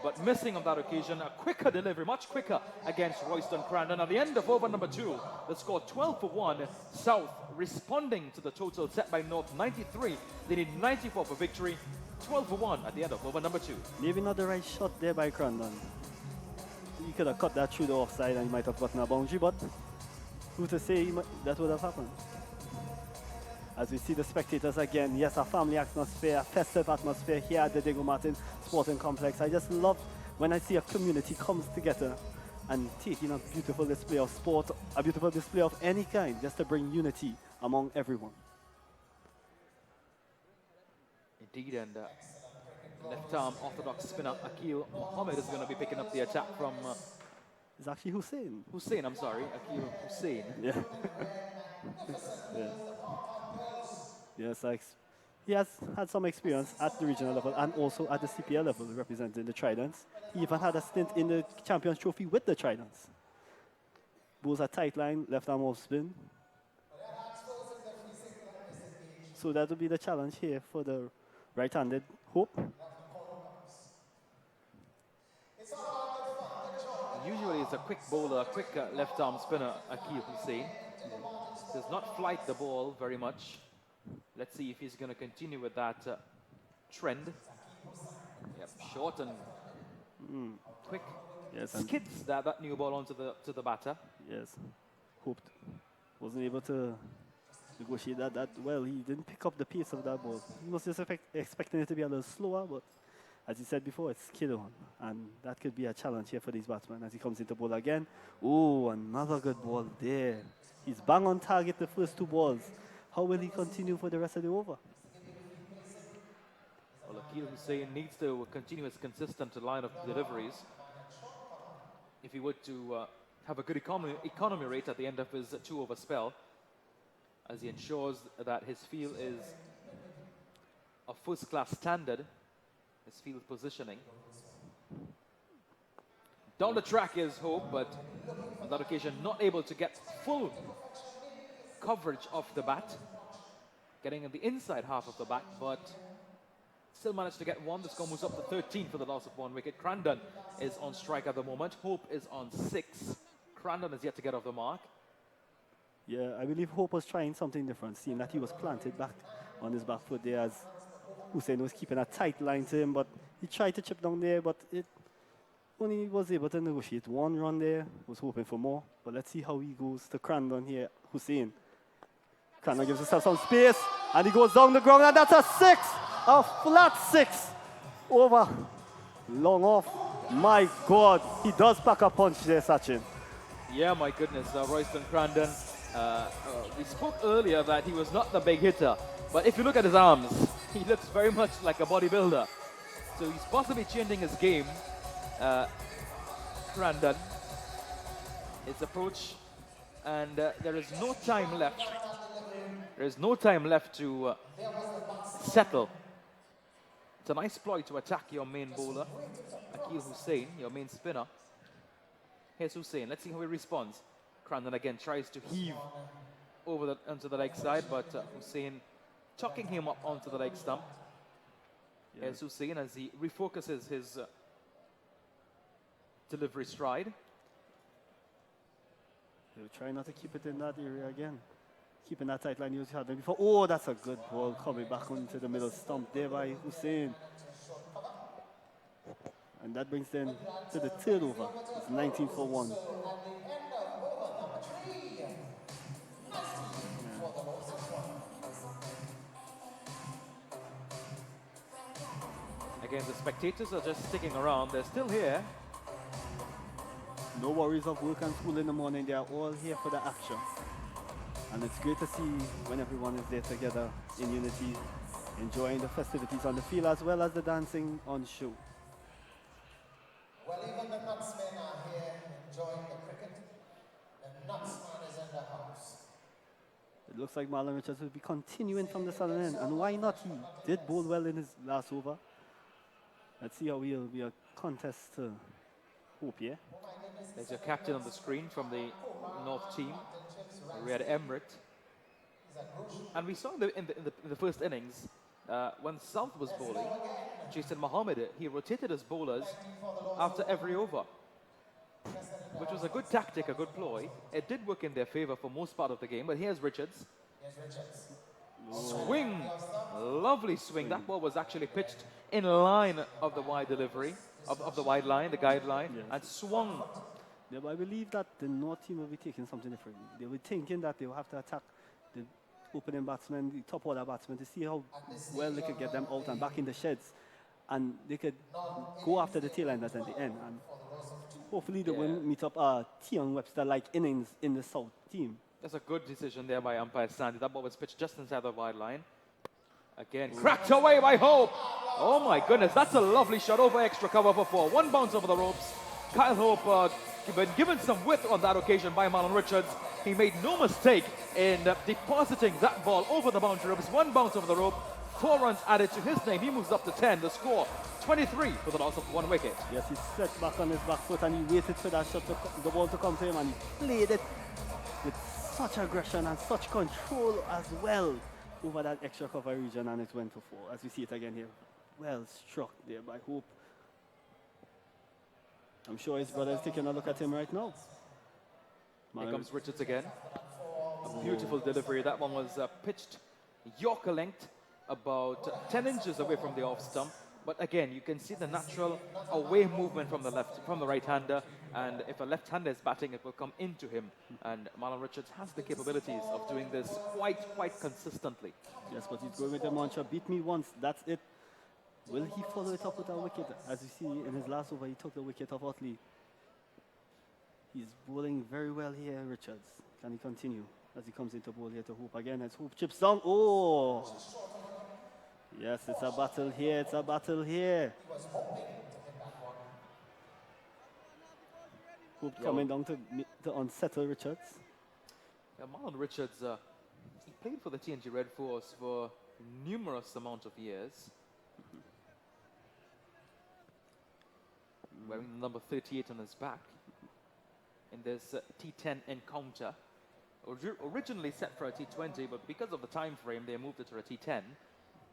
but missing on that occasion. A quicker delivery, much quicker against Royston Crandon. At the end of over number 2, the score 12 for 1. South responding to the total set by North 93. They need 94 for victory. 12 for 1 at the end of over number 2. Maybe not the right shot there by Crandon. He could have cut that through the offside and he might have gotten a boundary, but who to say that would have happened? As we see the spectators again, yes, a family atmosphere, a festive atmosphere here at the Diego Martin Sporting Complex. I just love when I see a community comes together and taking a beautiful display of sport, a beautiful display of any kind, just to bring unity among everyone. Indeed, and left-arm orthodox spinner Akil Mohammed is going to be picking up the attack from... It's actually Hussein. Hussein, I'm sorry, Akil Hussein. Yeah. Yeah. Yes, he has had some experience at the regional level and also at the CPL level representing the Tridents. He even had a stint in the Champions Trophy with the Tridents. Bowls a tight line, left arm off spin. So that will be the challenge here for the right-handed Hope. Usually it's a quick bowler, a quick left-arm spinner, Akil Hussein. Does not flight the ball very much. Let's see if he's going to continue with that trend. Yep, short and quick. Yes, skids that new ball onto the batter. Yes, hoped wasn't able to negotiate that well. He didn't pick up the pace of that ball. He was just expecting it to be a little slower, but as he said before, it's skid on, and that could be a challenge here for these batsmen as he comes into bowl again. Oh, another good ball there. He's bang on target the first 2 balls. How will he continue for the rest of the over? Well, Akil Hussein needs to continue his consistent line of deliveries if he were to have a good economy rate at the end of his 2-over spell, as he ensures that his field is of first-class standard, his field positioning. Down the track is Hope, but on that occasion not able to get full coverage of the bat, getting in the inside half of the bat, but still managed to get 1. The score moves up to 13 for the loss of 1 wicket. Crandon is on strike at the moment. Hope is on 6. Crandon is yet to get off the mark. Yeah, I believe Hope was trying something different, seeing that he was planted back on his back foot there as Hussein was keeping a tight line to him, but he tried to chip down there, but it only was able to negotiate 1 run there. Was hoping for more, but let's see how he goes to Crandon here. Hussein. Crandon gives himself some space, and he goes down the ground, and that's a 6, a flat 6 over long off. My God, he does pack a punch there, Sachin. Yeah, my goodness, Royston Crandon. We spoke earlier that he was not the big hitter, but if you look at his arms, he looks very much like a bodybuilder. So he's possibly changing his game. Crandon, his approach, and there is no time left. There is no time left to settle. It's a nice ploy to attack your main bowler, Akil Hussein, your main spinner. Here's Hussein. Let's see how he responds. Crandon again tries to heave over onto the leg side, but Hussein chucking him up onto the leg stump. Yeah. Here's Hussein as he refocuses his delivery stride. They'll try not to keep it in that area again. Keeping that tight line you had there before. Oh, that's a good ball coming back into the middle stump there by Hussein. And that brings them to the third over. It's 19 for 1. Again, the spectators are just sticking around. They're still here. No worries of work and school in the morning. They are all here for the action. And it's great to see when everyone is there together in unity, enjoying the festivities on the field as well as the dancing on show. Well, even the Nutsmen are here enjoying the cricket. The Nutsman is in the house. It looks like Marlon Richards will be continuing from the southern end. And why not? He did bowl well in his last over. Let's see how we'll be a contest to hope, yeah? There's your captain on the screen from the North team, Riyad Emrit. And we saw in the first innings, when South was bowling, Jason Mohammed, he rotated his bowlers after every over, which was a good tactic, a good ploy. It did work in their favor for most part of the game, but here's Richards. Swing, lovely swing. That ball was actually pitched in line of the wide delivery, of the wide line, the guideline, and swung. Yeah, but I believe that the North team will be taking something different. They were thinking that they will have to attack the opening batsman, the top order batsman, to see how well they could get them out and back in the sheds. And they could go after the tailenders at the end. And hopefully they will meet up Tion Webster-like innings in the South team. That's a good decision there by umpire Sandy. That ball was pitched just inside the wide line. Again, cracked away by Hope. Oh my goodness, that's a lovely shot over extra cover for 4. One bounce over the ropes. Kyle Hope been given some width on that occasion by Marlon Richards. He made no mistake in depositing that ball over the boundary ropes. One bounce over the rope. 4 runs added to his name. He moves up to 10. The score, 23 for the loss of 1 wicket. Yes, he set back on his back foot and he waited for that shot, the ball to come to him, and he played it with such aggression and such control as well over that extra cover region, and it went for 4. As we see it again here. Well struck there by Hope. I'm sure his brother is taking a look at him right now. Here comes Richards again. A beautiful delivery. That one was pitched Yorker length, about 10 inches away from the off stump. But again, you can see the natural away movement from the right-hander. And if a left-hander is batting, it will come into him. And Marlon Richards has the capabilities of doing this quite consistently. Yes, but he's going with the mantra, beat me once, that's it. Will he follow it up with a wicket? As you see in his last over, he took the wicket off Otley. He's bowling very well here, Richards. Can he continue as he comes into bowl here to Hope again? As Hope chips down. Oh! Yes, it's a battle here. It's a battle here. Hope coming down to unsettle Richards. Yeah, Marlon Richards, he played for the TNG Red Force for numerous amount of years. Wearing number 38 on his back in this T10 encounter. Originally set for a T20, but because of the time frame, they moved it to a T10.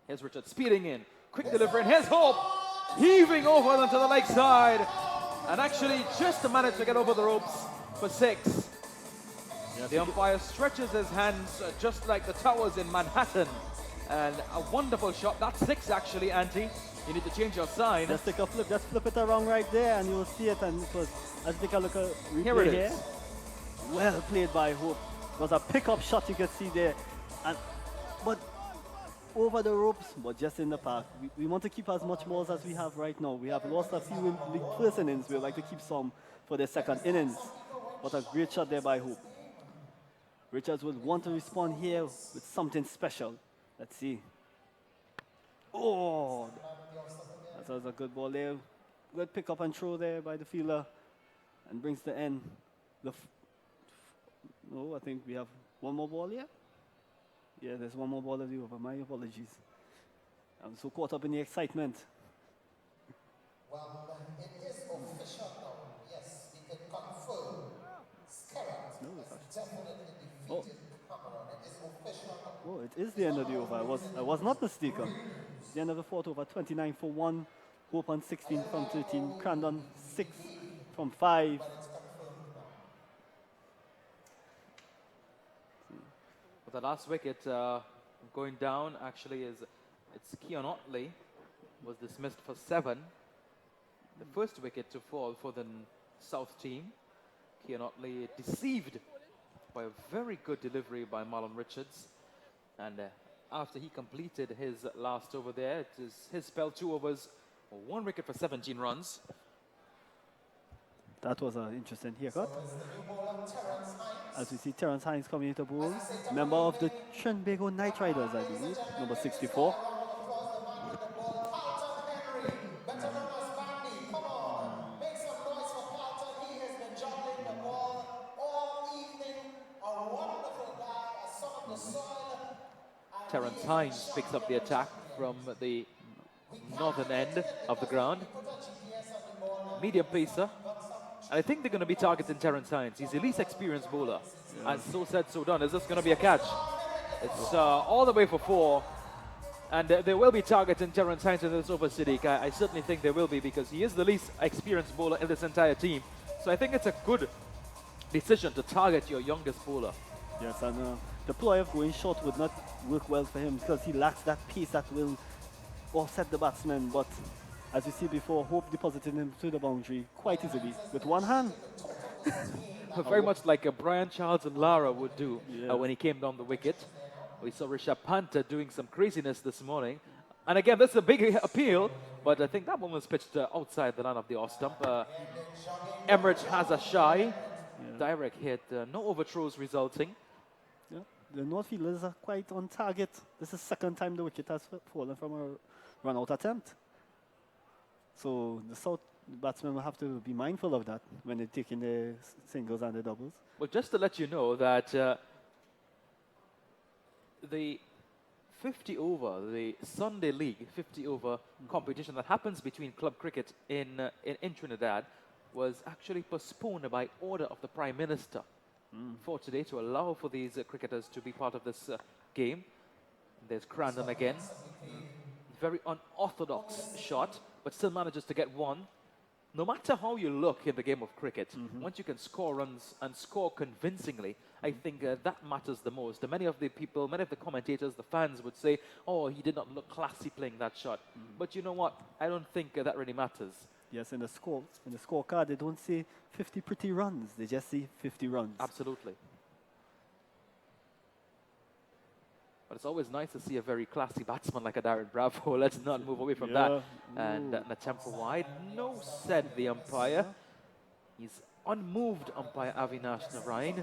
Here's Richard speeding in. Quick delivery, and here's Hope heaving over them to the leg side. And actually just managed to get over the ropes for 6. Yes, the umpire stretches his hands just like the towers in Manhattan. And a wonderful shot. That's 6 actually, Auntie. You need to change your sign. Just take a flip. Just flip it around right there and you'll see it. And it was, let's take a look at replay here. It here. is. Well played by Hope. It was a pickup shot you could see there. But over the ropes, but just in the park. We want to keep as much balls as we have right now. We have lost a few in the first innings. We would like to keep some for the second innings. What a great shot there by Hope. Richards would want to respond here with something special. Let's see. Oh, that was a good ball there. Good pick up and throw there by the fielder. And brings the end. No, I think we have one more ball here. Yeah, there's one more ball of the over. My apologies. I'm so caught up in the excitement. Well, it is official now. Yes, we can confirm. Skerritt has definitely defeated Cameron. It is official now. Oh, it is the end of the over. I was not mistaken. The end of the 4th over, 29 for 1. Hope on 16 from 13. Crandon 6 from 5. But the last wicket going down actually it's Keon Otley was dismissed for 7. The first wicket to fall for the South team. Keon Otley deceived by a very good delivery by Marlon Richards. And after he completed his last over there, it is his spell 2 overs, 1 wicket for 17 runs. That was an interesting haircut. As we see Terrence Hines coming into bowl, member of the Trinbago Knight Riders, I believe, number 64. Terrence Hines picks up the attack from the northern end of the ground. Medium pacer. And I think they're going to be targeting Terrence Hines. He's the least experienced bowler. And so said, so done. Is this going to be a catch? It's all the way for 4. And they will be targeting Terrence Hines in this over, Siddiq. I certainly think they will be, because he is the least experienced bowler in this entire team. So I think it's a good decision to target your youngest bowler. Yes, and the ploy of going short would not work well for him because he lacks that pace that will offset the batsman. But as you see before, Hope deposited him to the boundary quite easily with one hand. Very much like Brian Charles and Lara would do when he came down the wicket. We saw Rishabh Pant doing some craziness this morning. And again, this is a big appeal, but I think that one was pitched outside the line of the off stump. Emirates has a shy. Direct hit, no overthrows resulting. Yeah. The Northfielders are quite on target. This is the second time the wicket has fallen from a run-out attempt. So the South batsmen will have to be mindful of that when they're taking the singles and the doubles. Well, just to let you know that the 50 over, the Sunday League 50 over competition that happens between club cricket in Trinidad was actually postponed by order of the Prime Minister for today to allow for these cricketers to be part of this game. There's Crandon again. Very unorthodox shot, but still manages to get one. No matter how you look in the game of cricket, once you can score runs and score convincingly, I think that matters the most. And many of the people, many of the commentators, the fans would say, oh, he did not look classy playing that shot. But you know what? I don't think that really matters. Yes, in the scorecard, they don't say 50 pretty runs. They just say 50 runs. Absolutely. But it's always nice to see a very classy batsman like a Darren Bravo. Let's not move away from that. And an attempt for wide. No, said the umpire. He's unmoved, umpire Avinash Narain.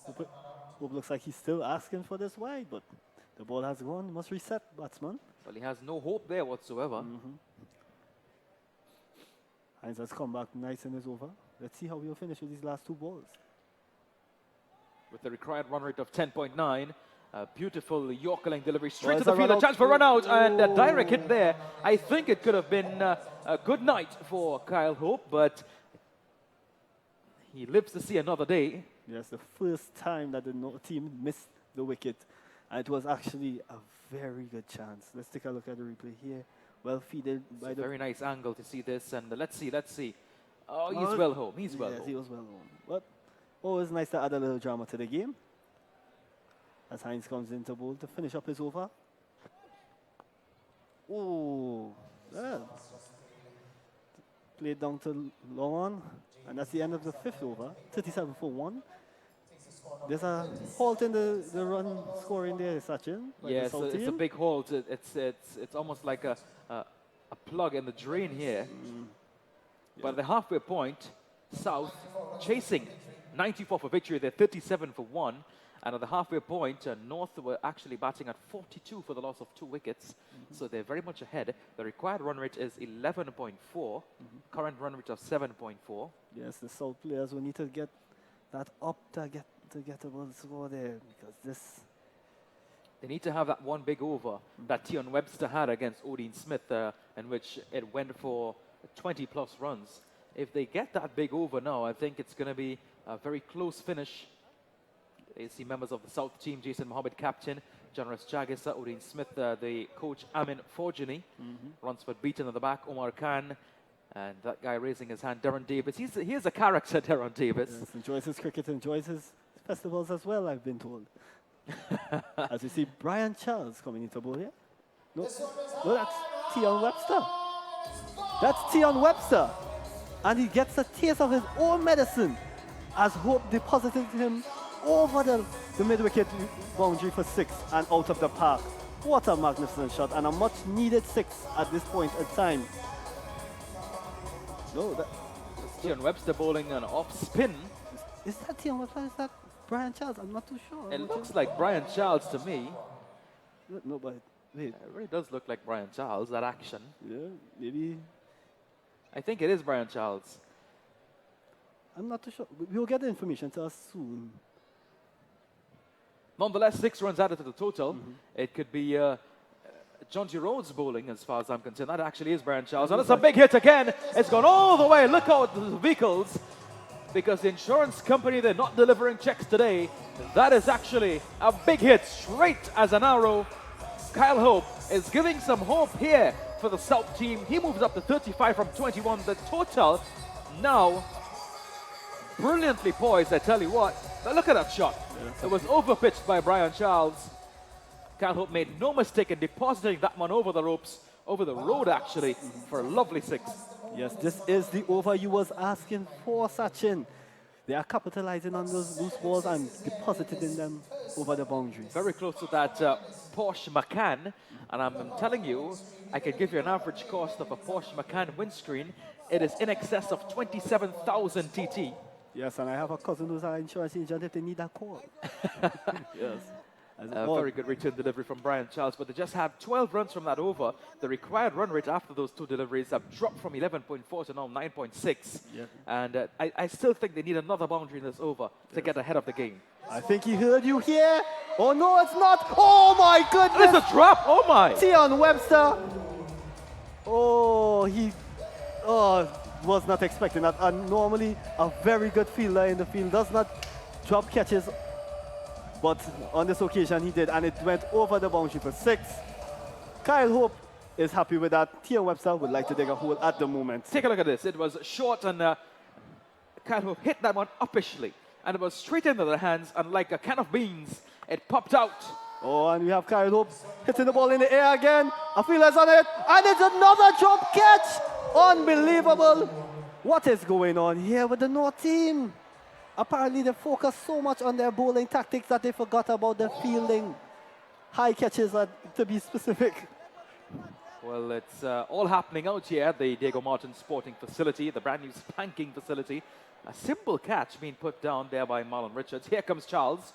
Hope looks like he's still asking for this wide, but the ball has gone. Must reset, batsman. Well, he has no hope there whatsoever. Hines has come back nice in his over. Let's see how we'll finish with these last 2 balls. With the required run rate of 10.9, a beautiful Yorker length delivery straight to the field, a chance for run out, and a direct hit there. I think it could have been a good night for Kyle Hope, but he lives to see another day. Yes, the first time that the team missed the wicket, and it was actually a very good chance. Let's take a look at the replay here. Well feeded by the... Very nice angle to see this, and let's see. Oh, he's well home. He's well home. Yes, he was well home. But always nice to add a little drama to the game. As Hines comes into bowl to finish up his over. Oh, well. Played down to long on, and that's the end of the 5th over. 37 for 1. There's a halt in the run scoring there, Sachin. Yes, it's a big halt. It's almost like a plug in the drain here. But at the halfway point, South chasing 94 for victory. They're 37 for 1. And at the halfway point, North were actually batting at 42 for the loss of 2 wickets. So they're very much ahead. The required run rate is 11.4. Current run rate of 7.4. Yes, the South players will need to get that up to get a ball score there, because this... They need to have that one big over that Tion Webster had against Odin Smith, in which it went for 20-plus runs. If they get that big over now, I think it's going to be a very close finish. You see members of the South team, Jason Mohammed, captain, Generous Chagisa, Odin Smith, the coach Amin Forjani, Ransford Beaton at the back, Omar Khan, And that guy raising his hand, Darren Davis. He is a character, Darren Davis. Yes, enjoys his cricket, enjoys his festivals as well, I've been told. As you see, Brian Charles coming into bowl here. No, that's Tion Webster. That's Tion Webster. And he gets a taste of his own medicine as Hope deposited him over the mid-wicket boundary for 6 and out of the park. What a magnificent shot and a much needed 6 at this point in time. No, Tion Webster bowling an off spin. Is that Tion Webster? Is that Brian Charles? I'm not too sure. It looks like Brian Charles to me. No, but wait. It really does look like Brian Charles, that action. Yeah, maybe. I think it is Brian Charles. I'm not too sure. We'll get the information to us soon. Nonetheless, 6 runs added to the total. It could be John G. Rhodes bowling, as far as I'm concerned. That actually is Brian Charles. And it's a big hit again. It's gone all the way. Look out the vehicles. Because the insurance company, they're not delivering checks today. That is actually a big hit, straight as an arrow. Kyle Hope is giving some hope here for the South team. He moves up to 35 from 21. The total now brilliantly poised, I tell you what. But look at that shot. It was overpitched by Brian Charles. Kyle Hope made no mistake in depositing that one over the ropes, over the road actually, for a lovely 6. Yes, this is the over you was asking for, Sachin. They are capitalizing on those loose balls and depositing them over the boundary. Very close to that Porsche Macan. And I'm telling you, I can give you an average cost of a Porsche Macan windscreen. It is in excess of 27,000 TT. Yes, and I have a cousin who's an insurance agent if they need that call. Yes. A very good return delivery from Brian Charles, but they just have 12 runs from that over. The required run rate after those 2 deliveries have dropped from 11.4 to now 9.6. Yeah. And I still think they need another boundary in this over to get ahead of the game. I think he heard you here. Oh, no, it's not. Oh, my goodness. It's a drop. Oh, my. Tion Webster. Oh, he was not expecting that. And normally, a very good fielder in the field does not drop catches. But on this occasion, he did, and it went over the boundary for 6. Kyle Hope is happy with that. Tion Webster would like to dig a hole at the moment. Take a look at this. It was short, and Kyle Hope hit that one uppishly. And it was straight into the hands, and like a can of beans, it popped out. Oh, and we have Kyle Hope hitting the ball in the air again. A fielder's on it, and it's another drop catch. Unbelievable. What is going on here with the North team? Apparently, they focus so much on their bowling tactics that they forgot about the fielding. High catches, to be specific. Well, it's all happening out here at the Diego Martin Sporting Facility, the brand new spanking facility. A simple catch being put down there by Marlon Richards. Here comes Charles,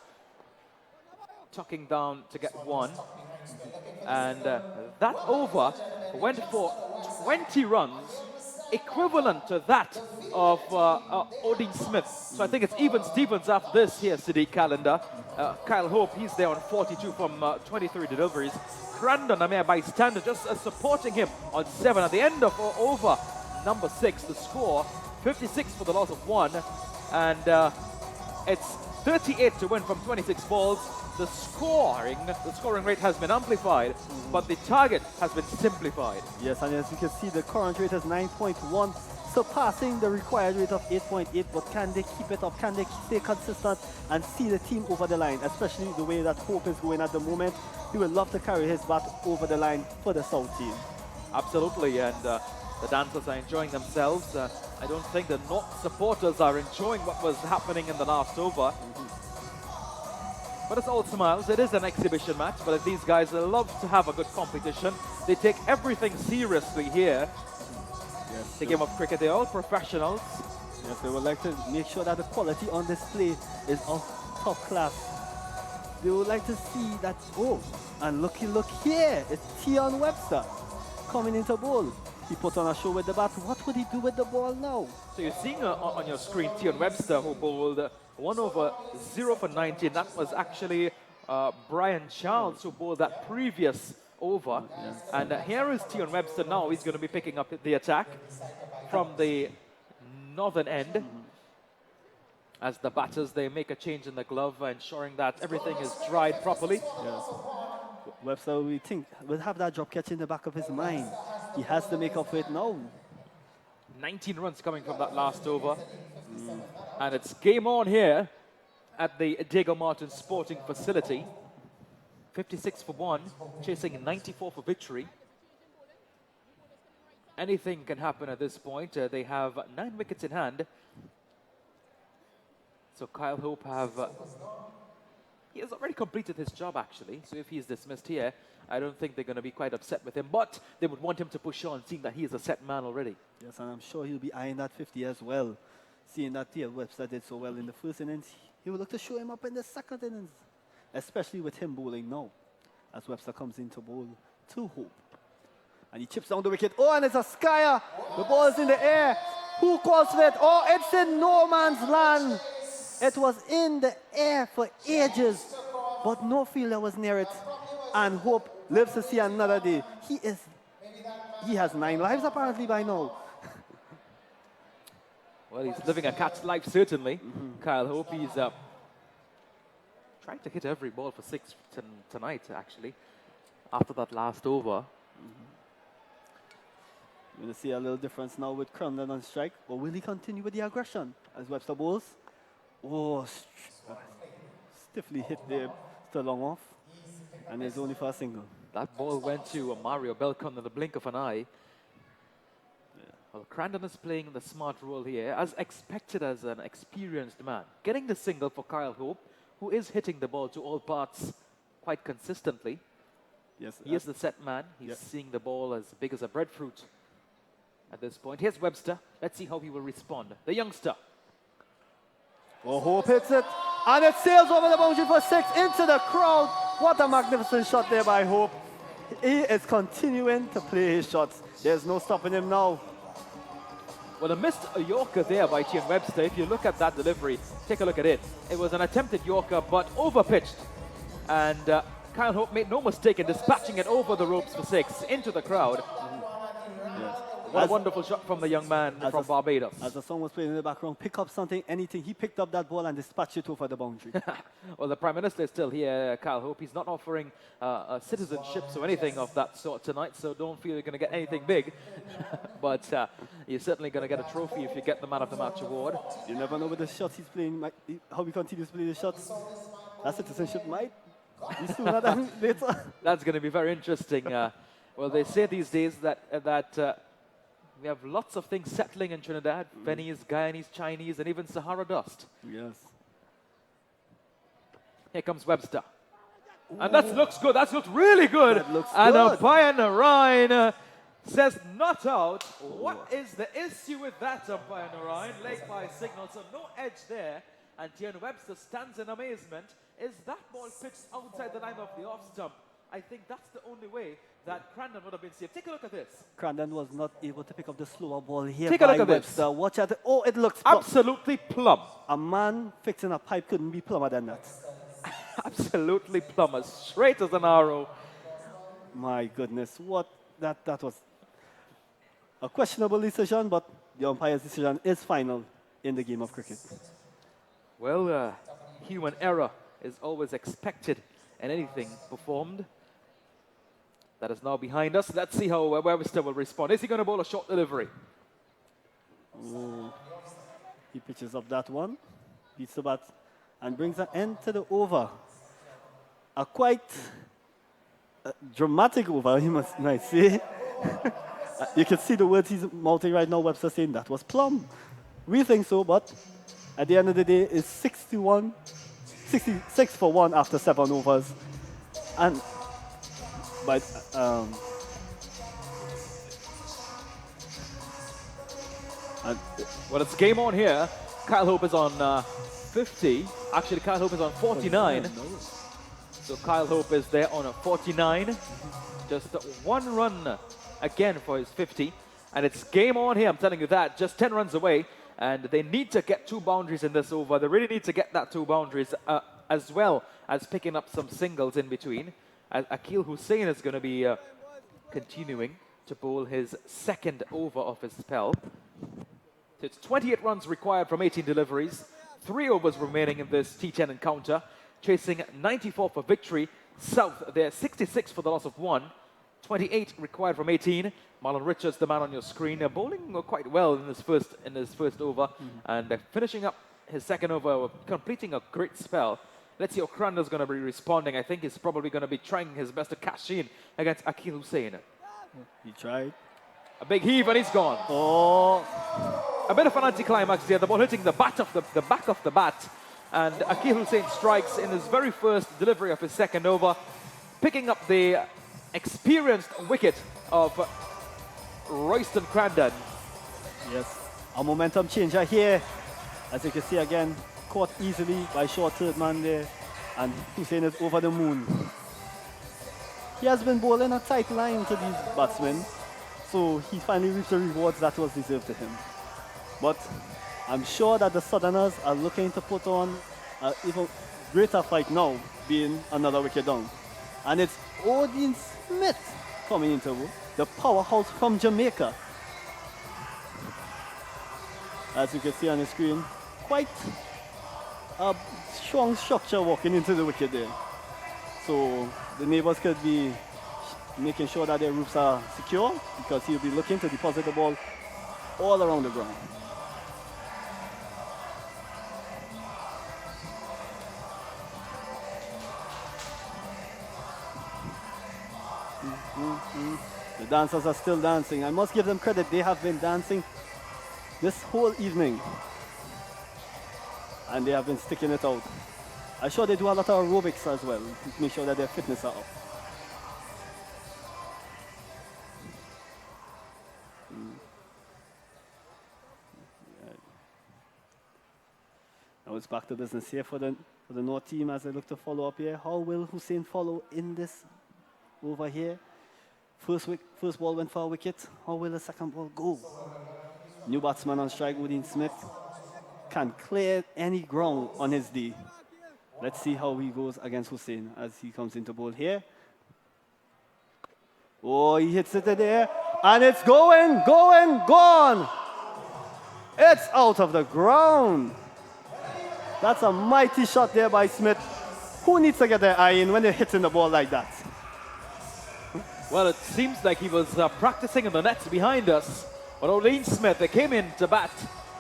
tucking down to get 1. And that over went for 20 runs, equivalent to that of Odin Smith. So I think it's even Stevens after this here, Sadiq Calendar. Kyle Hope, he's there on 42 from 23 deliveries. Brandon Amir bystander just supporting him on 7. At the end of over number 6, the score 56 for the loss of 1. And it's 38 to win from 26 balls. The scoring rate has been amplified, but the target has been simplified. Yes, and as you can see, the current rate is 9.1, surpassing the required rate of 8.8. But can they keep it up? Can they stay consistent and see the team over the line, especially the way that Hope is going at the moment? He would love to carry his bat over the line for the South team. Absolutely, and the dancers are enjoying themselves. I don't think the North supporters are enjoying what was happening in the last over. But it's all smiles. It is an exhibition match, but these guys love to have a good competition. They take everything seriously here. Yes, the game of cricket, they're all professionals. Yes, they would like to make sure that the quality on display is of top class. They would like to see that, oh, and look here, it's Tion Webster coming into bowl. He put on a show with the bat. What would he do with the ball now? So you're seeing on your screen Tion Webster, who bowled 1 over 0 for 19. That was actually Brian Charles who bowled that previous over. Yes. And here is Tion Webster now. He's going to be picking up the attack from the northern end. As the batters, they make a change in the glove, ensuring that everything is dried properly. Yes. Webster, we think, will have that drop catch in the back of his mind. He has to make up for it now. 19 runs coming from that last over. And it's game on here at the Diego Martin Sporting Facility. 56 for 1, chasing 94 for victory. Anything can happen at this point. They have 9 wickets in hand. So Kyle Hope he has already completed his job actually. So if he's dismissed here, I don't think they're going to be quite upset with him. But they would want him to push on, seeing that he is a set man already. Yes, and I'm sure he'll be eyeing that 50 as well. Seeing that Webster did so well in the first innings, he will look to show him up in the second innings, especially with him bowling now, as Webster comes in to bowl to Hope. And he chips down the wicket. Oh, and it's a skyer. The ball is in the air. Who calls for it? Oh, it's in no man's land. It was in the air for ages, but no fielder was near it. And Hope lives to see another day. He has 9 lives apparently by now. Well, he's living a cat's life, certainly. Kyle Hope, he's trying to hit every ball for 6 tonight, actually, after that last over. We're going to see a little difference now with Crandon on strike. Or will he continue with the aggression as Webster bowls? Oh, stiffly hit there, still long off. And it's only for a single. That ball went to Mario Belcon in the blink of an eye. Well, Crandon is playing the smart role here, as expected as an experienced man. Getting the single for Kyle Hope, who is hitting the ball to all parts quite consistently. Yes, he is the set man. He's seeing the ball as big as a breadfruit at this point. Here's Webster. Let's see how he will respond. The youngster. Oh, Hope hits it. And it sails over the boundary for 6 into the crowd. What a magnificent shot there by Hope. He is continuing to play his shots. There's no stopping him now. Well, a missed Yorker there by Tian Webster. If you look at that delivery, take a look at it. It was an attempted Yorker, but overpitched. And Kyle Hope made no mistake in dispatching it over the ropes for 6 into the crowd. What a wonderful shot from the young man from Barbados. As the song was playing in the background, pick up something, anything. He picked up that ball and dispatched it over the boundary. Well, the Prime Minister is still here, Kyle Hope. He's not offering citizenships or anything of that sort tonight, so don't feel you're going to get anything big. But you're certainly going to get a trophy if you get the Man of the Match award. You never know with the shots he's playing, how he continues to play the shots. That citizenship might be sooner than later. That's going to be very interesting. Well, they say these days that we have lots of things settling in Trinidad. Venice, Guyanese, Chinese, and even Sahara dust. Yes. Here comes Webster. And that looks good. That looks really good. That looks and good. umpire Narayan says not out. What is the issue with that, umpire Narayan? Late by signal, so no edge there. And Tian Webster stands in amazement. Is that ball pitched outside the line of the off stump? I think that's the only way that Crandon would have been safe. Take a look at this. Crandon was not able to pick up the slower ball here. Take a look at Webster. this. Watch out. Oh, it looks plumb. Absolutely plumb. A man fixing a pipe couldn't be plumber than that. Absolutely plumb, as straight as an arrow. My goodness, that was a questionable decision, but the umpire's decision is final in the game of cricket. Well, human error is always expected in anything performed. That is now behind us. Let's see how Webster will respond. Is he going to bowl a short delivery? Oh, he pitches up that one, beats the bat, and brings an end to the over. A quite dramatic over, you might say. You can see the words he's mouthing right now, Webster saying that was plumb. We think so, but at the end of the day, it's 66 for 1 after 7 overs. And well, it's game on here. Kyle Hope is on 50. Actually, Kyle Hope is on 49. So Kyle Hope is there on a 49. Just 1 run again for his 50. And it's game on here, I'm telling you that. Just 10 runs away. And they need to get 2 boundaries in this over. They really need to get that 2 boundaries as well as picking up some singles in between. Akil Hussain is going to be continuing to bowl his 2nd over of his spell. So it's 28 runs required from 18 deliveries. 3 overs remaining in this T10 encounter. Chasing 94 for victory. South, they're 66 for the loss of 1. 28 required from 18. Marlon Richards, the man on your screen, bowling quite well in his first over, and finishing up his second over, completing a great spell. Let's see how Crandall's going to be responding. I think he's probably going to be trying his best to cash in against Akil Hussain. He tried. A big heave and he's gone. Oh. A bit of an anticlimax there. The ball hitting the back of the bat. And Akil Hussain strikes in his very first delivery of his second over, picking up the experienced wicket of Royston Crandon. Yes, a momentum changer here. As you can see again, caught easily by short third man there. And Hussain is over the moon. He has been bowling a tight line to these batsmen. So he finally reaped the rewards that was deserved to him. But I'm sure that the Southerners are looking to put on an even greater fight now, being another wicket down. And it's Odin Smith coming into the powerhouse from Jamaica. As you can see on the screen, quite a strong structure walking into the wicket there. So the neighbors could be making sure that their roofs are secure, because he'll be looking to deposit the ball all around the ground. The dancers are still dancing. I must give them credit. They have been dancing this whole evening. And they have been sticking it out. I'm sure they do a lot of aerobics as well, to make sure that their fitness are up. Now it's back to business here for the North team as they look to follow up here. How will Hussain follow in this over here? First ball went for a wicket. How will the second ball go? New batsman on strike, Odin Smith, can clear any ground on his D. Let's see how he goes against Hussain as he comes into bowl here. Oh, he hits it there, and it's going, gone. It's out of the ground. That's a mighty shot there by Smith. Who needs to get their eye in when they're hitting the ball like that? Well, it seems like he was practicing in the nets behind us. But Odin Smith, they came in to bat,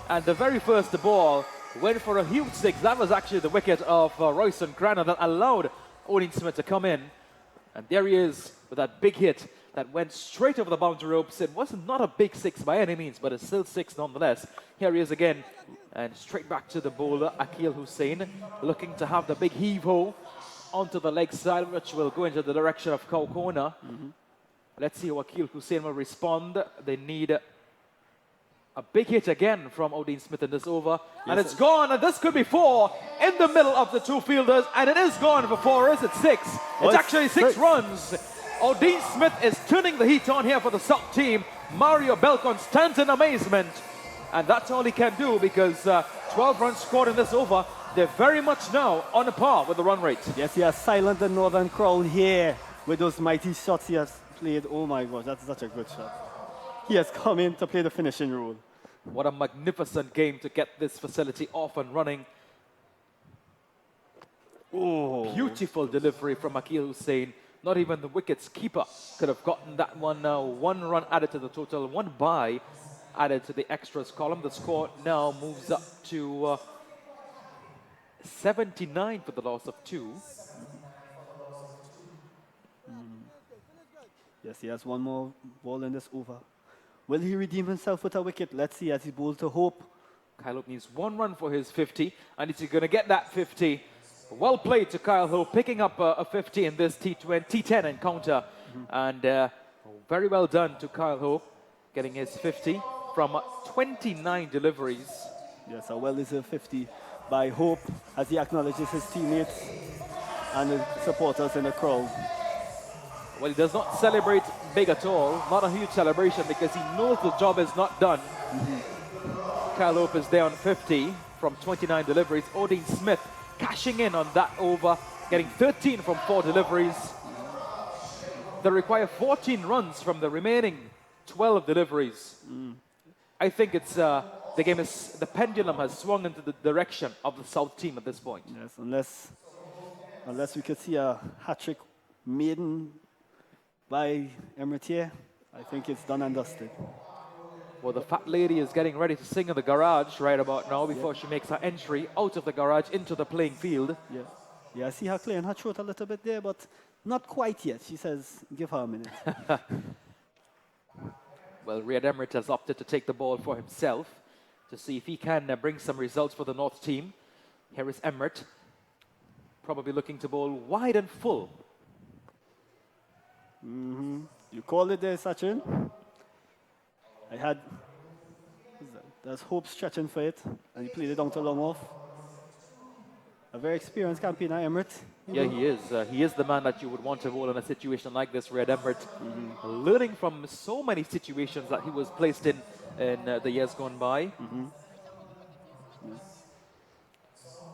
and the very first ball went for a huge six. That was actually the wicket of Royston Crandon that allowed Odin Smith to come in. And there he is with that big hit that went straight over the boundary ropes. It was not a big six by any means, but it's still six nonetheless. Here he is again, and straight back to the bowler, Akil Hussain, looking to have the big heave-ho onto the leg side, which will go into the direction of Cow Corner. Let's see how Akil Hussain will respond. They need a big hit again from Odin Smith in this over. And it's gone, and this could be four in the middle of the two fielders, and it is gone for four. Is it six? It's actually six runs. Odin Smith is turning the heat on here for the South team. Mario Belcon stands in amazement, and that's all he can do, because 12 runs scored in this over. They're very much now on a par with the run rate. Yes, he has silenced the northern crowd here with those mighty shots he has played. Oh my gosh, that's such a good shot. He has come in to play the finishing role. What a magnificent game to get this facility off and running. Oh. Beautiful delivery from Akil Hussain. Not even the wicket's keeper could have gotten that one. Now 1 run added to the total, 1 bye added to the extras column. The score now moves up to 79 for the loss of 2. Yes, he has one more ball in this over. Will he redeem himself with a wicket? Let's see as he bowls to Hope. Kyle Hope needs 1 run for his 50, and is he going to get that 50? Well played to Kyle Hope, picking up a 50 in this T10 encounter. And very well done to Kyle Hope, getting his 50 from 29 deliveries. Yes, a well-deserved 50 by Hope as he acknowledges his teammates and the supporters in the crowd. Well, he does not celebrate big at all, not a huge celebration, because he knows the job is not done. Kyle Hope is there on 50 from 29 deliveries. Odin Smith cashing in on that over, getting 13 from 4 deliveries. They require 14 runs from the remaining 12 deliveries. I think it's the pendulum has swung into the direction of the South team at this point. Yes, unless we could see a hat-trick maiden by Emirates here, I think it's done and dusted. Well, the fat lady is getting ready to sing in the garage right about now before she makes her entry out of the garage into the playing field. Yeah. Yeah, I see her clearing her throat a little bit there, but not quite yet. She says, give her a minute. Well, Riyad Emirates has opted to take the ball for himself to see if he can bring some results for the North team. Here is Emirates, probably looking to bowl wide and full. You called it there, Sachin. There's hope stretching for it, and he played it down to long off. A very experienced campaigner, Emirates. Yeah, he is. He is the man that you would want to bowl in a situation like this, Riyad Emirates. Learning from so many situations that he was placed in the years gone by.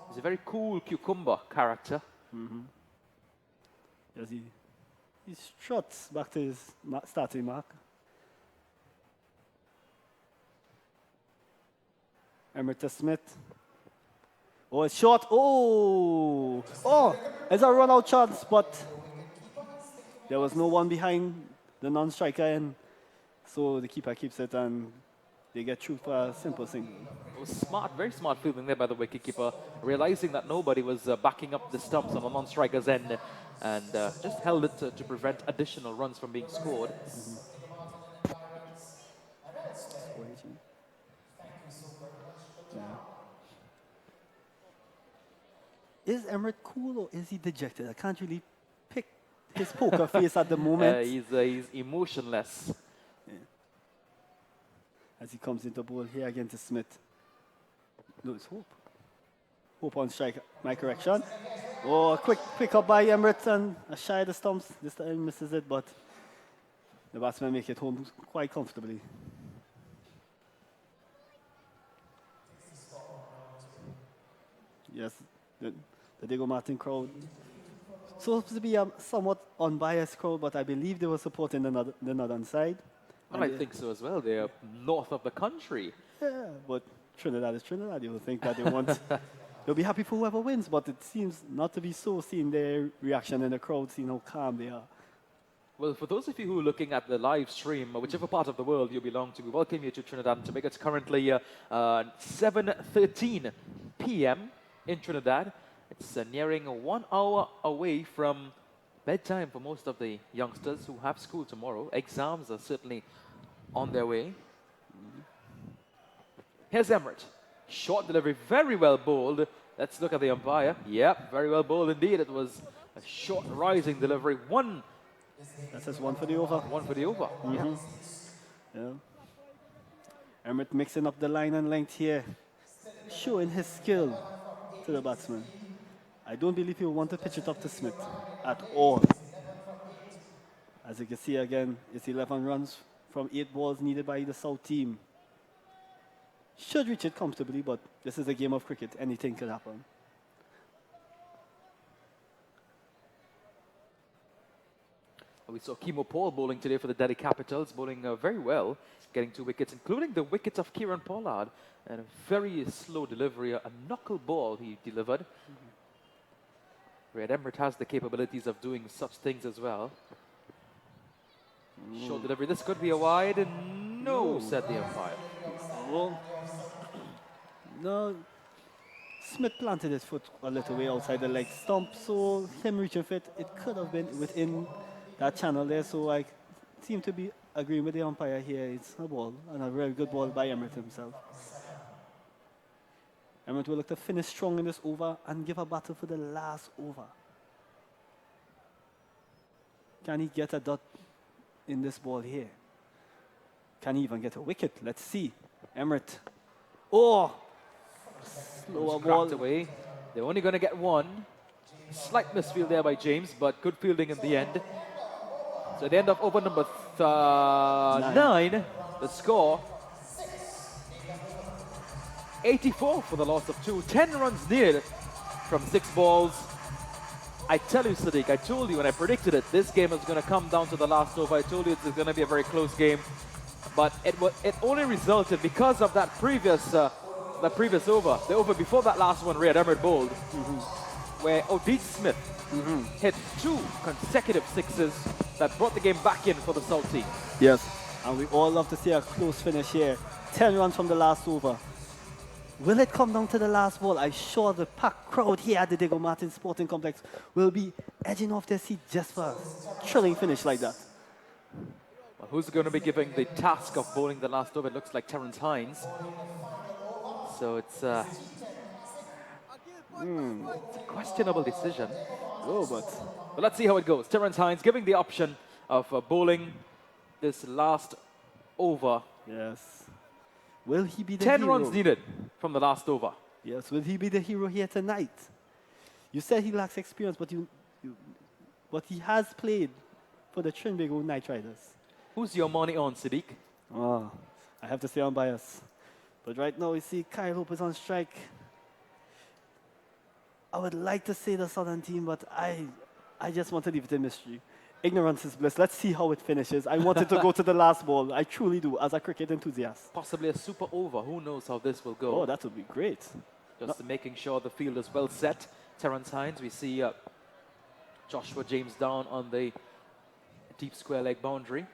He's a very cool cucumber character. Yes, he struts back to his starting mark. Emirates Smith. Oh, it's short. Oh, it's a run-out chance, but there was no one behind the non-striker, and so the keeper keeps it, and they get through for a simple single. It was smart, very smart fielding there by the wicketkeeper, realizing that nobody was backing up the stumps on the non-striker's end, and just held it to prevent additional runs from being scored. Is Emirates cool or is he dejected? I can't really pick his poker face at the moment. He's emotionless. Yeah. As he comes into ball here again to Smith. No, it's Hope. Hope on strike. My correction. Oh, a quick pick up by Emirates and a shy of the stumps. This time he misses it, but the batsman make it home quite comfortably. Yes, the Diego Martin crowd. Supposed to be a somewhat unbiased crowd, but I believe they were supporting the northern side. Well, I think so as well. They're north of the country. Yeah, but Trinidad is Trinidad. You would think that they want... They'll be happy for whoever wins, but it seems not to be so, seeing their reaction in the crowd, seeing how calm they are. Well, for those of you who are looking at the live stream, whichever part of the world you belong to, we welcome you to Trinidad and Tobago. It's currently 7:13 p.m. in Trinidad. It's nearing 1 hour away from bedtime for most of the youngsters who have school tomorrow. Exams are certainly on their way. Here's Emirates. Short delivery, very well bowled. Let's look at the umpire. Yep, very well bowled indeed. It was a short rising delivery. That says one for the over. One for the over. Yeah. Emirates mixing up the line and length here, showing his skill to the batsman. I don't believe he will want to pitch it up to Smith at all. As you can see again, it's 11 runs from 8 balls needed by the South team. Should reach it comfortably, but this is a game of cricket. Anything could happen. We saw Kimo Paul bowling today for the Delhi Capitals, bowling very well, getting 2 wickets, including the wickets of Kieran Pollard, and a very slow delivery, a knuckle ball he delivered. Riyad Emirates has the capabilities of doing such things as well. Short delivery, this could be a wide, and no, said the umpire. Well, no, Smith planted his foot a little way outside the leg stump, so him reaching for it could have been within that channel there, so I seem to be agreeing with the umpire here. It's a ball, and a very good ball by Emirates himself. Emirates will look to finish strong in this over and give a battle for the last over. Can he get a dot in this ball here? Can he even get a wicket? Let's see. Emirates. Oh! Slower ball. Away. They're only going to get 1. Slight misfield there by James, but good fielding in the end. So at the end of over number 9, the score 84 for the loss of 2. 10 runs needed from 6 balls. I tell you, Sadiq, I told you when I predicted it, this game is going to come down to the last over. I told you it's going to be a very close game. But it only resulted because of that previous over, the over before that last one, Riyad Emirates bowled, where Odette Smith hit 2 consecutive sixes that brought the game back in for the South team. Yes, and we all love to see a close finish here. 10 runs from the last over. Will it come down to the last ball? I'm sure the packed crowd here at the Diego Martin Sporting Complex will be edging off their seat just for a thrilling finish like that. Well, who's going to be giving the task of bowling the last over? It looks like Terence Hines. So it's a questionable decision. Oh, but let's see how it goes. Terence Hines giving the option of bowling this last over. Yes. Will he be the 10 hero? runs needed from the last over. Yes, will he be the hero here tonight? You said he lacks experience, but he has played for the Trinbago Knight Riders. Who's your money on, Sadiq? Oh, I have to say I'm biased. But right now, we see Kyle Hope is on strike. I would like to say the Southern team, but I just want to leave it a mystery. Ignorance is bliss. Let's see how it finishes. I wanted to go to the last ball. I truly do, as a cricket enthusiast. Possibly a super over. Who knows how this will go? Oh, that would be great. Just making sure the field is well set. Terence Hines, we see Joshua James down on the deep square leg boundary.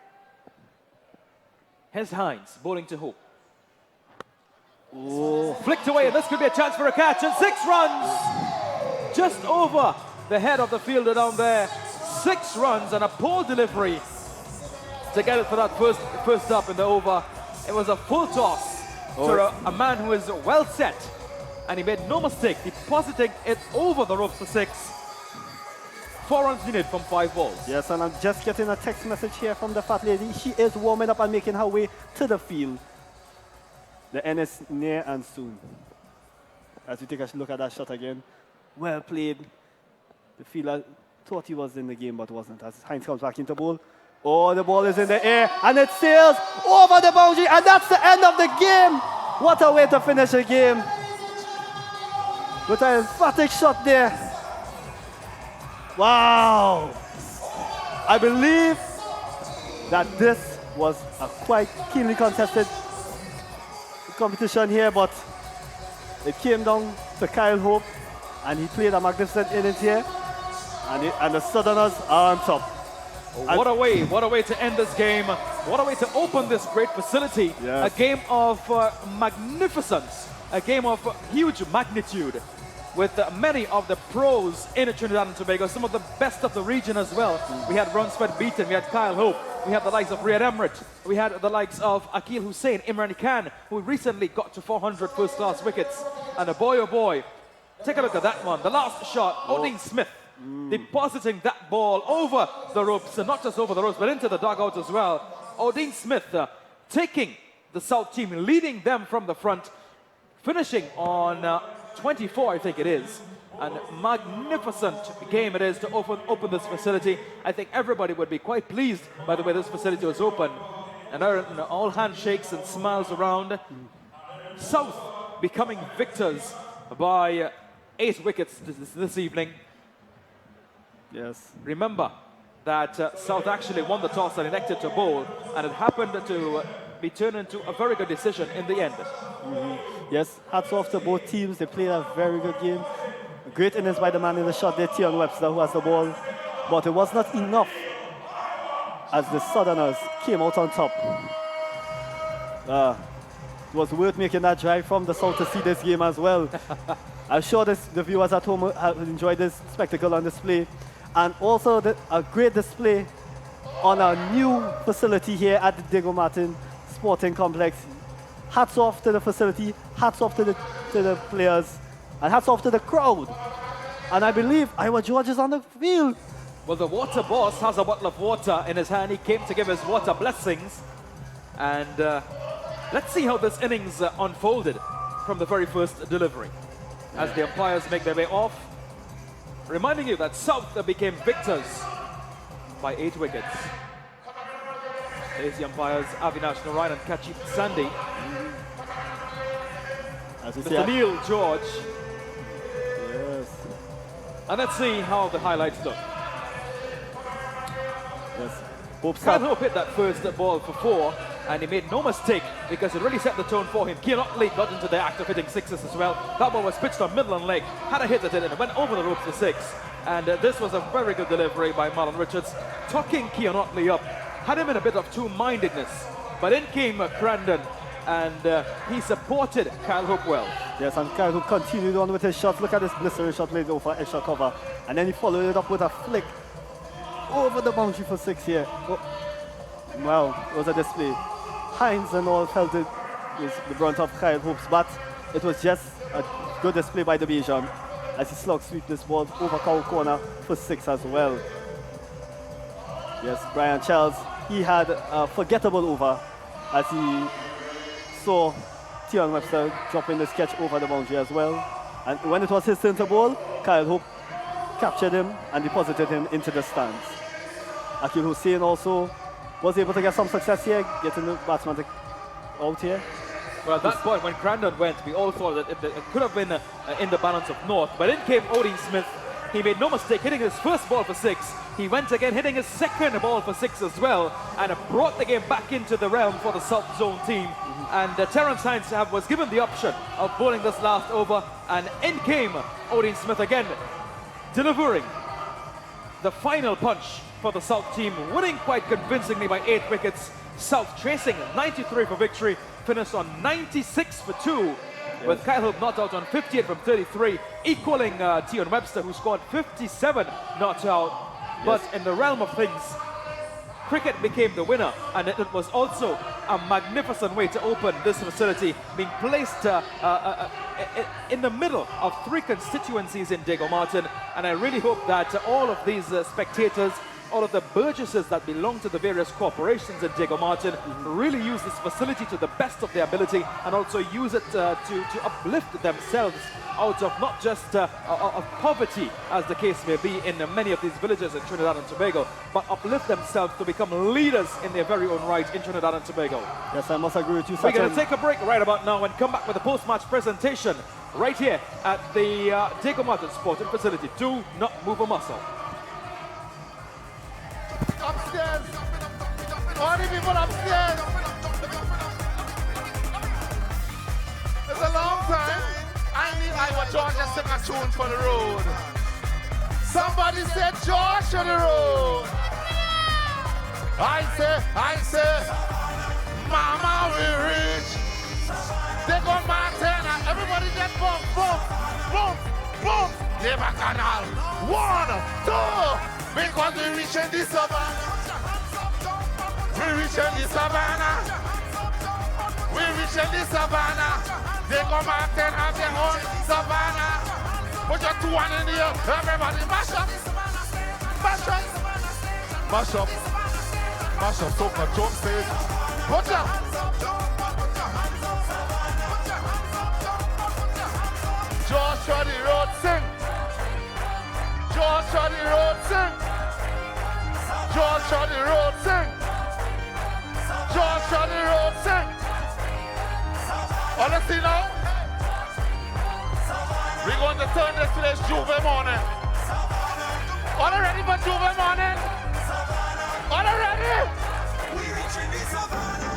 Here's Hines, bowling to Hope. Oh. Flicked away, and this could be a chance for a catch, and 6 runs! Just over the head of the fielder down there. 6 runs and a poor delivery to get it for that first up in the over. It was a full toss to a man who is well set, and he made no mistake depositing it over the ropes for 6. 4 runs needed from 5 balls. Yes, and I'm just getting a text message here from the fat lady. She is warming up and making her way to the field. The end is near and soon. As we take a look at that shot again. Well played. The fielder thought he was in the game, but wasn't. As Hines comes back into bowl. Oh, the ball is in the air, and it sails over the boundary, and that's the end of the game. What a way to finish a game. With an emphatic shot there. Wow. I believe that this was a quite keenly contested competition here, but it came down to Kyle Hope, and he played a magnificent innings here. And the Southerners are on top. What a way to end this game. What a way to open this great facility. Yes. A game of magnificence, a game of huge magnitude, with many of the pros in Trinidad and Tobago, some of the best of the region as well. We had Runsford Beaton, we had Kyle Hope, we had the likes of Riyad Emirates, we had the likes of Akil Hussain, Imran Khan, who recently got to 400 first-class wickets. And boy, oh boy, take a look at that one. The last shot, Odin Smith, depositing that ball over the ropes, and not just over the ropes, but into the dugout as well. Odin Smith taking the South team, leading them from the front, finishing on 24, I think it is. And magnificent game it is to open this facility. I think everybody would be quite pleased by the way this facility was opened. And all handshakes and smiles around. South becoming victors by 8 wickets this evening. Yes. Remember that South actually won the toss and elected to bowl, and it happened to be turned into a very good decision in the end. Yes, hats off to both teams. They played a very good game. A great innings by the man in the shot there, Tion Webster, who has the ball. But it was not enough as the Southerners came out on top. It was worth making that drive from the South to see this game as well. I'm sure the viewers at home have enjoyed this spectacle on display. And also a great display on our new facility here at the Diego Martin Sporting Complex. Hats off to the facility, hats off to the players, and hats off to the crowd. And I believe Iowa George is on the field. Well, the water boss has a bottle of water in his hand. He came to give his water blessings. And let's see how this innings unfolded from the very first delivery. As the umpires make their way off, reminding you that South became victors by 8 wickets. There's the umpires, Avinash Narayan and Kachip Sandi. Mr. Neil George. Yes. And let's see how the highlights look. Yes. Kyle Hope hit that first ball for 4, and he made no mistake because it really set the tone for him. Keon Otley got into the act of hitting sixes as well. That ball was pitched on middle and leg, had a hit at it, and it went over the ropes for six. And this was a very good delivery by Marlon Richards, tucking Keon Otley up, had him in a bit of two-mindedness. But in came Crandon, and he supported Kyle Hope well. Yes, and Kyle Hope continued on with his shots. Look at this blistering shot played over extra cover. And then he followed it up with a flick over the boundary for six here. Oh. Well, it was a display. Hines and all felt it was the brunt of Kyle Hope's bat. It was just a good display by the Bajan as he slug sweep this ball over cow corner for six as well. Yes, Brian Charles, he had a forgettable over as he saw Tion Webster dropping this catch over the boundary as well. And when it was his turn to bowl, Kyle Hope captured him and deposited him into the stands. Akil Hussein also was able to get some success here, getting the batsman out here. Well, at that point, when Crandon went, we all thought that it could have been in the balance of North. But in came Odin Smith. He made no mistake, hitting his first ball for six. He went again, hitting his second ball for six as well, and brought the game back into the realm for the South Zone team. And Terence Hines was given the option of bowling this last over, and in came Odin Smith again, delivering the final punch for the South team, winning quite convincingly by 8 wickets. South tracing 93 for victory, finished on 96 for 2, with Kyle Hope not out on 58 from 33, equaling Tion Webster, who scored 57 not out. But in the realm of things, cricket became the winner, and it was also a magnificent way to open this facility, being placed in the middle of 3 constituencies in Diego Martin. And I really hope that all of these spectators, all of the burgesses that belong to the various corporations in Diego Martin really use this facility to the best of their ability, and also use it to uplift themselves out of not just of poverty, as the case may be in many of these villages in Trinidad and Tobago, but uplift themselves to become leaders in their very own right in Trinidad and Tobago. Yes, I must agree with you. We're going to take a break right about now and come back with a post-match presentation right here at the Diego Martin Sporting Facility. Do not move a muscle. Upstairs! All the people upstairs! It's a long time. I need Iowa George to sing a tune for the road. Somebody said George for the road. I say, Mama we reach. Diego Martin, everybody get boom, boom, boom, boom. Diego Canal. 1, 2. Because we reaching the savannah. We reaching the savannah. We reaching the savannah. Diego Martin have their own savannah. Put your 2 1 in the air. Everybody mash up. Mash up. Mash up. Mash up. Soca drum stage. Put up. Joshua the road sing. Joshua the road sing. Joshua the road sing. Joshua the road sing. Honestly now, we're going to turn this place Juve morning. All ready for Juve morning? All ready? We reaching the savannah.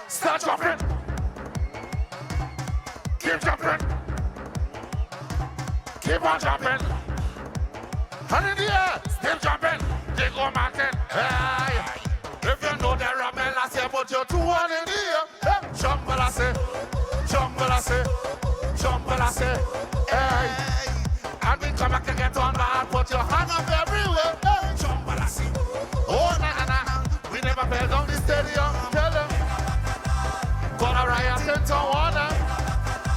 Start jumping. Keep jumping. Keep on jumping. Hand in the air. Still jumping. Diego Martin. Hey. If you know the rebel, I say put your 2 1 in the air. Hey. Jump, I say. Jump, I say. Jump, I say. Hey. And we come back to get on ball. Put your hand up everywhere. Hey. Jump, I say. Oh, na. We never fell down the stadium. Tell them. Gonna riot in Tawana.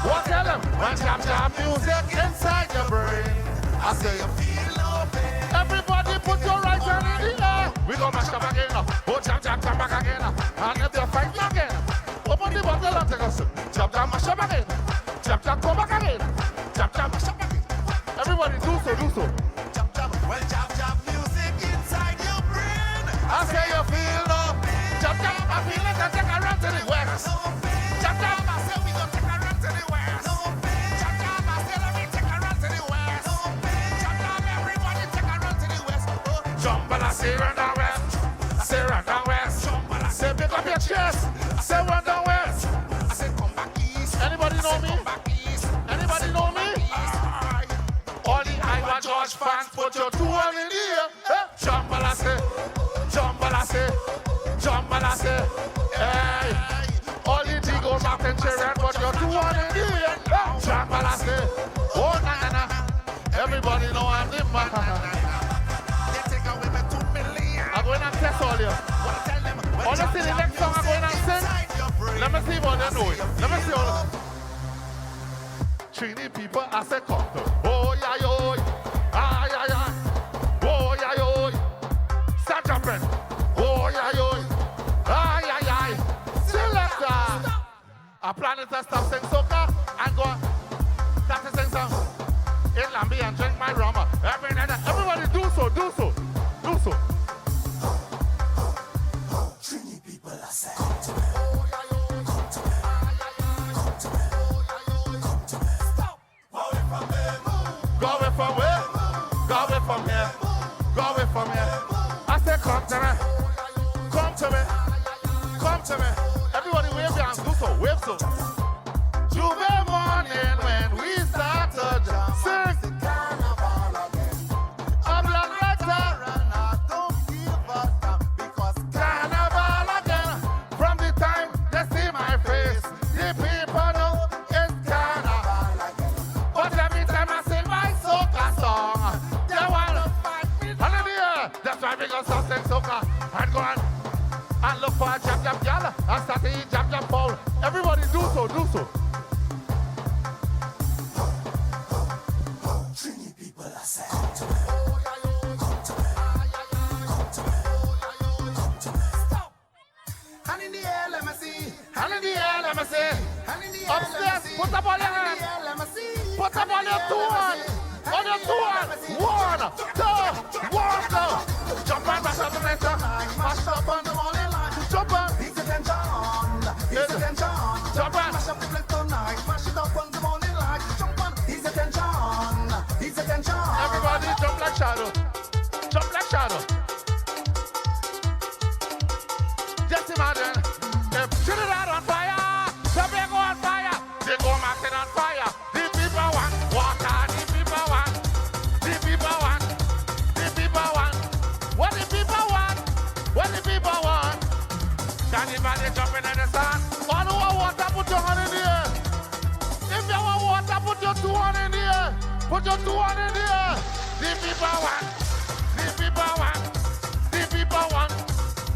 What tell them? When jam music inside your brain, I say you feel no pain. Everybody put your right hand in the air. We gon' mash up again. Oh, jam, come back again. And if you fight again, open the bottle and take a sip. Jam, mash up again. Jam, come back again. Jam, mash up again. Everybody do so. Jam, when jam music inside your brain, I say you feel no pain. Jam, I feel it and take a run to the west. Jam, I say we gon' take a run to the west. Jump and I say run the west. you. All you see the next song I'm going and sing. Let me see what they know. Let me see all. Trini people, I say come to. Oh yeah, yo. Ah yeah, yeah. Oh yeah, yo. Start jumping. Oh yeah, yo. Ah yeah, yeah. Selector. I plan to stop sing soca and go. Start to sing some. In Lambi and drink my rum. Everybody do so, do so, do so. Trini people, I say, come to me. Come to me. Come to me. Come to me. Stop. Go away from me. Go away from where? Go away from here. Go away from here. I say, come to me. Come to me. Come to me. Everybody wave your hands, do so, wave so. Juve morning when we start to sing. A blood letter. Carnival again. From the time they see my face, the people know it's carnival. But every time I sing my soca song, they want to fight me. Hallelujah. That's why we go stop sing soca and go on and look for a jab jab gal and start to eat jab jab bowl. Everybody do so, do so. Trini people, I say, come to me. Come to me. Come to me. Come to me. Stop. Hand in the air, let me see. Hand in the air, let me see. Hand in the air, Upstairs, let me see. put up all your Hand in hands. the air, let me see. Put up on your two hands. On your two hands. 1, 2, 1, 2. Jump on back up the center. Mash up on the morning line. Jump on. Ease attention. Ease attention. Jump on. Mash up the place tonight. Mash it up on the morning light. Jump on. Ease attention. Ease attention. Everybody jump like shadow. Jump like shadow. Just imagine if Trinidad on fire, Tobago on fire, they go Martin on fire. The people want water. The people want. The people want. The people want. What the people want? What the people want? Carnival is jumping in the sun. All who want water, put your hand in the air. If you want water, put your 2 hands in the air. Put your 2 hands in the air. The people want. The people want. The people want.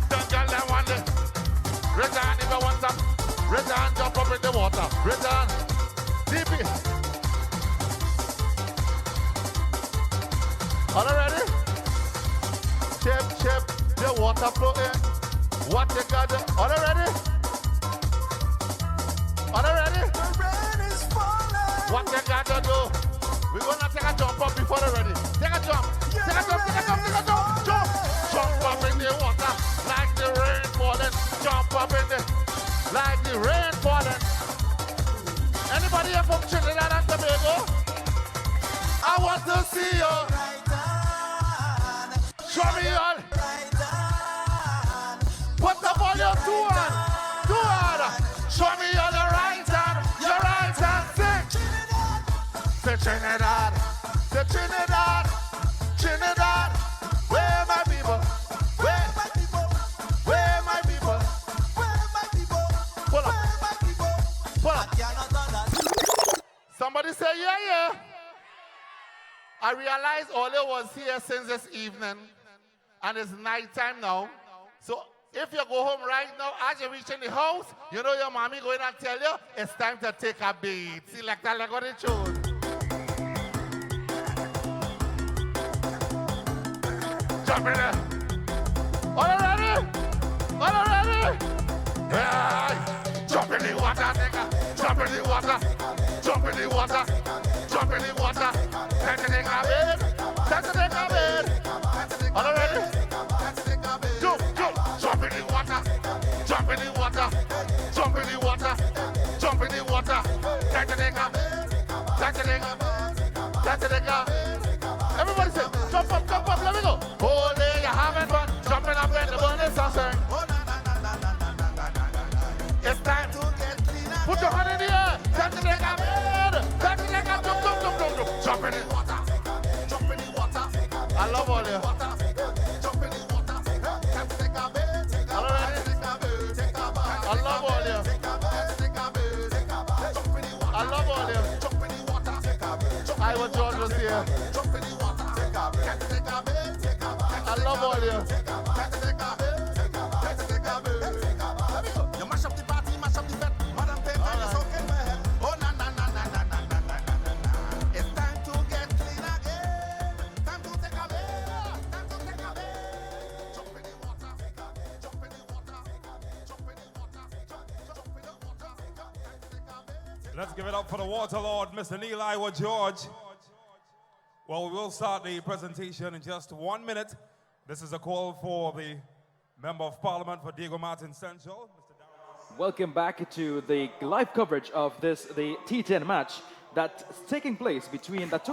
Don't tell them want it. Raise your hand if you want some. Raise your hand, jump up in the water. Raise your hand. The people. All ready? Chip, the water flow in. What you got? All ready? All ready? The rain is falling. What you got to do? We're gonna take a jump up before they're ready. Take a jump. Take a jump. Take a jump. Take a jump. Jump. Jump up in the water like the rain falling. Jump up in the like the rain falling. Anybody here from Trinidad and Tobago? I want to see you. Show me all. Put up all your 2 hands. 2 hands. Show me all your right hand. Your right hand. Sing. Say Trinidad. Say Trinidad. Trinidad. Where my people? Where my people? Where my people? Where my people? Pull up. Where my people? Pull I up. cannot understand. Somebody say yeah, yeah. I realize Ole was here since this evening, and it's night time now. So if you go home right now, as you reach in the house, you know your mommy going to tell you it's time to take a beat. See, like that, like what it shows. Jump in there. All ready? All ready? Hey! Jump in the water, nigga. Jump in the water. Jump in the water. Jump in the water. Time to take a bed. Time to take a bed. All ready? Jump, jump. Jump in the water. Jump in the water. Jump in the water. Jump in the water. Time to take a bed. Time to take a bed. Time to take a bed. Everybody say, jump up, let me go. Whole day you're having fun. Jumping up in the bonnet song. It's time to get cleaner. Put your hand in the air. Time to take a bed. Time to take a jump. Jump in the water. Jump in the water. I love all you. Jump in the water. Time to take a bed. All right. I love all you. I love all you. Jump in the water. I was George was here. Jump in the water. I love all you. Let's give it up for the water lord, Mr. Neil Iowa George. Well, we will start the presentation in just 1 minute. This is a call for the Member of Parliament for Diego Martin Central. Welcome back to the live coverage of the T10 match that took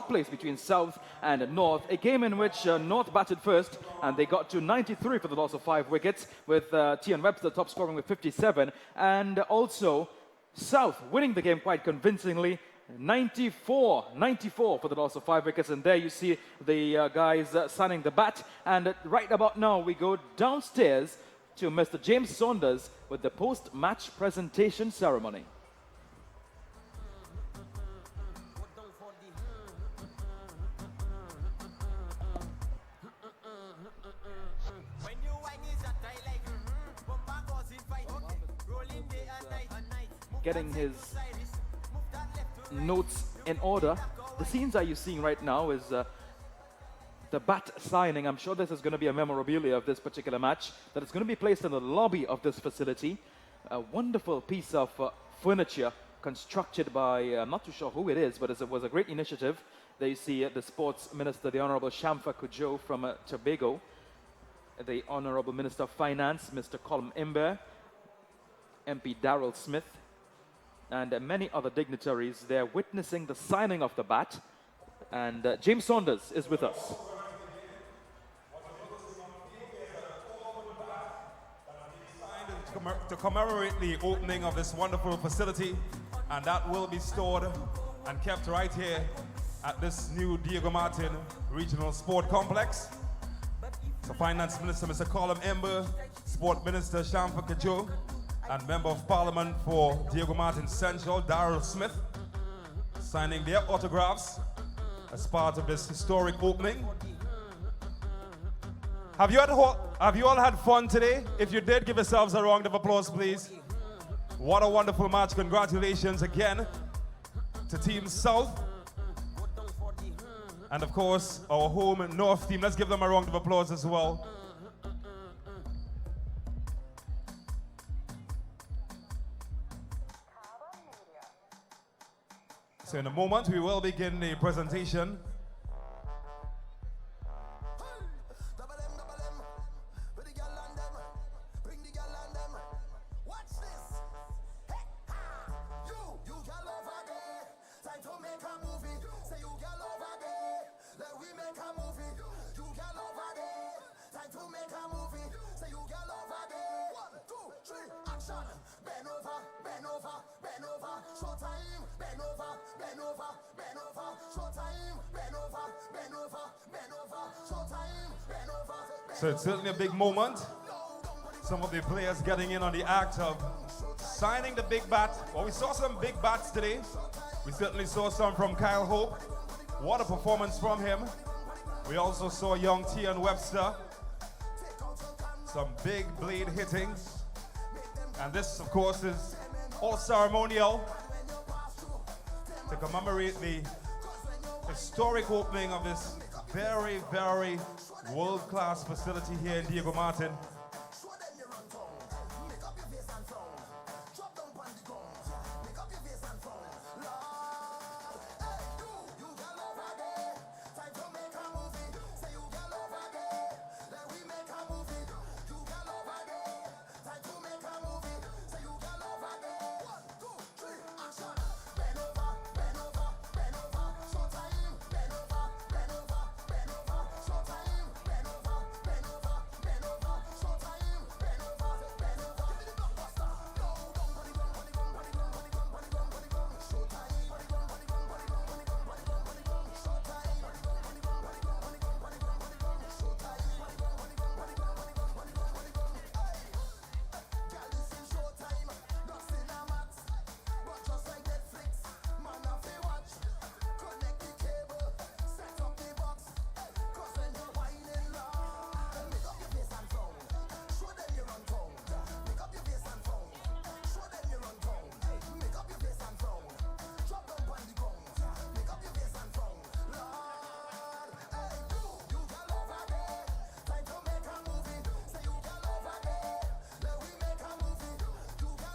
place between South and North. A game in which North batted first, and they got to 93 for the loss of 5 wickets, with T and Webster top scoring with 57, and also South winning the game quite convincingly. 94 for the loss of 5 wickets, and there you see the guys signing the bat. And right about now we go downstairs to Mr. James Saunders with the post-match presentation ceremony. Getting his notes in order. The scenes that you're seeing right now is the bat signing. I'm sure this is going to be a memorabilia of this particular match, that it's going to be placed in the lobby of this facility. A wonderful piece of furniture constructed by, I'm not too sure who it is, but it was a great initiative. There you see the Sports Minister, the Honorable Shamfa Kujo from Tobago, the Honorable Minister of Finance, Mr. Colm Imber, MP Darrell Smith, and many other dignitaries there witnessing the signing of the bat. And James Saunders is with us. To commemorate the opening of this wonderful facility, and that will be stored and kept right here at this new Diego Martin Regional Sport Complex. So Finance Minister Mr. Colm Imber, Sport Minister Shamfa Kujo, and Member of Parliament for Diego Martin Central, Darrell Smith, signing their autographs as part of this historic opening. Have you all had fun today? If you did, give yourselves a round of applause, please. What a wonderful match. Congratulations again to Team South. And of course, our home North team. Let's give them a round of applause as well. So in a moment, we will begin the presentation. So it's certainly a big moment. Some of the players getting in on the act of signing the big bat. Well, we saw some big bats today. We certainly saw some from Kyle Hope. What a performance from him. We also saw young T and Webster. Some big blade hitting. And this, of course, is all ceremonial to commemorate the historic opening of this very, very world-class facility here in Diego Martin.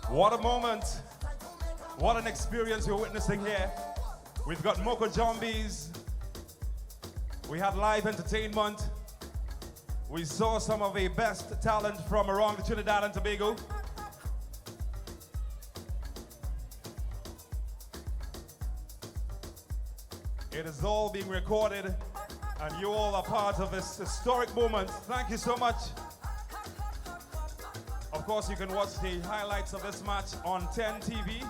What a moment What an experience we're witnessing here. We've got Moko Jombies. We had live entertainment. We saw some of the best talent from around Trinidad and Tobago. It is all being recorded, and you all are part of this historic moment. Thank you so much. Of course, you can watch the highlights of this match on 10 TV.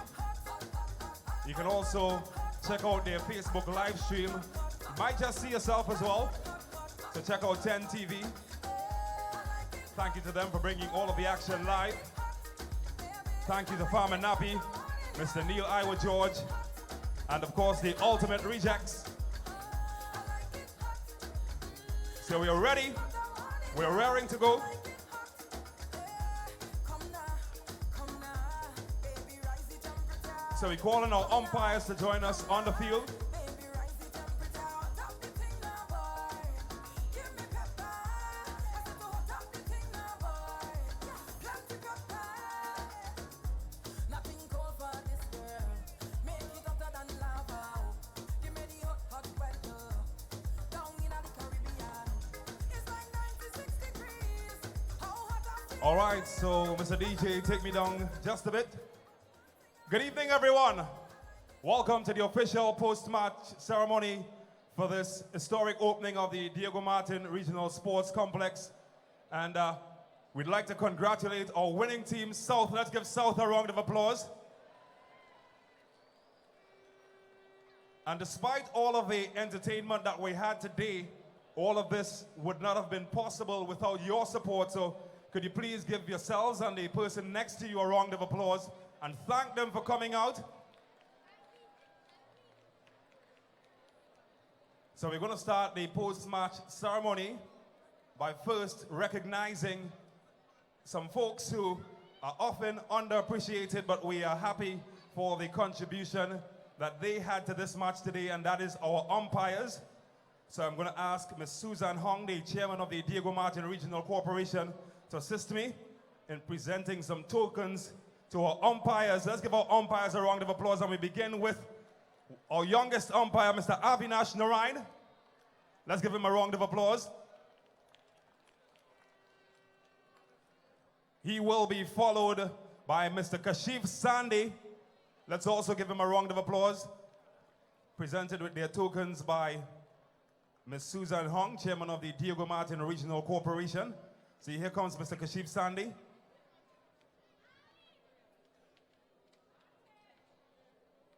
You can also check out their Facebook live stream. You might just see yourself as well. So check out 10 TV. Thank you to them for bringing all of the action live. Thank you to Farmer Nappy, Mr. Neil Iowa George, and of course the Ultimate Rejects. So we are ready. We're raring to go. So we're calling our umpires to join us on the field. All right, so Mr. DJ, take me down just a bit. Good evening, everyone. Welcome to the official post-match ceremony for this historic opening of the Diego Martin Regional Sports Complex. And we'd like to congratulate our winning team, South. Let's give South a round of applause. And despite all of the entertainment that we had today, all of this would not have been possible without your support. So could you please give yourselves and the person next to you a round of applause and thank them for coming out. So we're going to start the post-match ceremony by first recognizing some folks who are often underappreciated, but we are happy for the contribution that they had to this match today, and that is our umpires. So I'm going to ask Ms. Susan Hong, the chairman of the Diego Martin Regional Corporation, to assist me in presenting some tokens to our umpires. Let's give our umpires a round of applause, and we begin with our youngest umpire, Mr. Avinash Narain. Let's give him a round of applause. He will be followed by Mr. Kashif Sandi. Let's also give him a round of applause. Presented with their tokens by Ms. Susan Hong, chairman of the Diego Martin Regional Corporation. See, here comes Mr. Kashif Sandi.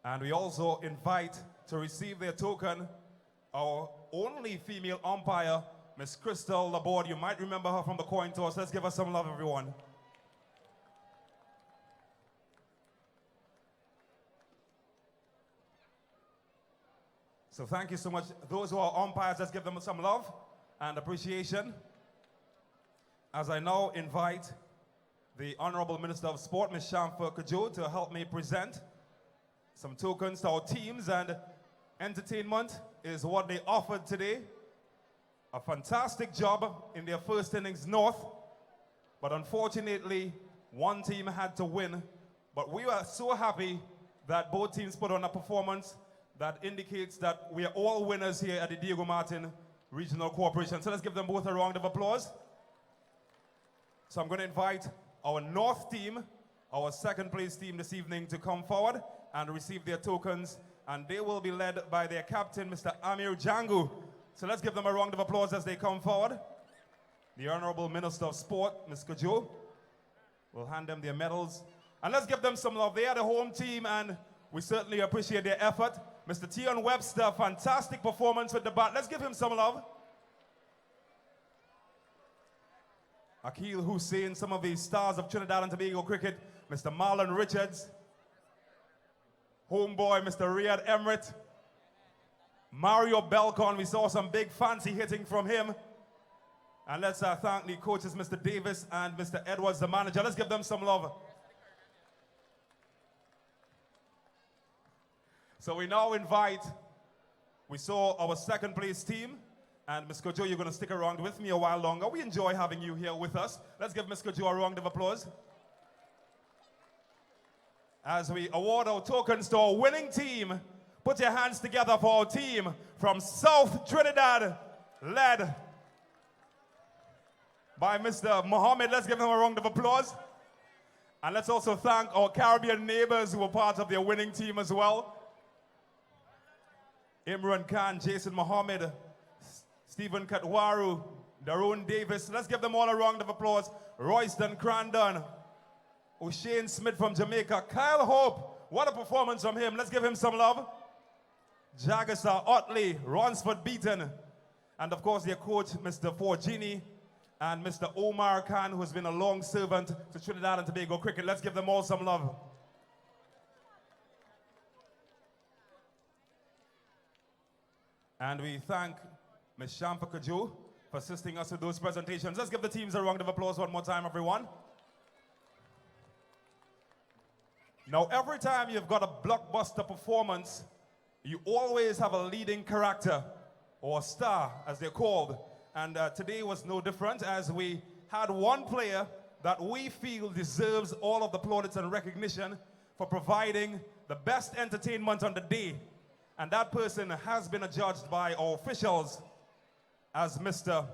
And we also invite to receive their token our only female umpire, Ms. Crystal Laborde. You might remember her from the coin toss. Let's give her some love, everyone. So thank you so much. Those who are umpires, let's give them some love and appreciation. As I now invite the Honorable Minister of Sport, Ms. Shamfa Kajo, to help me present some tokens to our teams, and entertainment is what they offered today. A fantastic job in their first innings north, but unfortunately, one team had to win. But we are so happy that both teams put on a performance that indicates that we are all winners here at the Diego Martin Regional Corporation. So let's give them both a round of applause. So I'm going to invite our north team, our second place team this evening, to come forward and receive their tokens, and they will be led by their captain, Mr. Amir Jangu. So let's give them a round of applause as they come forward. The Honorable Minister of Sport, Ms. Kajo, will hand them their medals. And let's give them some love. They are the home team, and we certainly appreciate their effort. Mr. Tion Webster, fantastic performance with the bat. Let's give him some love. Akil Hussein, some of the stars of Trinidad and Tobago cricket. Mr. Marlon Richards. Homeboy, Mr. Riyad Emrit. Mario Belcon, we saw some big fancy hitting from him. And let's thank the coaches, Mr. Davis and Mr. Edwards, the manager. Let's give them some love. So we now invite, we saw our second place team, and Ms. Kojo, you're going to stick around with me a while longer. We enjoy having you here with us. Let's give Ms. Kojo a round of applause. As we award our tokens to our winning team, put your hands together for our team from South Trinidad, led by Mr. Mohammed. Let's give him a round of applause. And let's also thank our Caribbean neighbors who were part of their winning team as well. Imran Khan, Jason Mohammed, Stephen Katwaru, Darun Davis. Let's give them all a round of applause. Royston Crandon, O'Shane Smith from Jamaica, Kyle Hope. What a performance from him. Let's give him some love. Jagasa Otley, Ronsford Beaton, and of course their coach, Mr. Forgini, and Mr. Omar Khan, who has been a long servant to Trinidad and Tobago cricket. Let's give them all some love. And we thank Ms. Shampa Kaju for assisting us with those presentations. Let's give the teams a round of applause one more time, everyone. Now, every time you've got a blockbuster performance, you always have a leading character, or star, as they're called. And today was no different, as we had one player that we feel deserves all of the plaudits and recognition for providing the best entertainment on the day. And that person has been adjudged by our officials as Mr.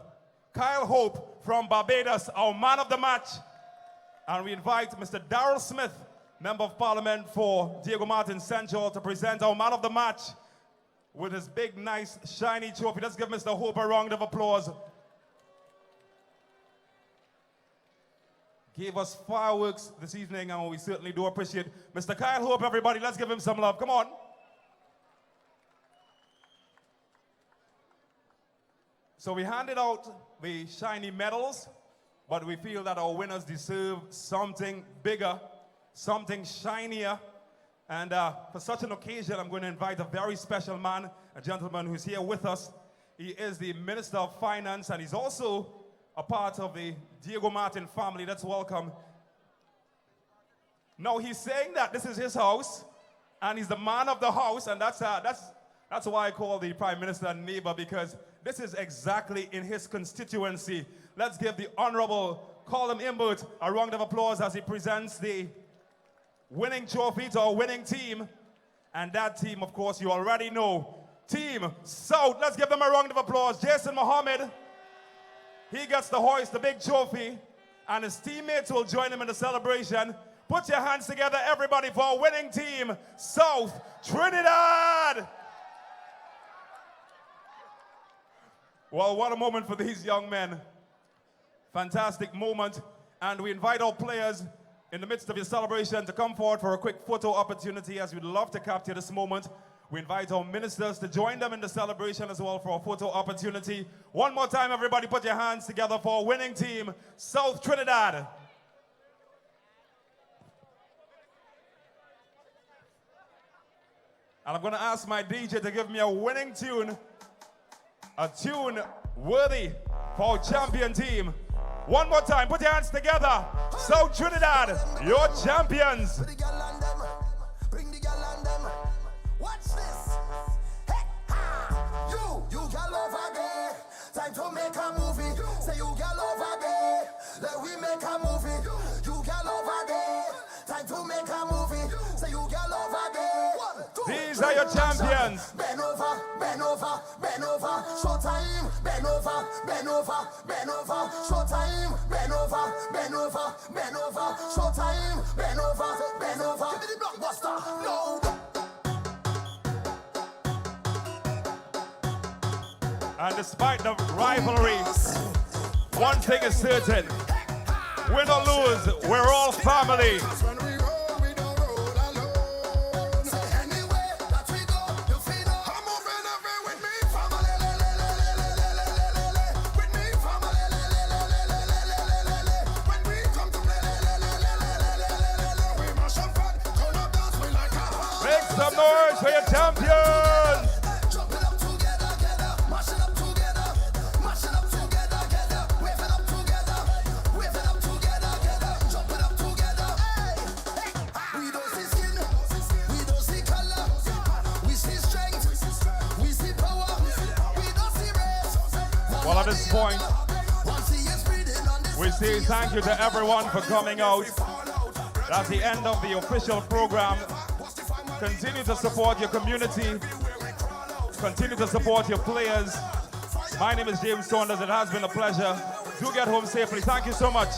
Kyle Hope from Barbados, our man of the match. And we invite Mr. Darrell Smith, Member of Parliament for Diego Martin Central, to present our man of the match with his big, nice, shiny trophy. Let's give Mr. Hope a round of applause. Gave us fireworks this evening, and we certainly do appreciate Mr. Kyle Hope, everybody. Let's give him some love. Come on. So we handed out the shiny medals, but we feel that our winners deserve something bigger, something shinier. And for such an occasion, I'm going to invite a very special man, a gentleman who's here with us. He is the Minister of Finance, and he's also a part of the Diego Martin family. Let's welcome. Now, he's saying that this is his house, and he's the man of the house, and that's why I call the Prime Minister a neighbor, because this is exactly in his constituency. Let's give the Honorable Colum Imbert a round of applause as he presents the winning trophy to our winning team. And that team, of course, you already know. Team South, let's give them a round of applause. Jason Mohammed, he gets to hoist the big trophy, and his teammates will join him in the celebration. Put your hands together, everybody, for our winning team, South Trinidad. Well, what a moment for these young men. Fantastic moment. And we invite our players in the midst of your celebration to come forward for a quick photo opportunity, as we'd love to capture this moment. We invite our ministers to join them in the celebration as well for a photo opportunity. One more time, everybody, put your hands together for our winning team, South Trinidad. And I'm going to ask my DJ to give me a winning tune, a tune worthy for our champion team. One more time, put your hands together. South Trinidad, your champions. Bring the gal and them. Watch this. Hey, ha. You gal over there. Time to make a movie. Say you gal over there. Let we make a movie. You gal over there. Time to make a movie. Say you gal over there. These are your champions. Bend over, bend over, bend over. Short time. Bend over, bend over, bend over. Short time. Bend over, bend over, bend over. Short time. Bend over, bend over. Give me the blockbuster. No. And despite the rivalry, one thing is certain. Win or lose, we're all family. Some noise for your champions! Well, at this point, we say thank you to everyone for coming out. That's the end of the official program. Continue to support your community. Continue to support your players. My name is James Saunders. It has been a pleasure. Do get home safely. Thank you so much.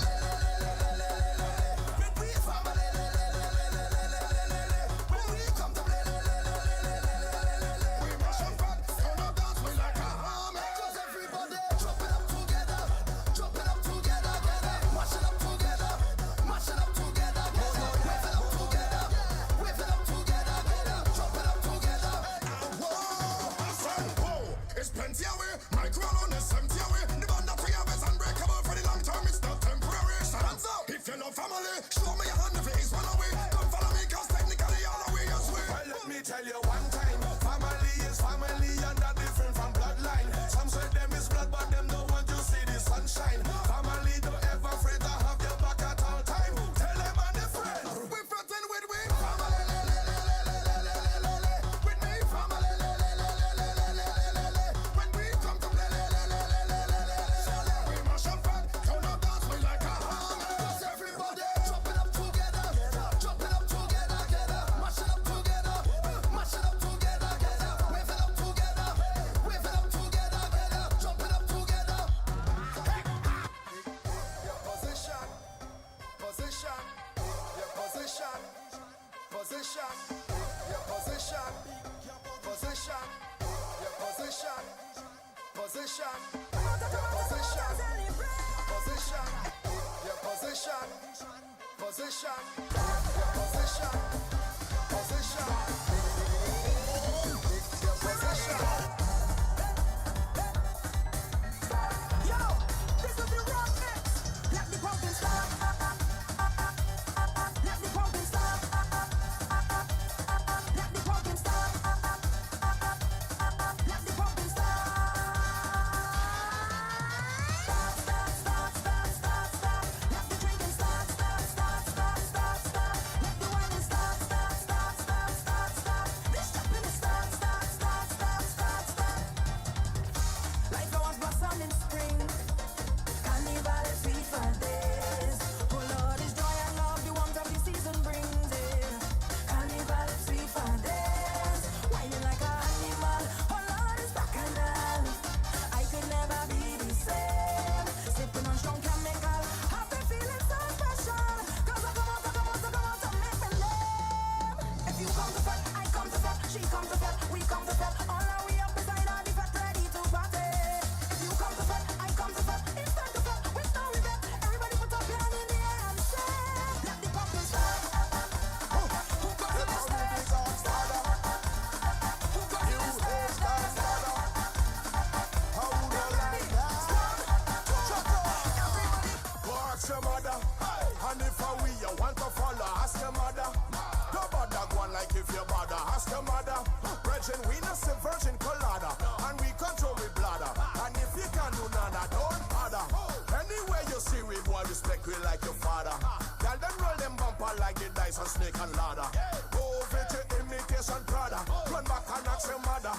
Snake and ladder. Go over to imitation Prada. Run back and ask your mother.